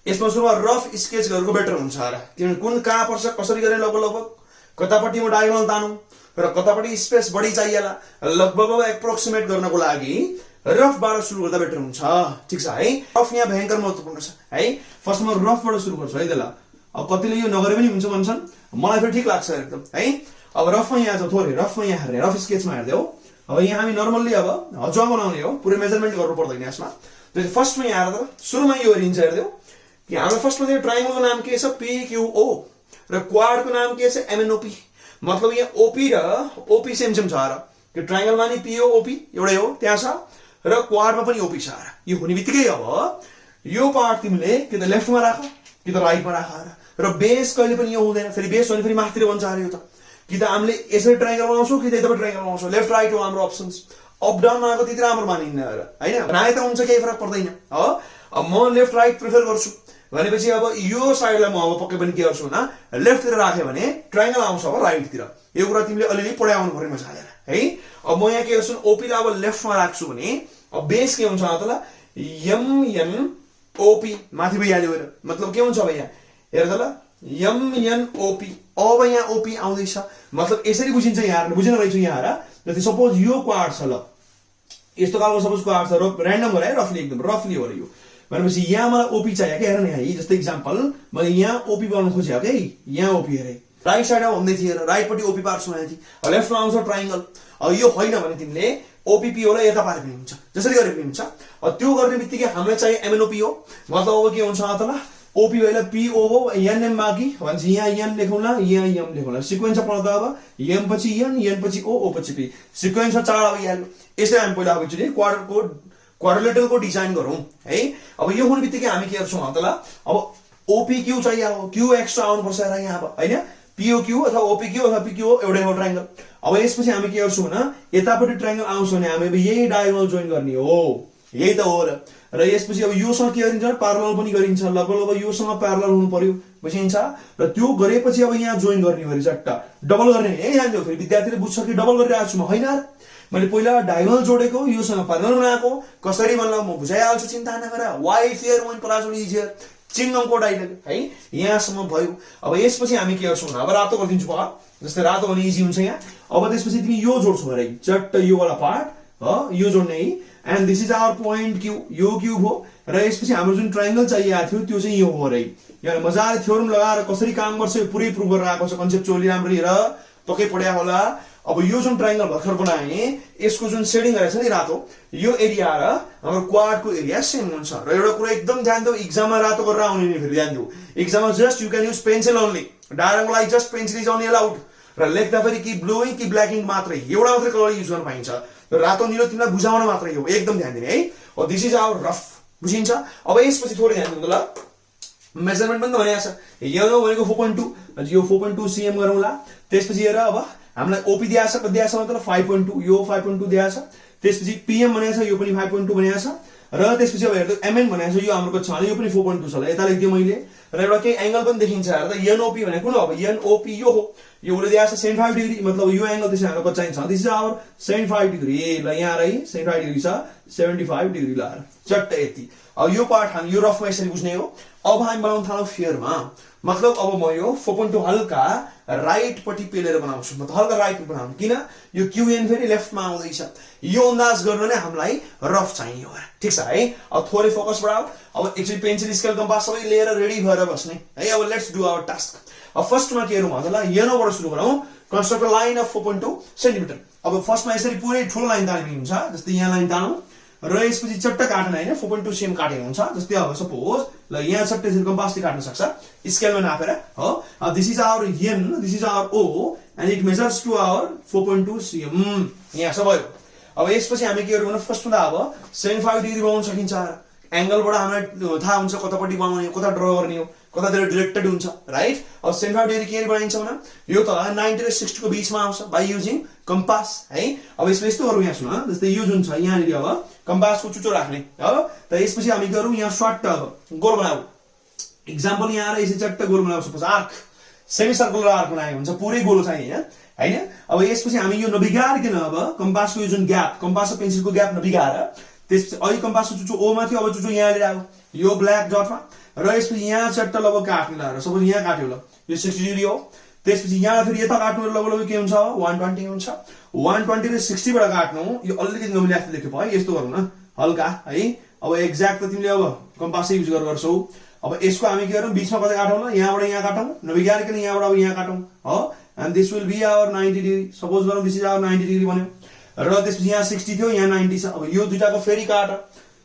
A: यसमा सुरुमा रफ स्केच गरेको बेटर हुन्छ र किन कुन कहाँ पर्छ कसरी गर्ने लगभग कतापट्टि म डायगोनल तानौं र कतापट्टि स्पेस बढी चाहिएला लगभग एप्रोक्सिमेट गर्नको लागि रफबाट सुरु गर्दा बेटर हुन्छ ठीक छ है रफ यहाँ भयंकर महत्त्वपूर्ण छ है फर्स्टमा रफबाट सुरु गर्छु है त ल अब कतिले यो नगरे पनि हुन्छ भन्छन् मलाई फेरि ठीक लाग्छ एकदम है अब रफमा यहाँ छ थोरै रफमा यहाँ हेर्ने रफ स्केचमा हेर्दै हो अब यहाँ हामी नर्मल्ली अब हजुवा बनाउने हो पुरै मेजरमेन्ट गर्नु पर्दैन यसमा त्यसै फर्स्टमा यहाँ हेर्दा सुरुमा यो हेरिन्छ हेर्दै हो कि हाम्रो फर्स्टमा चाहिँ ट्रायंगलको नाम के छ PQO र क्वाडको नाम के छ MNOP मतलब यहाँ OP र OP सेम छ र कि ट्रायंगलमा नि POP एउटै हो त्यहाँ छ र क्वाडमा पनि OP छ र यो हुने बित्तिकै अब यो पार्ट तिमीले कि त लेफ्टमा राख कि त राइटमा राख र बेस कहिले पनि यो हुँदैन फेरि बेस भने फेरि माथितिर बन्छ अरे यो त कि त हामीले यसरी ट्रायंगल बनाउँछौं कि त यताबाट ट्रायंगल बनाउँछौं लेफ्ट राइट हो हाम्रो अप्सन्स अप डाउन माको त्यति राम्रो मानिन्न र हैन बनाए त हुन्छ केही फरक पर्दैन हो अब म लेफ्ट राइट प्रिफर गर्छु भनेपछि अब यो साइडलाई म अब पक्कै पनि के गर्छु ना लेफ्टतिर राखे भने ट्रायंगल आउँछ अब राइटतिर यो कुरा तिमीले अलिअलि पढाउनु पर्यो मजाले है अब म यहाँ के गर्छु OP लाई अब लेफ्टमा राख्छु भने अब बेस के हुन्छ त ल MNOP माथि भइहाल्यो मतलब के हुन्छ अब यहाँ हेर त ल MNOP अब यहाँ OP आउँदैछ मतलब यसरी बुझिन्छ यहाँ बुझिन रहेछु यहाँ र जति सपोज यो क्वाड छ ल यस्तो खालको सपोज क्वाड छ र र्यान्डम गराए रफली एकदम रफली हो र यो भनेपछि यहाँ मलाई OP चाहियो के हेर न यहाँ जस्तै एक्जाम्पल मैले यहाँ OP बनाउन खोजेँ के यहाँ OP हेरे राइट साइडमा भन्दै थिए र राइटपट्टि OP पार्छु भनेको थिए लेफ्टमा आउँछ ट्रायंगल अब यो होइन भने तिमीले OPPO लाई यता पारे पनि हुन्छ जसरी गरे पनि हुन्छ त्यो गर्ने बित्तिकै हामीलाई चाहियो MNOP हो मतलब अब के हुन्छ त ल OP होइन PO हो NM बाँकी भन्छ यहाँ N लेखौँला यहाँ M लेखौँला सिक्वेन्स पढ्दा अब M पछि N पछि O पछि P सिक्वेन्स चार भइहाल्यो यसै हामी पहिला अब एकचोटि क्वाड्रिलेटरलको डिजाइन गरौँ है अब यो हुने बित्तिकै हामी के गर्छौँ त ल अब OPQ चाहियो Q एक्स्ट्रा आउनुपर्छ र यहाँ अब हैन POQ अथवा OPQ अथवा PQO एउटै हो ट्रायंगल अब यसपछि हामी के गर्छौँ भने यतापट्टि ट्रायंगल आउँछ भने हामी अब यही डायगोनल जोइन गर्ने हो यही त हो र यसपछि अब योसँग के गरिन्छ प्यारलल पनि गरिन्छ लगभग अब योसँग प्यारलल हुनु पर्यो बुझिन्छ र त्यो गरेपछि अब यहाँ जोइन गर्ने हो रिजल्ट डबल गर्ने यही जान्थ्यो फेरि विद्यार्थीले बुझ्छ कि डबल गरिरहेको छु म हैन मैले पहिला डायगोनल जोडेको योसँग प्यारलल बनाएको कसरी भन्ला म बुझाइहाल्छु चिन्ता नगर why fear one plus easier चिङ्गमको डायलग है यहाँसम्म भयो अब यसपछि हामी के गर्छौँ अब रातो गरिदिन्छु पा जस्तै रातो भने इजी हुन्छ यहाँ अब त्यसपछि तिमी यो जोड्छौ अरे चट्ट यो वाला पार्ट यो जोड्ने है and this is our point Q यो क्यूब हो र यसपछि हाम्रो जुन ट्रायंगल चाहिएको थियो त्यो चाहिँ यो हो रे यहाँ मजाले थ्योरम लगाएर कसरी काम गर्छ यो पुरै प्रुभ गरेर आएको छ कन्सेप्चुअली राम्ररी हेर पक्कै पढ्या होला अब यो जुन ट्रायंगल भर्खर बनाए यसको जुन शेडिङ गरेछ नि रातो यो एरिया र हाम्रो क्वाडको एरिया सेम हुन्छ र एउटा कुरा एकदम ध्यान दिऊ एक्जाममा रातो गरेर आउने नि फेरि ध्यान दिऊ एक्जाममा just you can use pencil only डायरेक्टको लागि just pencil is only allowed र लेख्दा फेरि कि ब्लूइङ कि ब्ल्याकिङ मात्रै एउटा मात्रै कलर युज गर्न पाइन्छ र रातो निलो तिमीलाई बुझाउन मात्रै हो एकदम ध्यान दिने है ओ दिस इज आवर रफ बुझिन्छ अब यसपछि थोरै ध्यान दिनु ल मेजरमेन्ट पनि त भनेको छ यलो भनेको 4.2 यो 4.2 cm गरौँला त्यसपछि हेर अब हामीलाई OP दिएको छ कति दिएको छ मतलब 5.2 यो 5.2 दिएको छ त्यसपछि PM भनेको छ यो पनि 5.2 भनेको छ र त्यसपछि अब हेर्दा MN भनेको छ यो हाम्रो छ यो पनि 4.2 छ ल यता लेख्दियो मैले र एउटा केही एंगल पनि देखिन्छ हेर्दा NOP भनेको कुन हो अब NOP यो हो यो उले दिएको छ 75 डिग्री मतलब यो एंगल त्यसै हाम्रो कति चाहिन्छ दिस इज आवर 75 डिग्री ल यहाँ रही 75 डिग्री छ 75 डिग्री ल चट्ट यति अब यो पार्ट हामी यो रफमा यसरी बुझ्ने हो अब हामी बनाउन थालौं फेयरमा मतलब अब म यो 4.2 हल्का राइट पट्टि पेलेर बनाउँछु मतलब हल्का राइट बनाउँ किन यो QN फेरि लेफ्टमा आउँदैछ यो अन्दाज गर्न नै हामीलाई रफ चाहियो ठीक छ है अब थोरै फोकस बढाऊ अब एकचोटि पेन्सिल स्केल कम्पास सबै लिएर रेडी भएर बस्ने है अब लेट्स डु आवर टास्क अब फर्स्टमा के गरौँ होला यहाँबाट सुरु गरौँ construct a line of 4.2 centimetre अब फर्स्टमा यसरी पुरै ठुलो लाइन तान्ने हुन्छ जस्तै यहाँ लाइन तानौं र यसपछि चट्ट काट्न हैन 4.2 cm काटेको हुन्छ जस्तै अब सपोज ल यहाँ चट्टै यसरी कम्पासले काट्न सक्छ स्केलमा नापेर हो this is our N this is our O and it measures to our 4.2 cm यहाँ सब भयो अब यसपछि हामी के गर्छौँ भने फर्स्टमा अब 75 डिग्री बनाउन सकिन्छ एंगलबाट हामीलाई थाहा हुन्छ कतापट्टि बनाउने कता ड्र गर्ने हो कतातिर डिरेक्टेड हुन्छ राइट अब सेन्टर अफ डेरी के बनाइन्छ भने यो त 90 र 60 को बीचमा आउँछ बाइ युजिङ कम्पास है अब यसमा यस्तो गरौँ यहाँ सुन जस्तै यो जुन छ यहाँ अब कम्पासको चुचो राख्ने हो त यसपछि हामी गरौँ यहाँ स्वाट अब गोल बनाऊ एक्जाम्पल यहाँ आएर यसरी चट्ट गोल बनाऊ suppose arc semi circular arc बनाएको हुन्छ पुरै गोलो चाहिँ हैन अब यसपछि हामी यो नबिगारिकन अब कम्पासको यो जुन ग्याप कम्पास र पेन्सिलको ग्याप नबिगाएर त्यसपछि अहिले कम्पासको चुचो ओ मा थियो अब चुचो यहाँ लिएर आऊ यो ब्ल्याक डटमा र यसपछि यहाँ चट्ट अब काट्ने ल सपोज यहाँ काट्यो ल यो 60 डिग्री हो त्यसपछि यहाँ फेरि यता काट्नु लगभग के हुन्छ 120 हुन्छ 120 र 60 बाट काट्नु यो अलिकति नमिले जस्तो देख्यो भयो यस्तो गरौँ न हल्का है अब एक्ज्याक्ट त तिमीले अब कम्पासै युज गर्छौ अब यसको हामी के गरौँ बीचमा कतै काटौँ ल यहाँबाट यहाँ काटौँ नबिगारिकन यहाँबाट अब यहाँ काटौँ हो and this will be our 90 degree suppose गरौँ दिस इज आवर 90 डिग्री बन्यो र त्यसपछि यहाँ 60 थियो यहाँ 90 छ अब यो दुईटाको फेरि काट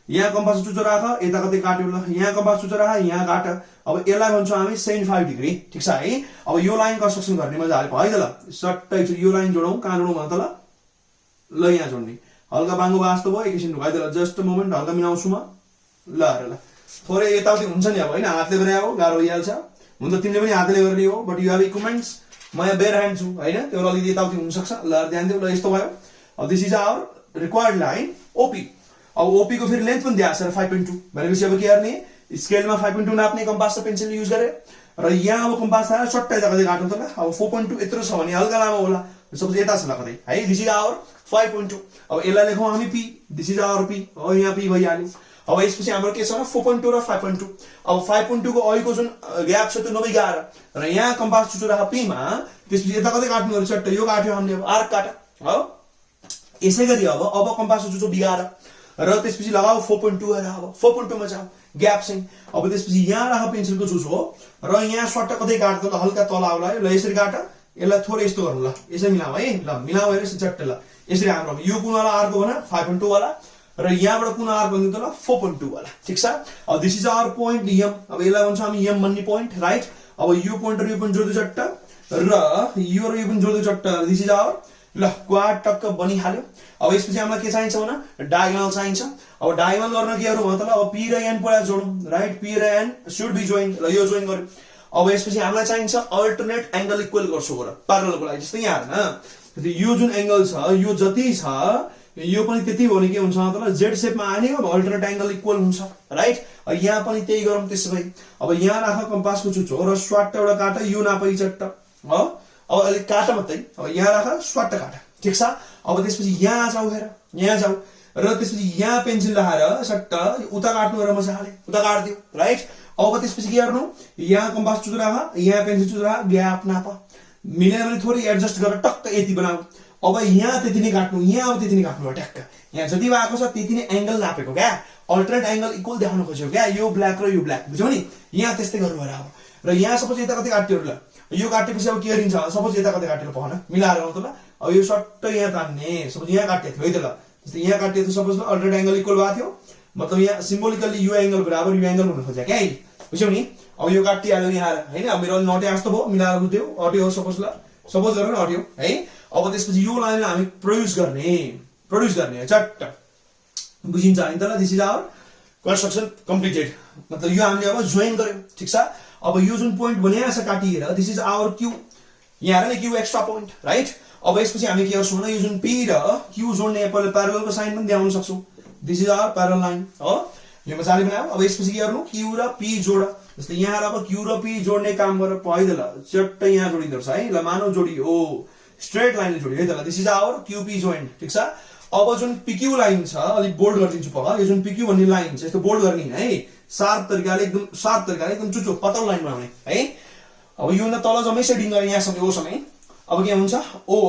A: यहाँ कम्पास चुचो राख यता कतै काट्यो ल यहाँ कम्पास चुचो राख यहाँ काट अब यसलाई भन्छौँ हामी 75 डिग्री ठीक छ है अब यो लाइन कन्स्ट्रक्सन गर्ने मजाले भयो है त ल सट्टै यो लाइन जोडौँ कहाँ जोडौँ भन त ल यहाँ जोड्ने हल्का बाङ्गो वास्तो भयो एकैछिन है त ल जस्ट अ मोमेन्ट हल्का मिलाउँछु म ल थोरै यताउति हुन्छ नि अब हैन हातले गरे हो गाह्रो भइहाल्छ हुन त तिमीले पनि हातले गर्ने हो बट यु हेभ इक्विपमेन्ट्स म यहाँ बेयर ह्यान्ड छु हैन त्यो अलिकति यताउति हुन सक्छ ल ध्यान दिऊ ल यस्तो भयो अब this is our required line OP अब ओपी को फेरि लेन्थ पनि दिएको छ 5.2 भनेपछि अब के गर्ने स्केलमा 5.2 नाप्ने कम्पास र पेन्सिल युज गरे र यहाँ अब कम्पास आएर सट्टै यता कतै काट्नु त ल अब 4.2 यत्रो छ भने हल्का लामो होला सपोज यता छ ल कतै है दिस इज आवर 5.2 अब यसलाई लेखौँ हामी P this is our P हो यहाँ पी भइहाल्यो अब यसपछि हाम्रो के छ 4.2 र 5.2 अब 5.2 को अहिलेको जुन ग्याप छ त्यो नबिगाएर र यहाँ कम्पास चुचो राख पी मा त्यसपछि यता कतै काट्नु हो चट्ट यो काट्यो हामीले अब आर्क काट हो यसैगरी अब कम्पास चुचो बिगाएर र त्यसपछि लगाऊ 4.2 र अब 4.2 मा जाऊ ग्याप चाहिँ अब त्यसपछि यहाँ राख पेन्सिलको चुचो र यहाँ सट्ट कतै काट्दा त हल्का तल आउला ल यसरी काट यसलाई थोरै यस्तो गरौँ ल यसरी मिलाऊ है ल मिलाऊ हेर चट्ट ल यसरी हाम्रो यो कुन वाला आर्को भन 5.2 वाला र यहाँबाट कुन आर्क भन्नु त ल 4.2 वाला ठीक छ अब this is our point M अब यसलाई भन्छ हामी एम भन्ने पोइन्ट राइट अब यो पोइन्ट र यो पोइन्ट जोड्दै चट्ट र यो पनि जोड्दै चट्ट दिस इज आवर ल क्वाड टक्क बनिहाल्यो अब यसपछि हामीलाई के चाहिन्छ भने डायगोनल चाहिन्छ अब डायगोनल गर्न के गरौँ त ल अब पी र एन पहिला जोडौँ राइट पी र एन शुड बी जोइन र यो जोइन गर्यो अब यसपछि हामीलाई चाहिन्छ अल्टरनेट एंगल इक्वल गर्छौ र प्यारललको लागि जस्तै यहाँ हैन यो जुन एंगल छ यो जति छ यो पनि त्यति हो भने के हुन्छ त ल जेड शेपमा आने अब अल्टरनेट एंगल इक्वल हुन्छ राइट यहाँ पनि त्यही गरौँ त्यसै अब यहाँ राख कम्पासको चुचो र स्वाट एउटा काट यो नापै चट्ट हो अब अलि काट मात्रै अब यहाँ राख स्वाट काट ठीक छ अब त्यसपछि यहाँ जाऊ हेर यहाँ जाऊ र त्यसपछि यहाँ पेन्सिल राखेर सट्ट उता काट्नु र मजाले उता काट्दियो राइट अब त्यसपछि के गर्नु यहाँ कम्पास चुचो राख यहाँ पेन्सिल चुचो राख ग्याप नाप मिलेन भने थोरै एडजस्ट गरेर टक्क यति बनाऊ अब यहाँ त्यति नै काट्नु यहाँ अब त्यति नै काट्नु ट्याक्क यहाँ जति भएको छ त्यति नै एंगल नापेको क्या अल्टरनेट एंगल इक्वल देखाउन खोज्यो क्या यो ब्ल्याक र यो ब्ल्याक बुझ्यौ नि यहाँ त्यस्तै गर्नु होला अब र यहाँ सपोज यता कतै काट्यो ल यो काटेपछि अब के गरिन्छ सपोज यता कतै काटेर पहन मिलाएर आउँ त ल अब यो सट्ट यहाँ तान्ने सपोज यहाँ काटेको थियो है त ल जस्तै यहाँ काटेको थियो सपोज अल्टरनेट एंगल इक्वल भएको थियो मतलब यहाँ सिम्बोलिकली यो एंगल बराबर यो एंगल हुन खोज्या क्या बुझ्यौ नि अब यो काटिहाल्यो यहाँ हैन अब मेरो नटे जस्तो भयो मिलाएर बुझ्यौ अट्यो सपोज ल सपोज गरेर अट्यो है अब त्यसपछि यो लाइनलाई हामी प्रोड्युस गर्ने चट्ट बुझिन्छ हैन त ल this is our construction completed मतलब यो हामीले अब जोइन गर्यौ ठीक छ अब यो जुन पोइन्ट बनिएको छ काटिएर दिस इज आवर क्यू यहाँ हेर न क्यू एक्स्ट्रा पोइन्ट राइट अब यसपछि हामी के गर्छौँ भने यो जुन पी र क्यू जोड्ने पहिला प्यारललको साइन पनि देखाउन सक्छौँ this is our parallel line हो यो मजाले बनाऊ अब यसपछि के गर्नु क्यू र पी जोड जस्तै यहाँ अब क्यू र पी जोड्ने काम गरेर पहिलो ल चट्ट यहाँ जोडिँदो रहेछ है ल मानौ जोडियो स्ट्रेट लाइनले जोडियो है त ल this is our QP joint ठीक छ अब जुन पीक्यू लाइन छ अलि बोल्ड गरिदिन्छु पक्का यो जुन पीक्यू भन्ने लाइन छ यस्तो बोल्ड गर्ने है शार्प तरिकाले एकदम चुचो पतलो लाइन बनाउने है अब यो न तल जम्मै सेडिङ गरे यहाँसम्म ओसम्मै अब के हुन्छ ओ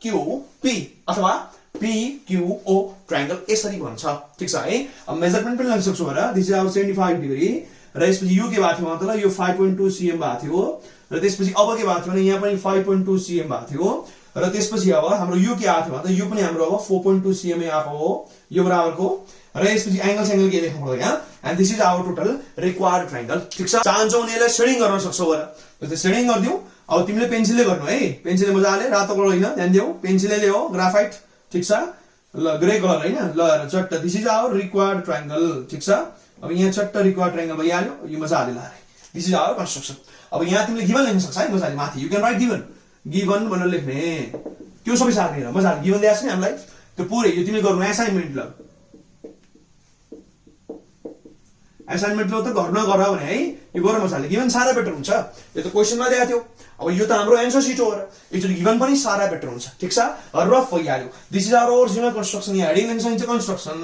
A: क्यू पी अथवा पी क्यू ओ ट्रायंगल यसरी भन्छ ठीक छ है अब मेजरमेन्ट पनि लाग्न सक्छु र दिस इज आवर 75 डिग्री र यसपछि यो के भएको थियो मतलब यो 5.2 cm भएको थियो र त्यसपछि अब के भएको थियो भने यहाँ पनि 5.2 cm भएको थियो र त्यसपछि अब हाम्रो यो के आएको थियो भने यो पनि हाम्रो अब 4.2 cm आएको हो यो बराबरको र यसपछि एंगल के लेख्नु पर्दैन यहाँ and this is our total required triangle ठीक छ चाहन्छौ भने यसलाई शेडिङ गर्न सक्छौ र जस्तै शेडिङ गर्दियौ अब तिमीले पेन्सिलले गर्नु है पेन्सिलले मजाले रातो कलर हैन ध्यान दियौ पेन्सिलले ल्याऊ ग्राफाइट ठीक छ ल ग्रे कलर हैन ल चट्ट this is our required triangle ठीक छ अब यहाँ चट्ट रिक्वायर्ड ट्रायंगल भइहाल्यो यो मजाले लारे दिस इज आवर कन्स्ट्रक्सन अब यहाँ तिमीले गिभन लेख्न सक्छ है मजाले माथि यु क्यान राइट गिभन भनेर लेख्ने त्यो सबै सार्ने मजाले गिभन दिएछ नि हामीलाई त्यो पुरै यो तिमीले गर्नु असाइनमेन्ट ल असाइनमेन्ट ल त घरमा गर भने है यो गर मजाले गिभन सारा बेटर हुन्छ यो त क्वेशनमा दिएको थियो अब यो त हाम्रो एन्सर सिट हो र एकचोटि गिभन पनि सारा बेटर हुन्छ ठीक छ रफ भइहाल्यो this is our original construction यहाँ हेडिङ लेख्न सकिन्छ construction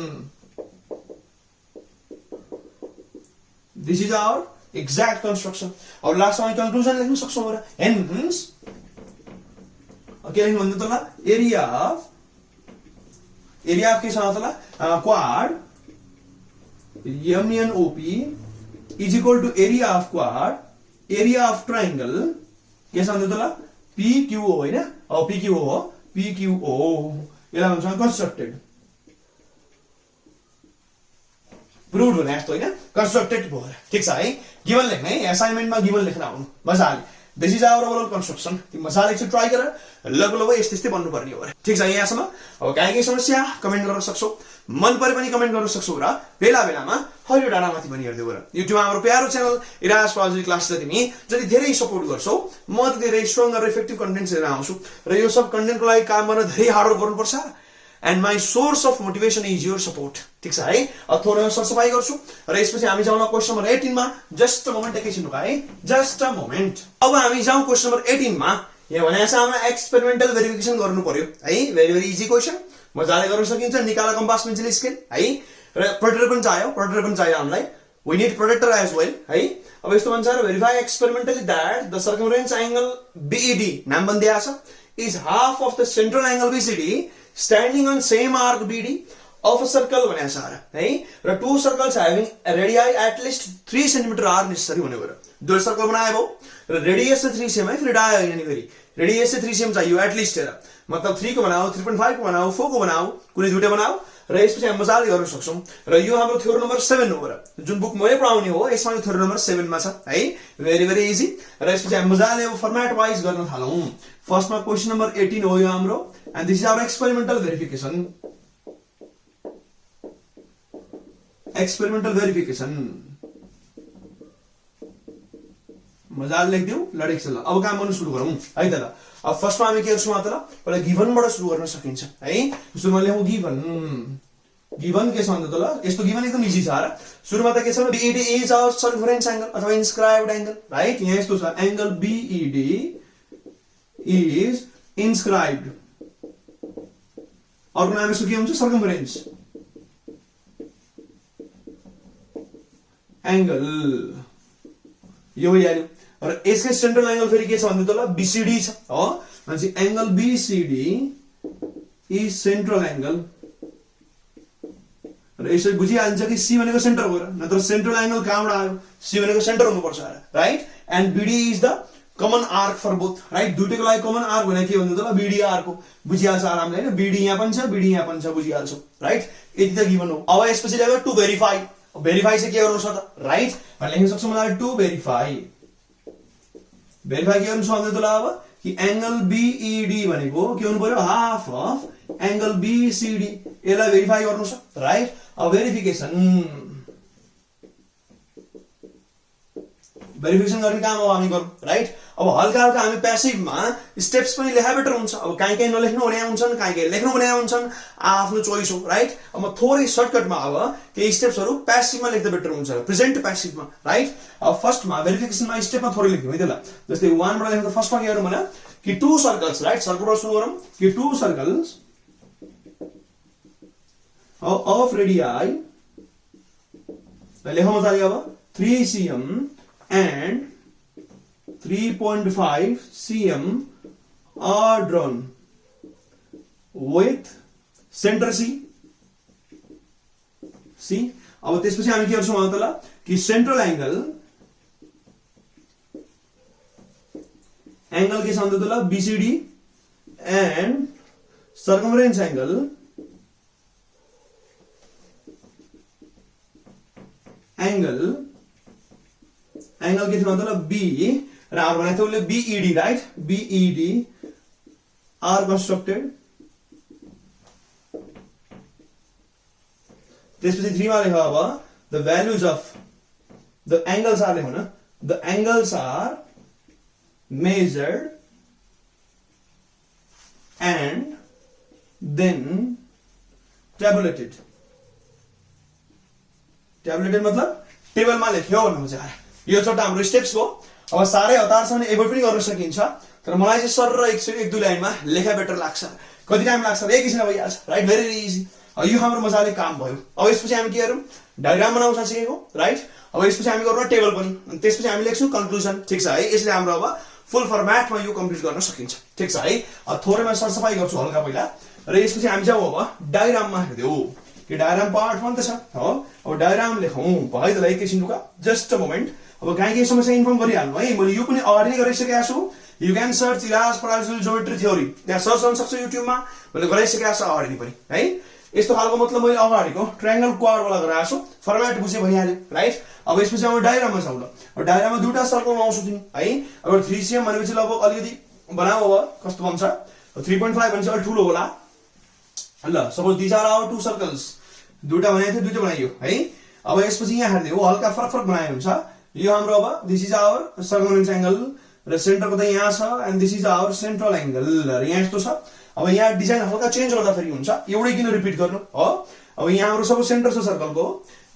A: this is our exact construction अब लास्टमा कन्क्लुजन लेख्न सक्छौँ र हेन्स के लेख्नु भन्नु त ल एरिया अफ के छ त ल quad MNOP is equal to area of quad area of triangle के छ भन्नु त ल PQO हैन अब PQO हो PQO यसलाई भन्छ कन्स्ट्रक्टेड प्रुभ हुने यस्तो हैन कन्स्ट्रक्टेड भयो ठीक छ है गिभन लेख्ने है असाइनमेन्टमा गिभन लेख्न आउनु मजाले this is our overall construction तिमी मजाले एकचोटि ट्राई गर लगभग यस्तै बन्नुपर्ने हो ठीक छ यहाँसम्म अब काहीँ समस्या कमेन्ट गर्न सक्छौ मन परे पनि कमेन्ट गर्न सक्छौ र बेला बेलामा हरियो डाँडामाथि पनि हेर्दै गर युट्युबमा हाम्रो प्यारो च्यानल इराज पाजरी क्लासले तिमी जति धेरै सपोर्ट गर्छौ म त धेरै स्ट्रङ र इफेक्टिभ कन्टेन्ट्स लिएर आउँछु र यो सब कन्टेन्टको लागि काम गर्न धेरै हार्ड वर्क गर्नुपर्छ and my source of motivation is your support ठीक छ है अब थोरै सरसफाई गर्छु र यसपछि हामी जाउँ क्वेशन नम्बर 18 मा जस्ट अ मोमेन्ट एकैछिन रुका है जस्ट अ मोमेन्ट अब हामी जाउँ क्वेशन नम्बर 18 मा यहाँ भनेको छ हाम्रो एक्सपेरिमेन्टल भेरिफिकेसन गर्नु पर्यो है भेरी इजी क्वेशन मजाले गर्न सकिन्छ निकाला कम्पास पेन्सिल स्केल है र प्रोटेक्टर पनि चाहियो हामीलाई we need protractor as well है अब यस्तो भन्छ र verify experimentally that the circumference angle BED नाम बन्दिया छ is half of the central angle BCD standing on same arc BD of a circle भनेको छ है र two circles having a radii at least 3 cm are necessary भनेको र दुई सर्कल बनाए भो र रेडियस चाहिँ 3 cm है फेरि डाय हैन नि फेरि रेडियस चाहिँ 3 cm चाहियो एट लिस्ट हेर मतलब 3 को बनाऊ 3.5 को बनाऊ 4 को बनाऊ कुनै दुईटा बनाऊ र यसपछि हामी मजाले गर्न सक्छौं र यो हाम्रो थ्योरम नम्बर 7 हो र जुन बुक मैले पढाउने हो यसमा यो थ्योरम नम्बर 7 मा छ है भेरी इजी र यसपछि हामी मजाले अब फर्म्याट वाइज गर्न थालौं फर्स्टमा क्वेशन नम्बर 18 हो यो हाम्रो and this is our experimental verification मजाले लेख्दियौ लडेक छ ल अब काम गर्न सुरु गरौँ है त ल अब फर्स्टमा हामी के गर्छौँ त ल पहिला गिभनबाट सुरु गर्न सकिन्छ है सुरुमा लेखौँ गिभन के छ भन्दा त ल यस्तो गिभन एकदम इजी छ र सुरुमा त के छ भने BED is our circumference angle अथवा इन्स्क्राइब्ड एंगल राइट यहाँ यस्तो छ एंगल BED इज इन्स्क्राइब्ड अर्को नाम यसको के हुन्छ सर्कमफरेन्स एंगल यो भइहाल्यो र यसको सेन्ट्रल एंगल फेरि के छ भन्दा त ल BCD छ हो भनेपछि angle BCD is central angle र यसै बुझिहाल्छ कि C भनेको सेन्टर हो र नत्र सेन्ट्रल एंगल कहाँबाट आयो C भनेको सेन्टर हुनुपर्छ right and BD is the common arc for both right दुईटैको लागि कमन आर्क भने के भन्नु त ल BD आर्क हो बुझिहाल्छ आरामले हैन BD यहाँ पनि छ BD यहाँ पनि छ बुझिहाल्छौ राइट यति त गिभन हो अब यसपछि लेख्यो टु भेरिफाई भेरिफाई चाहिँ के गर्नु छ त राइट भने लेख्न सक्छौ मलाई टु भेरिफाई के गर्नु छ भन्दा त ल अब कि एंगल BED भनेको के हुनु पर्यो हाफ अफ एंगल BCD यसलाई भेरिफाई गर्नु छ राइट अब भेरिफिकेसन गर्ने काम हो हामी गरौँ राइट अब हल्का हल्का हामी प्यासिभमा स्टेप्स पनि लेखा बेटर हुन्छ अब कहीँ नलेख्नु भने हुन्छन् कहीँ लेख्नु भने हुन्छन् आफ्नो चोइस हो राइट अब म थोरै सर्टकटमा अब केही स्टेप्सहरु प्यासिभमा लेख्दा बेटर हुन्छ प्रेजेन्ट प्यासिभमा राइट अब फर्स्टमा भेरिफिकेसनमा स्टेपमा थोरै लेख्नु है त ल जस्तै 1 बाट लेख्दा फर्स्टमा के गरौँ भने कि टु सर्कल्स राइट सर्कलबाट सुरु गरौँ कि टु सर्कल्स of radii लेखौँ मजाले अब 3 cm and 3.5 cm are drawn with center C अब त्यसपछि हामी के गर्छौँ भन्दा त ल कि सेन्ट्रल एंगल के छ भन्दा त ल BCD and circumference angle के थियो भन्दा त ल B र हाम्रो भनेको थियो BED right BED are constructed त्यसपछि 3 मा लेख अब the values of the angles are लेखौँ न the angles are measured and then tabulated. Tabulated मतलब टेबलमा लेख्यो भन्नु खोजेको यो छ हाम्रो स्टेप्स हो। अब सारै हतारसँग एभोइड पनि गर्न सकिन्छ, तर मलाई चाहिँ सर र एक दुई लाइनमा लेखा बेटर लाग्छ। कति टाइम लाग्छ एकैछिनमा भइहाल्छ, राइट? Very easy. यो हाम्रो मजाले काम भयो। अब यसपछि हामी के गरौँ? डायग्राम बनाउन सिकेको, राइट? अब यसपछि हामी गरौँ टेबल पनि, अनि त्यसपछि हामी लेख्छौँ कन्क्लुजन। ठिक छ है? यसले हाम्रो अब फुल फर्मेटमा यो कम्प्लिट गर्न सकिन्छ। ठिक छ है? थोरैमा सरसफाई गर्छु हल्का पहिला, र यसपछि हामी जाउँ अब डायग्राममा हेर्दै हो कि डायग्राम पार्ट पनि त छ हो। अब डायग्राम लेखौँ भयो त एकैछिन रुका, जस्ट अ मोमेन्ट। अब कहीँ समस्या इन्फर्म गरिहाल्नु है, मैले यो पनि अगाडि नै गरिसकेको छु। यु क्यान सर्च इलाज पराजिल ज्योमेट्री थ्योरी, त्यहाँ सर्च गर्न सक्छु युट्युबमा, मैले गराइसकेको छु अगाडि पनि है। यस्तो खालको मतलब मैले अगाडिको ट्रायंगल क्वाड वाला गराएको छु, फर्मेट बुझे भइहाल्यो, राइट? अब यसपछि अब डायग्राममा जाउँ ल। अब डायग्राममा दुईटा सर्कल बनाउँछु तिमी है। अब 3cm भनेपछि लगभग अलिकति बनाऊ, अब कस्तो बन्छ? 3.5 भनेपछि अलि ठुलो होला ल। Suppose this are our two circles, दुईटा बनाएको थियो, दुईटा बनाइयो है। अब यसपछि यहाँ हेर्दै हो हल्का फरक फरक बनाए हुन्छ। यो हाम्रो अब this is our circumference angle र सेन्टरको त यहाँ छ, and this is our central angle र यहाँ यस्तो छ। अब यहाँ डिजाइन हल्का चेन्ज गर्दाखेरि हुन्छ, एउटै किन रिपिट गर्नु हो। अब यहाँ हाम्रो सब सेन्टर छ सर्कलको,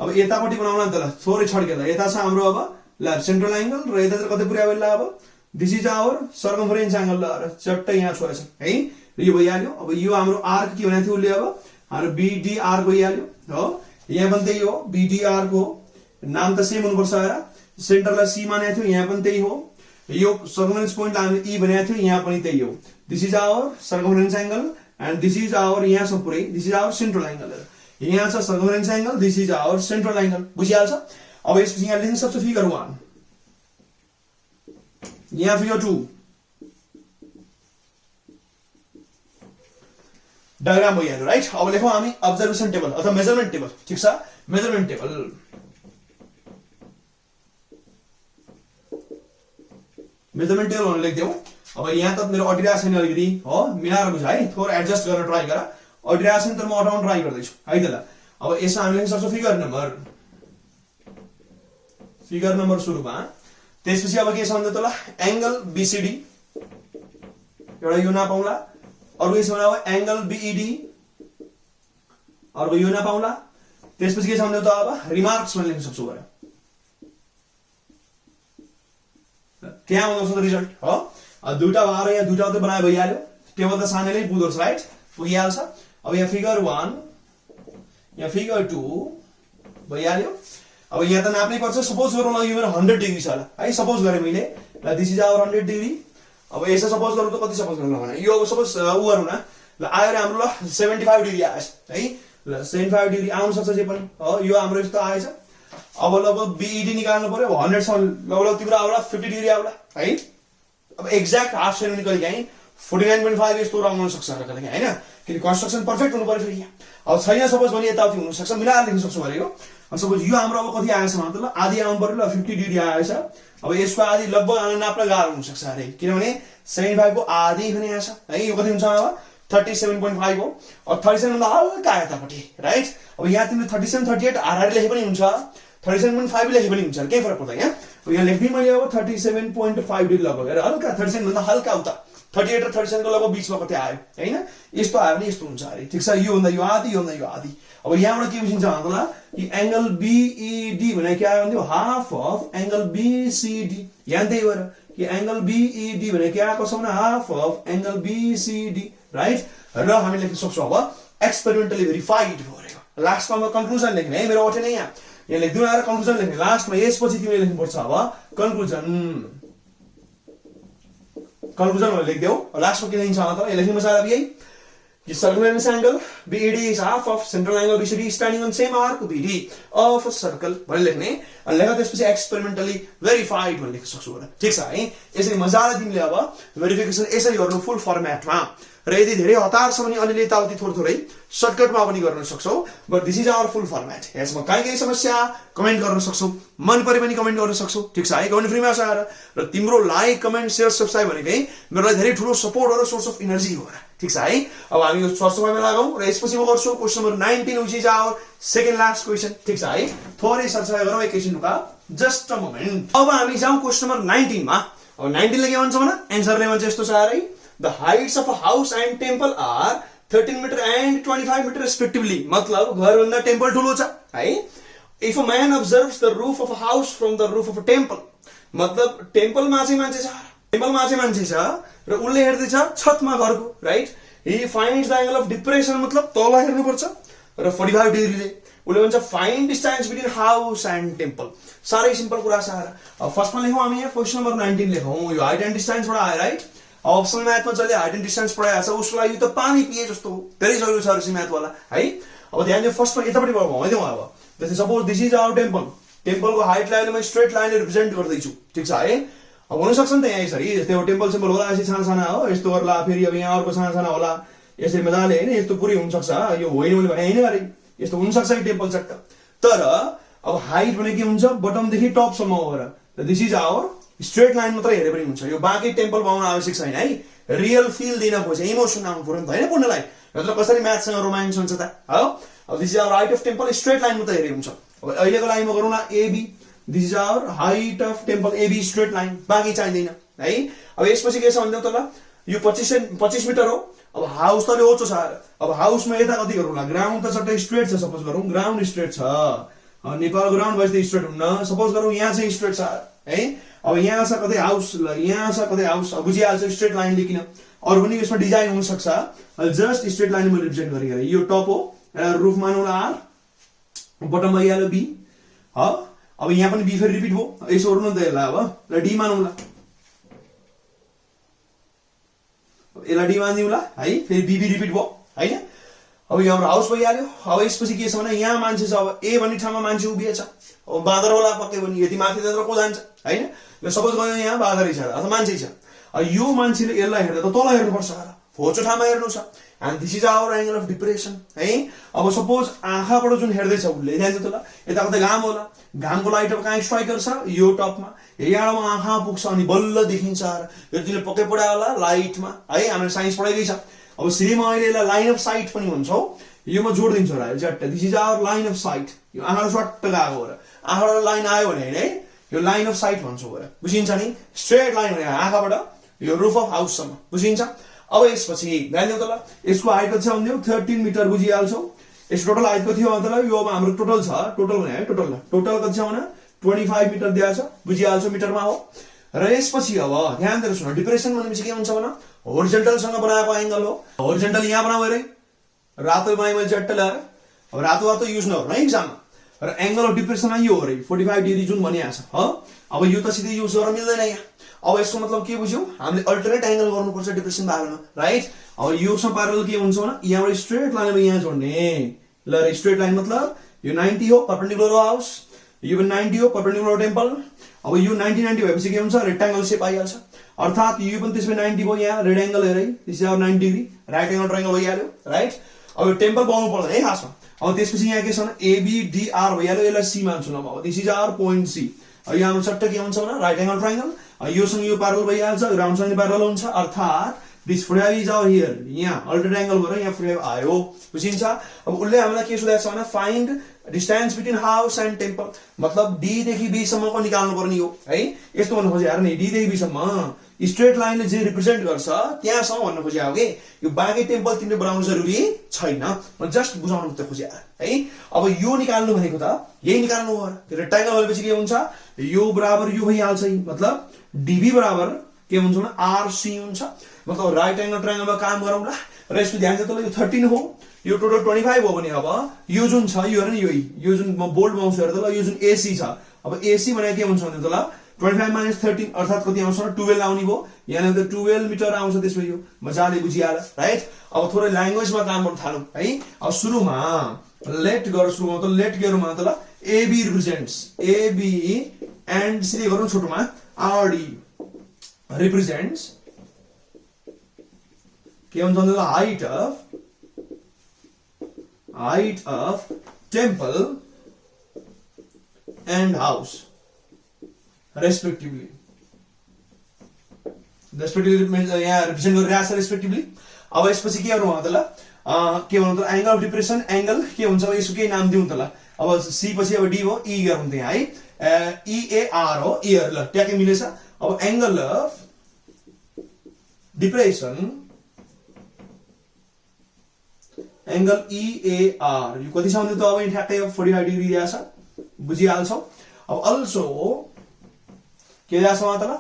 A: अब यतापट्टि बनाउला नि त ल, थोरै छड्केर यता छ हाम्रो अब ल सेन्ट्रल एंगल, र यता चाहिँ कतै पुर्यायो ल। अब this is our circumference angle र चट्टै यहाँ छोएछ है, यो भइहाल्यो। अब यो हाम्रो आर्क के भनेको थियो उसले, अब हाम्रो बीडी आर्क भइहाल्यो हो। यहाँ पनि त्यही हो, बीडी आर्क हो, नाम त सेम हुनुपर्छ हेर। सेन्टरलाई सी मानेको थियो, यहाँ पनि त्यही हो। यो सर्कमफरेन्स पोइन्ट हामीले ई भनेको थियो, यहाँ पनि त्यही हो। This is our circumference angle and this is our यहाँ छ पुरै, this is our central angle. यहाँ छ circumference angle, this is our central angle, बुझिहाल्छ। अब यसपछि यहाँ लेख्न सक्छु फिगर 1, यहाँ फिगर 2, डायग्राम भइहाल्यो, राइट? अब लेखौँ हामी अब्जर्भेसन टेबल अथवा मेजरमेन्ट टेबल। ठिक छ? मेजरमेन्ट टेबल, मेजरमेन्ट टेबल भनेर लेख्दियौ। अब यहाँ त मेरो अटिरहेको छैन अलिकति हो, मिलाएर बुझ है, थोरै एडजस्ट गरेर ट्राई गर। अटिरहेको छैन तर म अटाउन ट्राई गर्दैछु है त ल। अब यसमा हामी लेख्न सक्छौँ फिगर नम्बर सुरुमा। त्यसपछि अब के छ भन्दा त ल एंगल बीसीडी, एउटा यो नपाउला। अर्को यसमा अब एंगल बीईडी, अर्को यो नपाउला। त्यसपछि के छ भन्दा त अब रिमार्क्स पनि लेख्न सक्छु गरे, त्यहाँ आउँछ रिजल्ट हो। दुईटा भएर यहाँ दुईटा त बनाए भइहाल्यो, टेबल त सानैले पुग्दो रहेछ, राइट? पुगिहाल्छ। अब यहाँ फिगर 1, यहाँ फिगर 2 भइहाल्यो। अब यहाँ त नाप्नै पर्छ। सपोज गरौँ ल यो मेरो 100 डिग्री छ ल है, सपोज गरेँ मैले ल, दिस इज आवर 100 डिग्री। अब यसो सपोज गरौँ त कति सपोज गर्नु भने यो सपोज उ गरौँ न ल, आयो रे हाम्रो ल 75 डिग्री आएछ है ल, 75 डिग्री आउन सक्छ जे पनि हो। यो हाम्रो यस्तो आएछ। अब लगभग बीईडी निकाल्नु पर्यो, 100 सम्म लगभग तिम्रो आउला 50 डिग्री आउला है। अब एक्ज्याक्ट हाफ सेन्टिमिटर कहिले काहीँ 49.5 यस्तो आउन सक्छ कहिले काहीँ हैन, किन कन्स्ट्रक्सन परफेक्ट हुनु पर्यो फेरि यहाँ। अब छैन सपोज भने यताउति हुन सक्छ, मिलाएर लेख्न सक्छु भने यो। सपोज यो हाम्रो अब कति आएछ भने त ल आधी आउनु पर्यो ल, 50 डिग्री आएछ। अब यसको आधी लगभग नाप्न गाह्रो हुन सक्छ अरे, किनभने 75 को आधी पनि आएछ है। यो कति हुन्छ अब 37.5 हो। अब 37 भन्दा हल्का यतापट्टि, राइट? अब यहाँ तिमीले 37 38 हाराहारी लेखे पनि हुन्छ, 37.5 लेखे पनि हुन्छ, केही फरक पर्दैन यहाँ। यहाँ लेख्ने मैले अब 37.5 डिग्री लगभग हेर, हल्का 37 भन्दा हल्का उता 38 र 37 को लगभग बीचमा कतै आयो हैन। यस्तो आयो भने यस्तो हुन्छ अरे, ठिक छ? यो भन्दा यो आधी, यो भन्दा यो आधी। अब यहाँबाट के बुझिन्छ भन्दा कि एंगल बीईडी भने के आयो भने हाफ अफ एंगल बीसीडी। यहाँ त्यही भएर कि एंगल बीईडी भने के आएको छ भने half of angle BCD, right? र हामी लेख्न सक्छौँ अब एक्सपेरिमेन्टली भेरिफाइड भयो। लास्टमा म कन्क्लुजन लेख्ने है, मेरो अटे नै यहाँ लेख्दिनु आएर कन्क्लुजन लेख्ने लास्टमा। यसपछि तिमीले लेख्नुपर्छ अब कन्क्लुजन भनेर लेख्देऊ। लास्टमा के लेखिन्छ त लेख्नु मजा अब यही कि circumference angle BED is half of central angle BCD standing on same arc BD of a circle भनेर लेख्ने। अनि लेख्दा त्यसपछि एक्सपेरिमेन्टली भेरिफाइड भनेर लेख्न सक्छौ होला, ठीक छ है? यसरी मजाले तिमीले अब भेरिफिकेसन यसरी गर्नु फुल फर्मेटमा। र यदि धेरै हतार छ भने अलिअलि यताउति थोरै सर्टकटमा पनि गर्न सक्छौ। But this is our full format. यसमा केही समस्या कमेन्ट गर्न सक्छौ, मन परे पनि कमेन्ट गर्न सक्छौ, ठीक छ है। कमेन्ट फ्रीमा छ र तिम्रो लाइक कमेन्ट शेयर सब्स्क्राइब भनेकै मेरोलाई धेरै ठुलो सपोर्ट र सोर्स अफ एनर्जी हो, ठीक छ है। अब हामी यो सरसफाइमा लागौं र यसपछि म गर्छु question number 19 which is our second last question, ठीक छ है। थोरै सरसफाइ गरौँ एकैछिन रुका, जस्ट अ मोमेन्ट। अब हामी जाउँ क्वेशन नम्बर 19 मा। अब 19 ले के भन्छ भने एन्सरले भन्छ यस्तो छ है, the heights of a house and temple are 13 metre and 25 metre respectively. मतलब घर भन्दा टेम्पल ठुलो छ है। If a man observes the roof of a house from the roof of a temple, मतलब टेम्पलमा चाहिँ मान्छे छ, टेम्पलमा चाहिँ मान्छे छ र उनले हेर्दैछ छतमा घरको, right. Hee finds the angle of depression, मतलब तल हेर्नु पर्छ र 45 डिग्रीले। उले भन्छ find distance between house and temple. साह्रै सिम्पल कुरा छ। अब फर्स्टमा लेखौँ हामी यहाँ क्वेशन नम्बर 19 लेखौँ। यो हाइट एन्ड डिस्टेन्सबाट आयो, राइट। अप्सन म्याथमा जसले हाइट एन्ड डिस्टेन्स पढाएको छ उसको लागि त पानी पिए जस्तो हो, धेरै सजिलो छ रसी म्याथवाला है। अब ध्यान दियो, फर्स्टमा यतापट्टि घुमाइदिउँ। अब जस्तै suppose this is our temple, टेम्पलको हाइटलाई अहिले म स्ट्रेट लाइनले रिप्रेजेन्ट गर्दैछु, ठीक छ है। अब हुनसक्छ नि त यहाँ यसरी, जस्तै अब टेम्पल सिम्पल होला, यसरी साना साना हो, यस्तो गर्ला, फेरि अब यहाँ अर्को साना साना होला, यसरी मजाले होइन, यस्तो पुरै हुनसक्छ। यो होइन मैले भने होइन अरे, यस्तो हुनसक्छ कि टेम्पल चट्ट। तर अब हाइट भने के हुन्छ, बटमदेखि टपसम्म हो र this is hour straight line मात्रै हेरे पनि हुन्छ। यो बाँकी टेम्पल बनाउन आवश्यक छैन है। रियल फिल दिन खोज्छ, इमोसन आउनु पर्यो नि त होइन पढ्नलाई, नत्र कसरी म्याथसँग रोमान्स हुन्छ त हो। अब this is our height of temple, straight line मात्रै हेरे हुन्छ। अब अहिलेको लागि म गरौँ न AB, this is our height of temple AB straight line, बाँकी चाहिँदैन है। अब यसपछि के छ भन्दा त यो 25 मिटर हो। अब हाउस त होचो छ। अब हाउसमा यता कति गरौँला, ग्राउन्ड त चट्टै स्ट्रेट छ, सपोज गरौँ ग्राउन्ड स्ट्रेट छ, नेपाल ग्राउन्ड भएपछि स्ट्रेट हुन्न। सपोज गरौँ यहाँ चाहिँ स्ट्रेट छ है। अब यहाँ छ कतै हाउस, यहाँ छ कतै हाउस, बुझिहाल्छ स्ट्रेट लाइन लेकिन। अरू पनि यसमा डिजाइन हुन सक्छ, जस्ट स्ट्रेट लाइन मैले रिप्रेजेन्ट गरेँ। यो टप हो, रुफ मानौँला आर, बटम भइहाल्यो बी हो। अब यहाँ पनि बी फेरि रिपिट भयो, यसो गरौँ न त यसलाई। अब र डी मानौँला, यसलाई डी मानिदिउँला है, फेरि बी रिपिट भयो होइन। अब यो हाम्रो हाउस भइहाल्यो। अब यसपछि के छ भने यहाँ मान्छे छ, अब ए भन्ने ठाउँमा मान्छे उभिएछ। अब बाँदर होला पक्कै पनि, यति माथि त्यत्र को जान्छ होइन। सपोज गयो यहाँ बाँदरै छ अथवा मान्छे छ, यो मान्छेले यसलाई हेर्दा त तल हेर्नुपर्छ, होचो ठाउँमा हेर्नु छ। And this is hour angle of depression है। अब सपोज आँखाबाट जुन हेर्दैछ उसले, ध्यान दियो त, यता कतै घाम होला, घामको लाइट अब कहाँ स्ट्राइकर छ, यो टपमा, यहाँबाट आँखा पुग्छ अनि बल्ल देखिन्छ। यो तिमीले पक्कै पढायो होला लाइटमा है, हामीले साइन्स पढाइदै छ। अब सिरीमा अहिले यसलाई लाइन अफ साइट पनि भन्छौ, यो म जोडिदिन्छु होला झट्ट। This is our line of sight, यो आँखाबाट स्वाट्ट गएको हो र आँखाबाट लाइन आयो भने होइन है, यो लाइन अफ साइट भन्छौ हो र, बुझिन्छ नि। स्ट्रेट लाइन भने आँखाबाट यो रुफ अफ हाउससम्म, बुझिन्छ। अब यसपछि ध्यान दिउ त ल, यसको हाइट कति छ भन्दियो 13 मिटर, बुझिहाल्छौ। यस टोटल हाइट कति हो मतलब यो अब हाम्रो टोटल छ, टोटल भने है, टोटल कति छ भने 25 मिटर दिएको छ, बुझिहाल्छौ मिटरमा हो। र यसपछि अब ध्यान दिएर सुन, डिप्रेसन भनेपछि के हुन्छ भने होरिजेन्टलसँग बनाएको एंगल हो। होरिजेन्टल यहाँ बनाऊ हेरे, रातो बनाए मैले झट्ट ल्याएर। अब रातो युज नगर्नु है एक्जाममा। र एंगल अफ डिप्रेसनमा यो हो रे 45 डिग्री जुन भनिएको छ हो। अब यो त सिधै युज गर्न मिल्दैन यहाँ। अब यसको मतलब के बुझ्यौ, हामीले अल्टरनेट एंगल गर्नुपर्छ डिप्रेसन बारेमा, राइट। अब योसँग प्यारलल के हुन्छ भने यहाँबाट स्ट्रेट लाइनमा यहाँ जोड्ने। ल स्ट्रेट लाइन मतलब यो 90 हो, परपेन्डिकुलर हो हाउस, यो पनि 90 हो, परपेन्डिकुलर टेम्पल। अब यो 90 भएपछि के हुन्छ, रेक्टेंगल शेप आइहाल्छ। अर्थात यो पनि त्यसमै 90 भयो, यहाँ रेड एंगल हेरे, this is 90 degree, right angle triangle भइहाल्यो, राइट। अब यो टेम्पल बनाउनु पर्दैन है खासमा। अब त्यसपछि यहाँ के छ भने एबीडीआर भइहाल्यो, यसलाई सी मान्छु न अब, this is our point C. अब यहाँ हाम्रो चट्ट के हुन्छ भने राइट एंगल ट्रायंगल, योसँग यो प्यारलल भइहाल्छ, ग्राउन्डसँग प्यारलल हुन्छ, अर्थात दिस 45 इज आवर हियर, यहाँ अल्टरनेट एंगल भएर यहाँ 45 आयो, बुझिन्छ। अब उसले हामीलाई के सोधेको छ भने find distance between house and temple, मतलब डी देखि बी सम्मको निकाल्नु पर्ने हो है। यस्तो भन्नु खोजे यार नि, डी देखि बी सम्म स्ट्रेट लाइनले जे रिप्रेजेन्ट गर्छ त्यहाँसम्म भन्नु खोजे हो कि। यो बाँकी टेम्पल तिमीले बनाउनु जरुरी छैन, जस्ट बुझाउनु त खोजे है। अब यो निकाल्नु भनेको त यही निकाल्नु हो। रेक्टेंगल भनेपछि के हुन्छ, यो बराबर यो भइहाल्छ, मतलब डीबी बराबर के हुन्छ भने आरसी हुन्छ। मतलब राइट एंगल ट्रायंगलमा काम गरौँला। र यसको ध्यान दिनु त, यो 13 हो, यो टोटल 25 हो भने अब यो जुन छ यो हेर्नु, यो जुन म बोल्ड बनाउँछु हेर त ल, यो जुन एसी छ, अब एसी भनेको के हुन्छ भने त ल 25 - 13 अर्थात कति आउँछ 12 आउने भयो। यहाँ त 12 मिटर आउँछ, त्यसमा यो मजाले बुझिहाल, राइट। अब थोरै ल्याङ्ग्वेजमा काम गर्न थालौँ है। अब सुरुमा लेट गर, सुरुमा त लेट गरौँ त ल, एबी रिप्रेजेन्ट्स एबी एन्ड सिधै गरौँ छोटोमा आरडी रिप्रेजेन्ट्स के हुन्छ भन्दा height of temple and house respectively यहाँ रिप्रेजेन्ट गरिरहेको छ रेस्पेक्टिभली। अब यसपछि के गर्नु त ल के भन्नु त एंगल अफ डिप्रेसन एंगल के हुन्छ अब यसको केही नाम दिउँ त ल। अब सी पछि अब डी हो ई गरौँ त्यहाँ है EAR हो इयर ल ट्याक्कै मिलेछ। अब angle of depression angle EAR यो कति छ भने त अब ठ्याक्कै 45 डिग्री दिएको छ बुझिहाल्छौ। अब अल्सो के दिएको छ त ल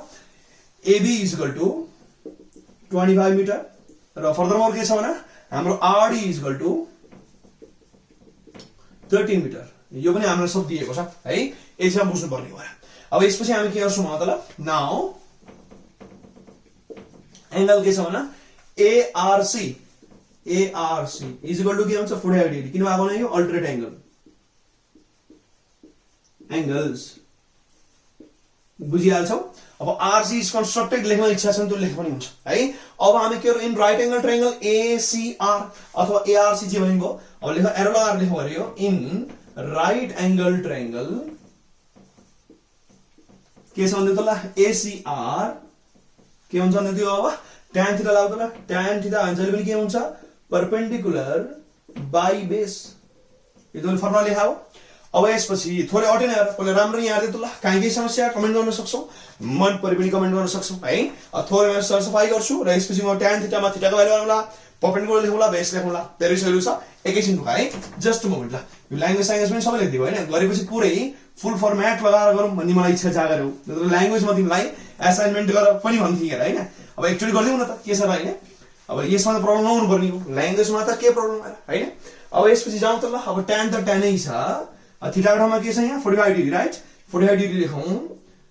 A: AB is equal to 25 metre र फर्दरमोर के छ भने हाम्रो RD is equal to 13 metre यो पनि हाम्रो सब दिएको छ है यसमा बुझ्नु पर्ने हो। अब यसपछि हामी के गर्छौँ त ल नाउ एंगल के छ भने ARC is equal to के हुन्छ 45 डिग्री किन भएको भने यो अल्टरनेट एंगल्स बुझिहाल्छौ। अब RC इज कंस्ट्रक्टेड लेख्न इच्छा छ भने त्यो लेख पनि हुन्छ है। अब हामी के in right angle triangle ACR अथवा ARC जे भनेको अब लेख एरो लगाएर लेख्नु पर्यो इन राइट एंगल ट्रायंगल के छ भन्दा त ल ACR के हुन्छ भन्दा त्यो अब tan थीटा लाग्यो त ल tan थीटा जहिले पनि के हुन्छ परपेंडिकुलर बाइ बेस यो त फर्मुला लेखा हो। अब यसपछि थोरै अटेन हेर पहिला राम्ररी यहाँ हेर्दै त ल काहीँ केही समस्या कमेन्ट गर्न सक्छौ मन परे पनि कमेन्ट गर्न सक्छौ है। थोरै म सरसफाई गर्छु र यसपछि म tan थीटा मा थीटाको भ्यालु गरौँला परपेंडिकुलर लेखौँला बेस लेखौँला धेरै सजिलो छ एकैछिन रुक है जस्ट अ मोमेन्ट ल। यो ल्याङ्ग्वेज साइन्स पनि सबै लेख्दियो हैन गरेपछि पुरै फुल फर्म्याट लगाएर गरौँ भन्ने मलाई इच्छा जागेर हो नत्र ल्याङ्ग्वेजमा तिमीलाई असाइनमेन्ट गरेर पनि भन्थे हेर हैन। अब एकचोटी गरिदिउँ न त के छ र हैन। अब यसमा त प्रब्लम नहुनु पर्ने हो ल्याङ्ग्वेजमा त के प्रब्लम आएर हैन। अब यसपछि जाउँ त ल अब tan त tan नै छ थीटाको ठाउँमा के छ यहाँ 45 डिग्री राइट 45 डिग्री लेखौँ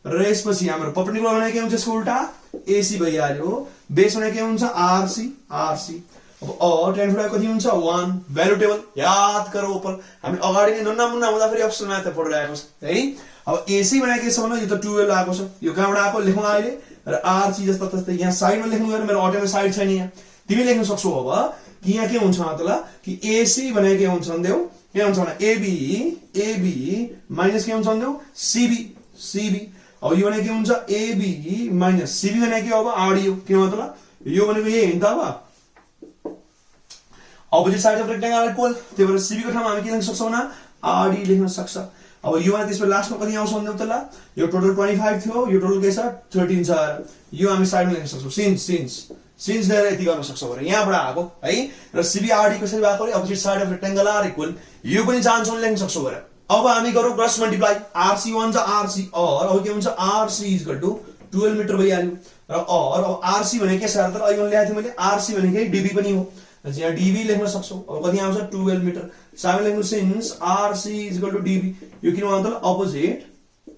A: र यसपछि हाम्रो परपेंडिकुलर भने के हुन्छ यसको उल्टा AC भइहाल्यो बेस भने के हुन्छ RC अब tan थीटा कति हुन्छ 1 भ्यालु टेबल याद गरौ ओपन हामी अगाडि नै नन्ना मुन्ना हुँदा फेरि अप्सन मात्र पढिरहेको छ है। अब AC भने के छ भने यो त 12 आएको छ यो कहाँबाट आएको लेखौँ अहिले र RC जस्तो तस्तै यहाँ साइडमा लेख्नु गयो मेरो अटेमा साइड छैन यहाँ तिमी लेख्न सक्छौ अब कि यहाँ के हुन्छ त ल कि AC भने के हुन्छ भन्देऊ के हुन्छ भने AB माइनस के हुन्छ भन्देऊ CB अब यो भने के हुन्छ AB माइनस CB भने के अब RD हो के मतलब यो भनेको यही हैन त अब opposite side of rectangle equal त्यही भएर CB को ठाउँमा हामी के लेख्न सक्छौं न RD लेख्न सक्छ। अब यो भने त्यसपछि लास्टमा कति आउँछ भन्देऊ त ल यो टोटल 25 थियो यो टोटल के छ 13 छ यो हामी साइडमा लेख्न सक्छौं सिन्स लिएर यति गर्न सक्छौं भने यहाँबाट आएको है र CB RD कसरी भएको रे opposite side of rectangle are equal यो पनि जान्छौं लेख्न सक्छौं भने। अब हामी गरौँ क्रस मल्टिप्लाई RC1 जा RC और अब के हुन्छ RC is equal to 12 metre भइहाल्यो र और अब RC भने के छ त अहिले ल्याएको थिएँ मैले RC भनेकै DB पनि हो यहाँ DB लेख्न सक्छौ अब कति आउँछ 12 मिटर साइड लेख्नु since RC is equal to DB यो किन भन्दा त opposite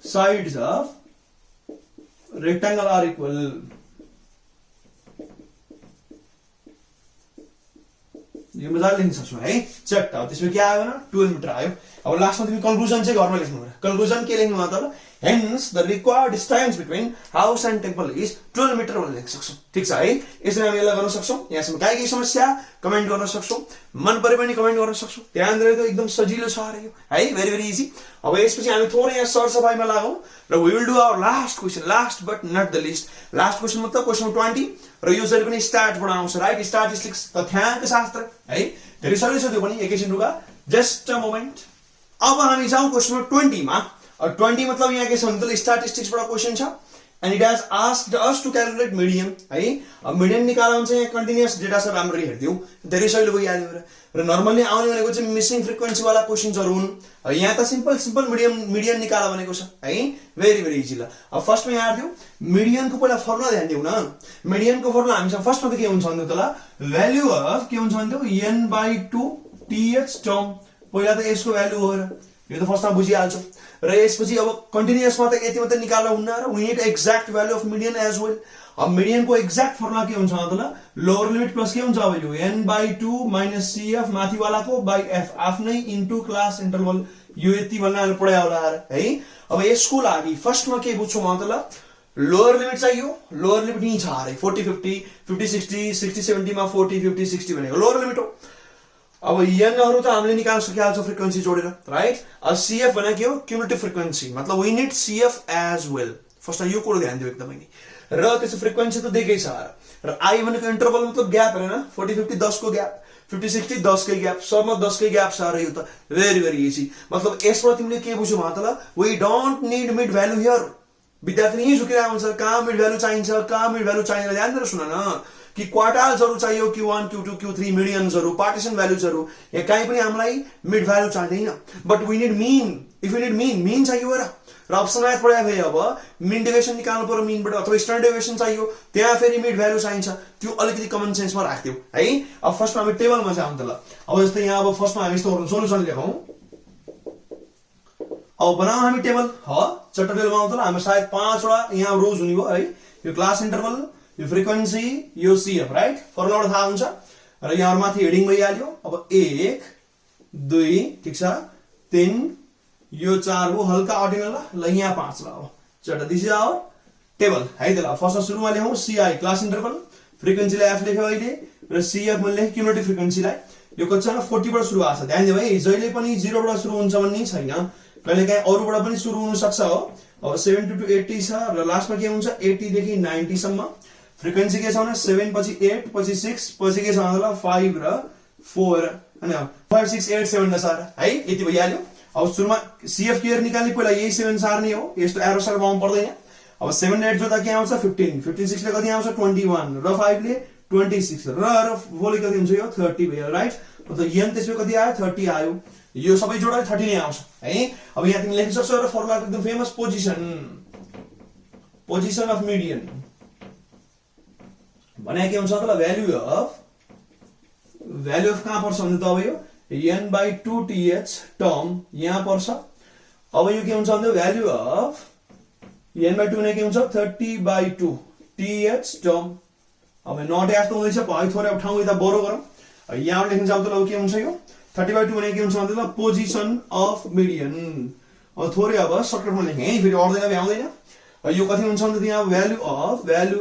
A: sides of rectangle are equal यो मजाले लेख्न सक्छौ है चेक अब त्यसमा के आयो भने 12 मिटर आयो। अब लास्टमा तिमी कन्क्लुजन चाहिँ घरमा लेख्नु पर्यो कन्क्लुजन के लेख्नु त hence the required distance between house and temple is 12 metre भनेर लेख्न सक्छौ ठीक छ है। यसरी हामी यसलाई गर्न सक्छौ यहाँसम्म काहीँ समस्या कमेन्ट गर्न सक्छौ मन परे पनि कमेन्ट गर्न सक्छौ ध्यान दिएर त एकदम सजिलो छ रे यो है भेरी भेरी इजी। अब यसपछि हामी थोरै यहाँ सरसफाइमा लागौं र we will do our last question last but not the least last question मतलब क्वेशन 20 र यो जहिले पनि स्ट्याटबाट आउँछ राइट स्ट्याटिस्टिक्स तथ्याङ्क शास्त्र है धेरै सजिलो छ त्यो पनि एकैछिन रुका जस्ट अ मोमेन्ट। अब हामी जाउँ क्वेशन 20 मा 20 मतलब यहाँ के छ भने त स्ट्याटिस्टिक्स बाट क्वेशन छ and it has asked us to calculate median है। अब मिडियन निकाल्न चाहिँ यहाँ कन्टिन्युअस डेटा सब राम्ररी हेर्दियौ धेरै सजिलो भइहाल्यो र नर्मली आउने भनेको चाहिँ मिसिङ फ्रिक्वेन्सी वाला क्वेशन्सहरु हुन् यहाँ त सिम्पल मिडियन निकाल भनेको छ है भेरी भेरी इजी ल। अब फर्स्टमा यहाँ हेर्दियौ मिडियनको पहिला फर्मुला ध्यान दिउ न मिडियनको फर्मुला हामीसँग फर्स्टमा त के हुन्छ भन्दा त ल भ्यालु अफ के हुन्छ भन्दा n/2 th टर्म पहिला त यसको भ्यालु हो र यो त फर्स्टमा बुझिहाल्छौ र यसपछि अब कन्टिन्युअसमा त यति मात्र निकाल्न हुन्न र we need exact value of median as well. अब मिडियन को एक्ज्याक्ट फर्मुला के हुन्छ त ल लोअर लिमिट प्लस के हुन्छ अब यो n/2 - cf माथि वालाको बाइ f आफ्नै इन्टु क्लास इन्टरभल यो यति भन्ने हामीले पढायो होला है। अब यसको लागि फर्स्टमा के बुझ्छौ त ल लोअर लिमिट चाहियो, लोअर लिमिट यही छ अरे 40 50 50 60 60 70 मा 40 50 60 भनेको लोअर लिमिट हो। अब n हरू त हामीले निकाल्न सकिहाल्छ फ्रिक्वेन्सी जोडेर, राइट। अब CF भनेको के हो, क्युमुलेटिभ फ्रिक्वेन्सी, मतलब we need CF as well. फर्स्टमा यो कुरा ध्यान दियो एकदमै नि। र त्यसको फ्रिक्वेन्सी त दिएकै छ र I भनेको इन्टरभल मतलब ग्याप हैन, 40 50 10 को ग्याप, 50 60 10 कै ग्याप, सबमा 10 कै ग्याप छ र यो त भेरी भेरी इजी। मतलब यसबाट तिमीले के बुझ्यौ मतलब we don't need mid value here. विद्यार्थी यही झुकिरहेको हुन्छ, कहाँ मिड भ्यालु चाहिन्छ, कहाँ मिड भ्यालु चाहिँदैन, ध्यान दिएर सुन न। कि क्वार्टाइल्सहरु चाहियो, Q1 Q2 Q3 मिडियन्सहरु, पार्टिसन भ्यालुजहरु, यहाँ कहीँ पनि हामीलाई मिड भ्यालु चाहिँदैन, but we need mean. If you need mean चाहियो र अप्सन म्याथ पढाए भए अब मिन डेभिएसन निकाल्नु पर्यो मिनबाट, अथवा स्ट्यान्डर्ड डेभिएसन चाहियो, त्यहाँ फेरि मिड भ्यालु चाहिन्छ, त्यो अलिकति कमन सेन्समा राख्दियौ है। अब फर्स्टमा हामी टेबलमा जाउँ त ल। अब जस्तै यहाँ अब फर्स्टमा हामी यस्तो गरौँ, सोलुसन लेखौँ। अब बनाऊ हामी टेबल ह चट्टा टेबलमा आउँछ ल। हाम्रो सायद 5 वटा यहाँ रोज हुने भयो है। यो क्लास इन्टरभल, यो फ्रिक्वेन्सी, यो CF, राइट। फर्मुला थाहा हुन्छ र यहाँ माथि हेडिङ भइहाल्यो। अब 1 2 ठीक छ, 3 यो 4 हो, हल्का ऑर्डिनल ल। यहाँ 5 ल। अब चट्टा दिस इज आवर टेबल है त ल। फर्स्ट सुरुमा लेखौँ CI क्लास इन्टरभल, फ्रिक्वेन्सीलाई F लेख्यो अहिले, र CF मैले लेखेँ क्युमुलेटिभ फ्रिक्वेन्सीलाई। यो कति छ, 40 बाट सुरु भएको छ। ध्यान दियो है, जहिले पनि 0 बाट सुरु हुन्छ भन्ने छैन, कहिलेकाहीँ अरूबाट पनि सुरु हुन सक्छ हो। अब 70 to 80 छ र लास्टमा के हुन्छ 80 देखि 90 सम्म। फ्रिक्वेन्सी के छ भने 7 पछि 8 पछि 6 पछि के छ भन्दा 5 र 4 हैन, 5 6 8 7 न सर है, यति भइहाल्यो। अब सुरुमा CF क्लियर निकाल्ने पहिला यही 7 सार्ने हो, यस्तो एरो सर बाउनु पर्दैन। अब 7 8 जोड्दा के आउँछ 15, 15 6 ले कति आउँछ 21 र 5 ले 26 र 4 ले कति हुन्छ यो 30 भयो, राइट। मतलब n त्यसमा कति आयो 30 आयो। यो सबै जोडेर 30 नै आउँछ है। अब यहाँ तिमीले लेख्न सक्छौ र फर्मुला एकदम फेमस पोजिसन अफ मिडियन भने के हुन्छ त ल, भ्यालु अफ कहाँ पर्छ भने त अब यो n/2th टर्म यहाँ पर्छ। अब यो के हुन्छ भने भ्यालु अफ n/2 ने के हुन्छ 30/2 th टर्म। अब नट यस्तो हुँदैछ, भाइ थोरै ठाउँ यता बरो गरौँ। यहाँ लेख्न जाऊ त ल के हुन्छ यो 30/2 भने के हुन्छ भने ल पोजिसन अफ मिडियन। अब थोरै अब सर्टकटमा लेखेँ है, फेरि अड्दैन भ्याउँदैन। यो कति हुन्छ भने यहाँ भ्यालु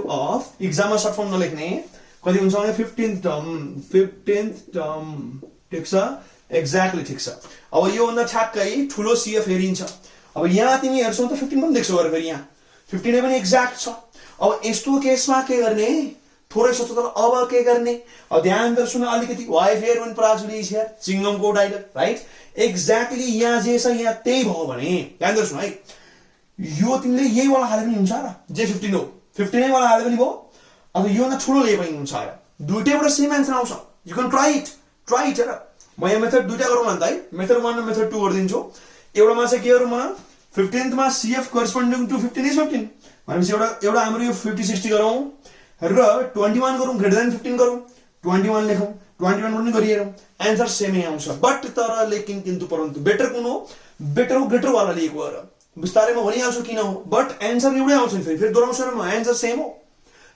A: अफ एक्जाममा सर्ट फर्म नलेख्ने, कति हुन्छ भने 15th टर्म ठीक छ, एक्ज्याक्टली ठीक छ। अब यो भन्दा ठ्याक्कै ठुलो CF हेरिन्छ। अब यहाँ तिमी हेर्छौ त 15 पनि देख्छौ, फेरि यहाँ 15 पनि एक्ज्याक्ट छ। अब यस्तो केसमा के गर्ने, थोरै सोच त अब के गर्ने। अब ध्यान दिएर सुन अलिकति, वाइ फेयर व्हेन प्राजुडी इज हियर, चिङमको डायलग, राइट। एक्ज्याक्टली यहाँ जे छ यहाँ त्यही भयो भने ध्यान दिएर सुन है। यो तिमीले यही वाला हाले पनि हुन्छ र, जे 15 हो 15 वाला हाले पनि भयो। अब यो न ठुलो ले पनि हुन्छ र, दुईटैबाट सेम आन्सर आउँछ। यु क्यान ट्राई इट हेर। म यहाँ मेथड दुईटा गरौँ न त है, मेथड 1 र मेथड 2 गरिदिन्छु। एउटामा चाहिँ के गरौँ म 15th मा CF करस्पोन्डिङ टु 15 इज 15 भनेपछि एउटा हाम्रो यो 50 60 गरौँ र 21 गरौँ, ग्रेटर देन 15 गरौँ, 21 लेखौँ, 21 पनि गरिहेरौँ, एन्सर सेमै आउँछ। बट तर लेकिन किन्तु परन्तु बेटर कुन हो, बेटर हो ग्रेटर वाला लिएको हो र बिस्तारै म भनिहाल्छु किन हो, बट एन्सर एउटै आउँछ नि। फेरि दोहोऱ्याउँछु र म एन्सर सेम हो,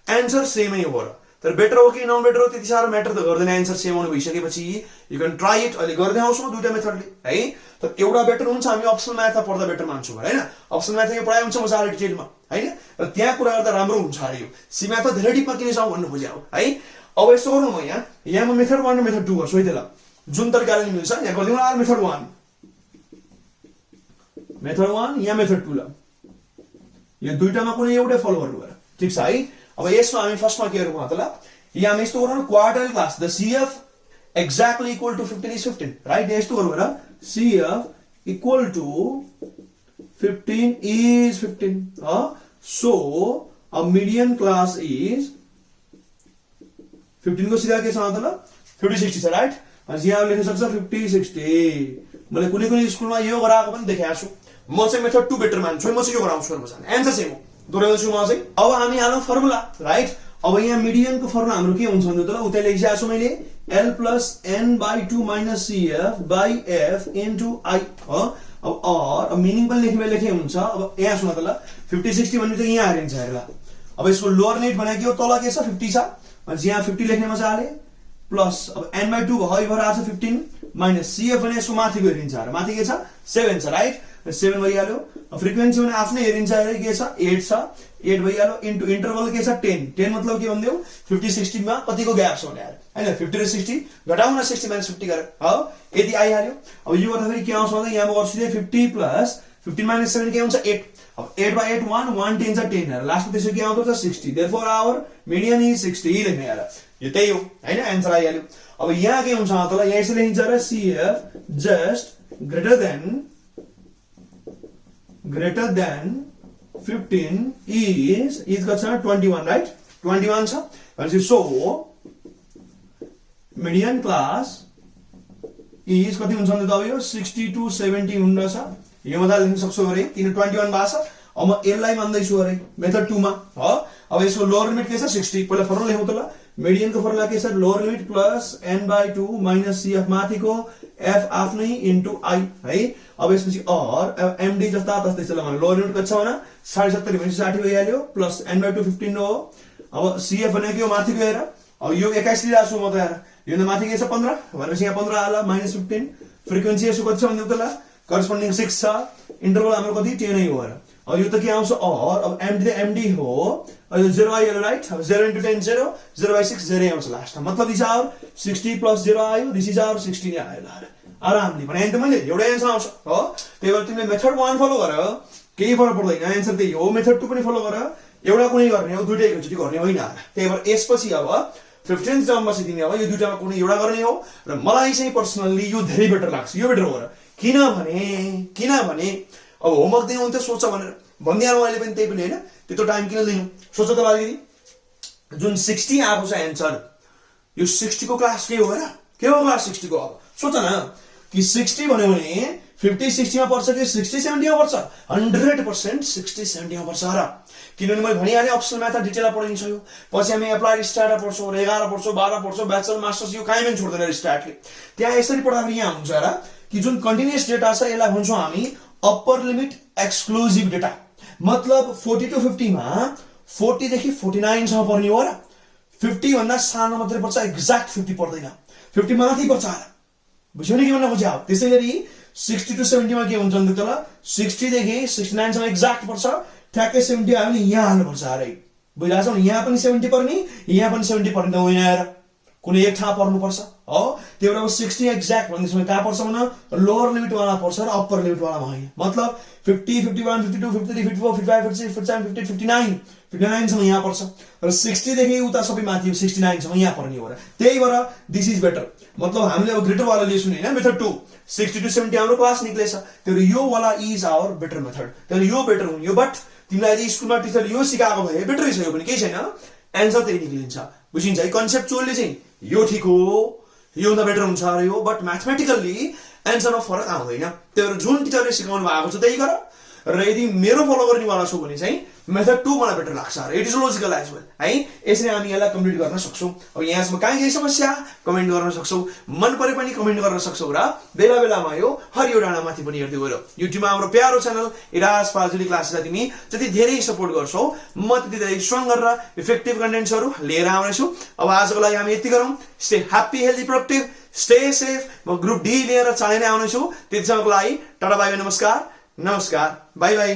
A: एन्सर सेमै हो र। तर बेटर हो कि नन बेटर हो त्यति साह्रो म्याटर त गर्दैन, एन्सर सेम आउनु भइसकेपछि यु क्यान ट्राई इट। अहिले गर्दै आउँछु म दुईटा मेथडले है। तर एउटा बेटर हुन्छ, हामी अप्सनल म्याथमा पढ्दा बेटर मान्छौँ हैन। अप्सनल म्याथमा पढाइ हुन्छ मजाले डिटेलमा हैन, र त्यहाँ कुरा गर्दा राम्रो हुन्छ अरे। यो सी म्याथमा धेरै डिपमा किन जाउँ भन्नु खोजे हो है। अब यस्तो गरौँ म यहाँ म मेथड 1 र मेथड 2 गर्छु है त ल, जुन तरिकाले मिल्छ यहाँ गरिदिउँ न। मेथड 1 यहाँ मेथड 2 ल, यो दुईटामा कुनै एउटै फलो गर्नु पर्यो ठीक छ है। अब यसमा हामी फर्स्टमा के गरौँ त ल, यहाँ हामी यस्तो गरौँ quartile class, the CF exactly equal to 15 is 15, right? यस्तो गरौँ र, CF equal to 15 is 15. So a median class is 15 को सीधा के छ त ल 50 60 छ, राइट। यहाँ लेख्न सक्छ 50 60। मैले कुनै कुनै स्कुलमा यो गराएको पनि देखाएको छु। म चाहिँ मेथड 2 बेटर मान्छु, म चाहिँ यो गराउँछु एन्सर सेम हो, दोहोऱ्याउँछु म चाहिँ। अब हामी हालौँ फर्मुला, राइट। अब यहाँ मिडियन को फर्मुला हाम्रो के हुन्छ भन्दा त उतै लेखिसकेको छु मैले, L plus n/2 minus CF by F into I हो। अब और मिनिङ पनि लेखे हुन्छ। अब यहाँ सुन त ल 50 60 भन्ने त यहाँ हेरिन्छ हेर ल। अब यसको लोअर लिमिट भनेको के हो, तल के छ 50 छ, अनि यहाँ 50 लेख्ने मजाले, प्लस अब n/2 भयो भएर आछ 15 माइनस CF भने यसको माथिको हेरिन्छ हेर, माथि के छ 7 छ, राइट।
B: 7 भइहाल्यो। फ्रिक्वेन्सी भने आफ्नै हेरिन्छ के छ 8 छ 8 भइहाल्यो इन्टु इन्टरभल के छ 10 10 मतलब के भन्दियौ 50 60 मा कतिको ग्याप छ भने यार हैन 50 र 60 घटाउन 60 - 50 गरेर हो यदि आइहाल्यो। अब यो गर्दाखेरि के आउँछ भन्दा यहाँ म गर्छु 50 प्लस 15 - 7 के आउँछ 8 अब 8 by 8 1 1 10 छ 10 लास्टमा त्यसो के आउँछ 60 देयरफोर आवर मिडियन इज 60 लेख्ने यार यो त्यही हो हैन आन्सर आइहाल्यो। अब यहाँ के हुन्छ त ल यहाँ यसले लेखिन्छ र CF just greater than 15 is कति छ 21 राइट 21 छ भनेपछि सो मिडियन क्लास इज कति हुन्छ भने त यो 60 to 70 हुँदछ यो मजा लेख्न सक्छु अरे किन 21 भाषा। अब म यसलाई मान्दै छु अरे मेथड 2 मा हो। अब यसको लोअर लिमिट के छ 60 पहिला फर्मुला लेखौँ त ल मिडियन को फर्मुला के छ lower limit plus n/2 minus CF माथिको f आफ्नै इन्टु i है। अब यसपछि और md जस्ता तस्तै छ ल लोअर लिमिट कति छ भने 70 भनेपछि 60 भइहाल्यो प्लस n/2 15 हो। अब CF भनेको यो माथिको हेर अब यो 21 लिइराछु म त यार यो माथि के छ 15 भनेपछि यहाँ 15 आला माइनस 15 फ्रिक्वेन्सी यसको कति छ भन्नु त ल करस्पोन्डिङ 6 छ इन्टरभल हाम्रो कति 10 नै हो र। अब यो त के आउँछ और अब md हो अब 0 आयो राइट। अब 0 * 10 0 0 by 6 0 आउँछ लास्टमा मतलब दिस आवर 60 प्लस 0 आयो दिस इज आवर 60 नै आयो ल आरामले भने त मैले एउटै आन्सर आउँछ हो। त्यही भएर तिमीले मेथड 1 फलो गर केही फरक पर्दैन आन्सर त्यही हो। मेथड 2 पनि फलो गर एउटा कुनै गर्ने हो दुईटै एकचोटी गर्ने होइन। त्यही भएर यसपछि अब 15th टर्ममा चाहिँ तिमी अब यो दुईटामा कुनै एउटा गर्ने हो र मलाई चाहिँ पर्सनली यो धेरै बेटर लाग्छ यो बेटर हो र किनभने अब होमवर्क दिनु हुन्छ सोच भनेर भनिदिहाल्नु अहिले पनि त्यही पनि हैन त्यत्रो टाइम किन लिनु सोच त अलिकति जुन 60 आएको छ एन्सर यो 60 को क्लास के हो र के हो क्लास 60 को अब सोच न कि 60 भन्यो भने 50 60 मा पर्छ कि 60 70 मा पर्छ 100% 60 70 मा पर्छ र किनभने मैले भनिहालेँ अप्सनल म्याथ डिटेलमा पढिन्छ यो पछि हामी एप्लाइड स्टार्ट पढ्छौँ 11 पढ्छौँ 12 पढ्छौँ ब्याचलर मास्टर्स यो काहीँ पनि छोड्दैन स्टार्टले त्यहाँ यसरी पढ्दाखेरि यहाँ हुन्छ र कि जुन कन्टिन्युअस डेटा छ यसलाई भन्छौँ हामी अप्पर लिमिट एक्सक्लुजिभ डेटा मतलब 40 to 50 मा 40 देखि 49 सम्म पर्ने हो र 50 भन्दा सानो मात्रै पर्छ एक्ज्याक्ट 50 पर्दैन 50 माथि पर्छ बुझ्यौ नि के भन्न खोजे। त्यसैगरी 60 to 70 मा के हुन्छ नि त ल 60 देखि 69 सम्म एक्ज्याक्ट पर्छ ठ्याक्कै 70 आयो भने यहाँ हाल्नुपर्छ अरे बुझिरहेछौ नि यहाँ पनि 70 पर्ने यहाँ पनि 70 पर्ने त होइन यार कुनै एक ठाउँ पर्नुपर्छ हो। त्यही भएर अब 60 एक्ज्याक्ट भन्दैछौँ कहाँ पर्छ भने लोअर लिमिट वाला पर्छ र अप्पर लिमिट वालामा होइन मतलब 50 51 52 53 54 55 56 57 58 59 59 सम्म यहाँ पर्छ र 60 देखि उता सबै माथि 69 सम्म यहाँ पर्ने हो र त्यही भएर दिस इज बेटर मतलब हामीले अब ग्रेटर वाला लिएछौँ नि हैन मेथड 2 60 to 70 हाम्रो क्लास निक्लेछ त्यही यो वाला इज आवर बेटर मेथड त्यही यो बेटर हुने हो। बट तिमीलाई यदि स्कुलमा टिचरले यो सिकाएको भए बेटरै छ यो पनि केही छैन एन्सर त्यही निक्लिन्छ बुझिन्छ है। कन्सेप्चुअली चाहिँ यो ठीक हो यो भन्दा बेटर हुन्छ अरे हो बट म्याथमेटिकल्ली एन्सरमा फरक आउँदैन। त्यही भएर जुन टिचरले सिकाउनु भएको छ त्यही गर र यदि मेरो फलो गर्नेवाला छु भने चाहिँ मेथड 2 मलाई बेटर लाग्छ र it is logical as well है। यसरी हामी यसलाई कम्प्लिट गर्न सक्छौँ। अब यहाँसम्म कहीँ केही समस्या कमेन्ट गर्न सक्छौ मन परे पनि कमेन्ट गर्न सक्छौ र बेला बेलामा यो हरियो डाँडामाथि पनि हेर्दै गयो। युट्युबमा हाम्रो प्यारो च्यानल इराज फाजुली क्लासेसलाई तिमी जति धेरै सपोर्ट गर्छौ म त्यति धेरै स्ट्रङ गरेर इफेक्टिभ कन्टेन्ट्सहरू लिएर आउनेछु। अब आजको लागि हामी यति गरौँ। Stay happy healthy productive stay safe. म ग्रुप डी लिएर चाँडै नै आउनेछु। त्यतिसम्मको लागि टाटा बाई बाई नमस्कार बाई बाई।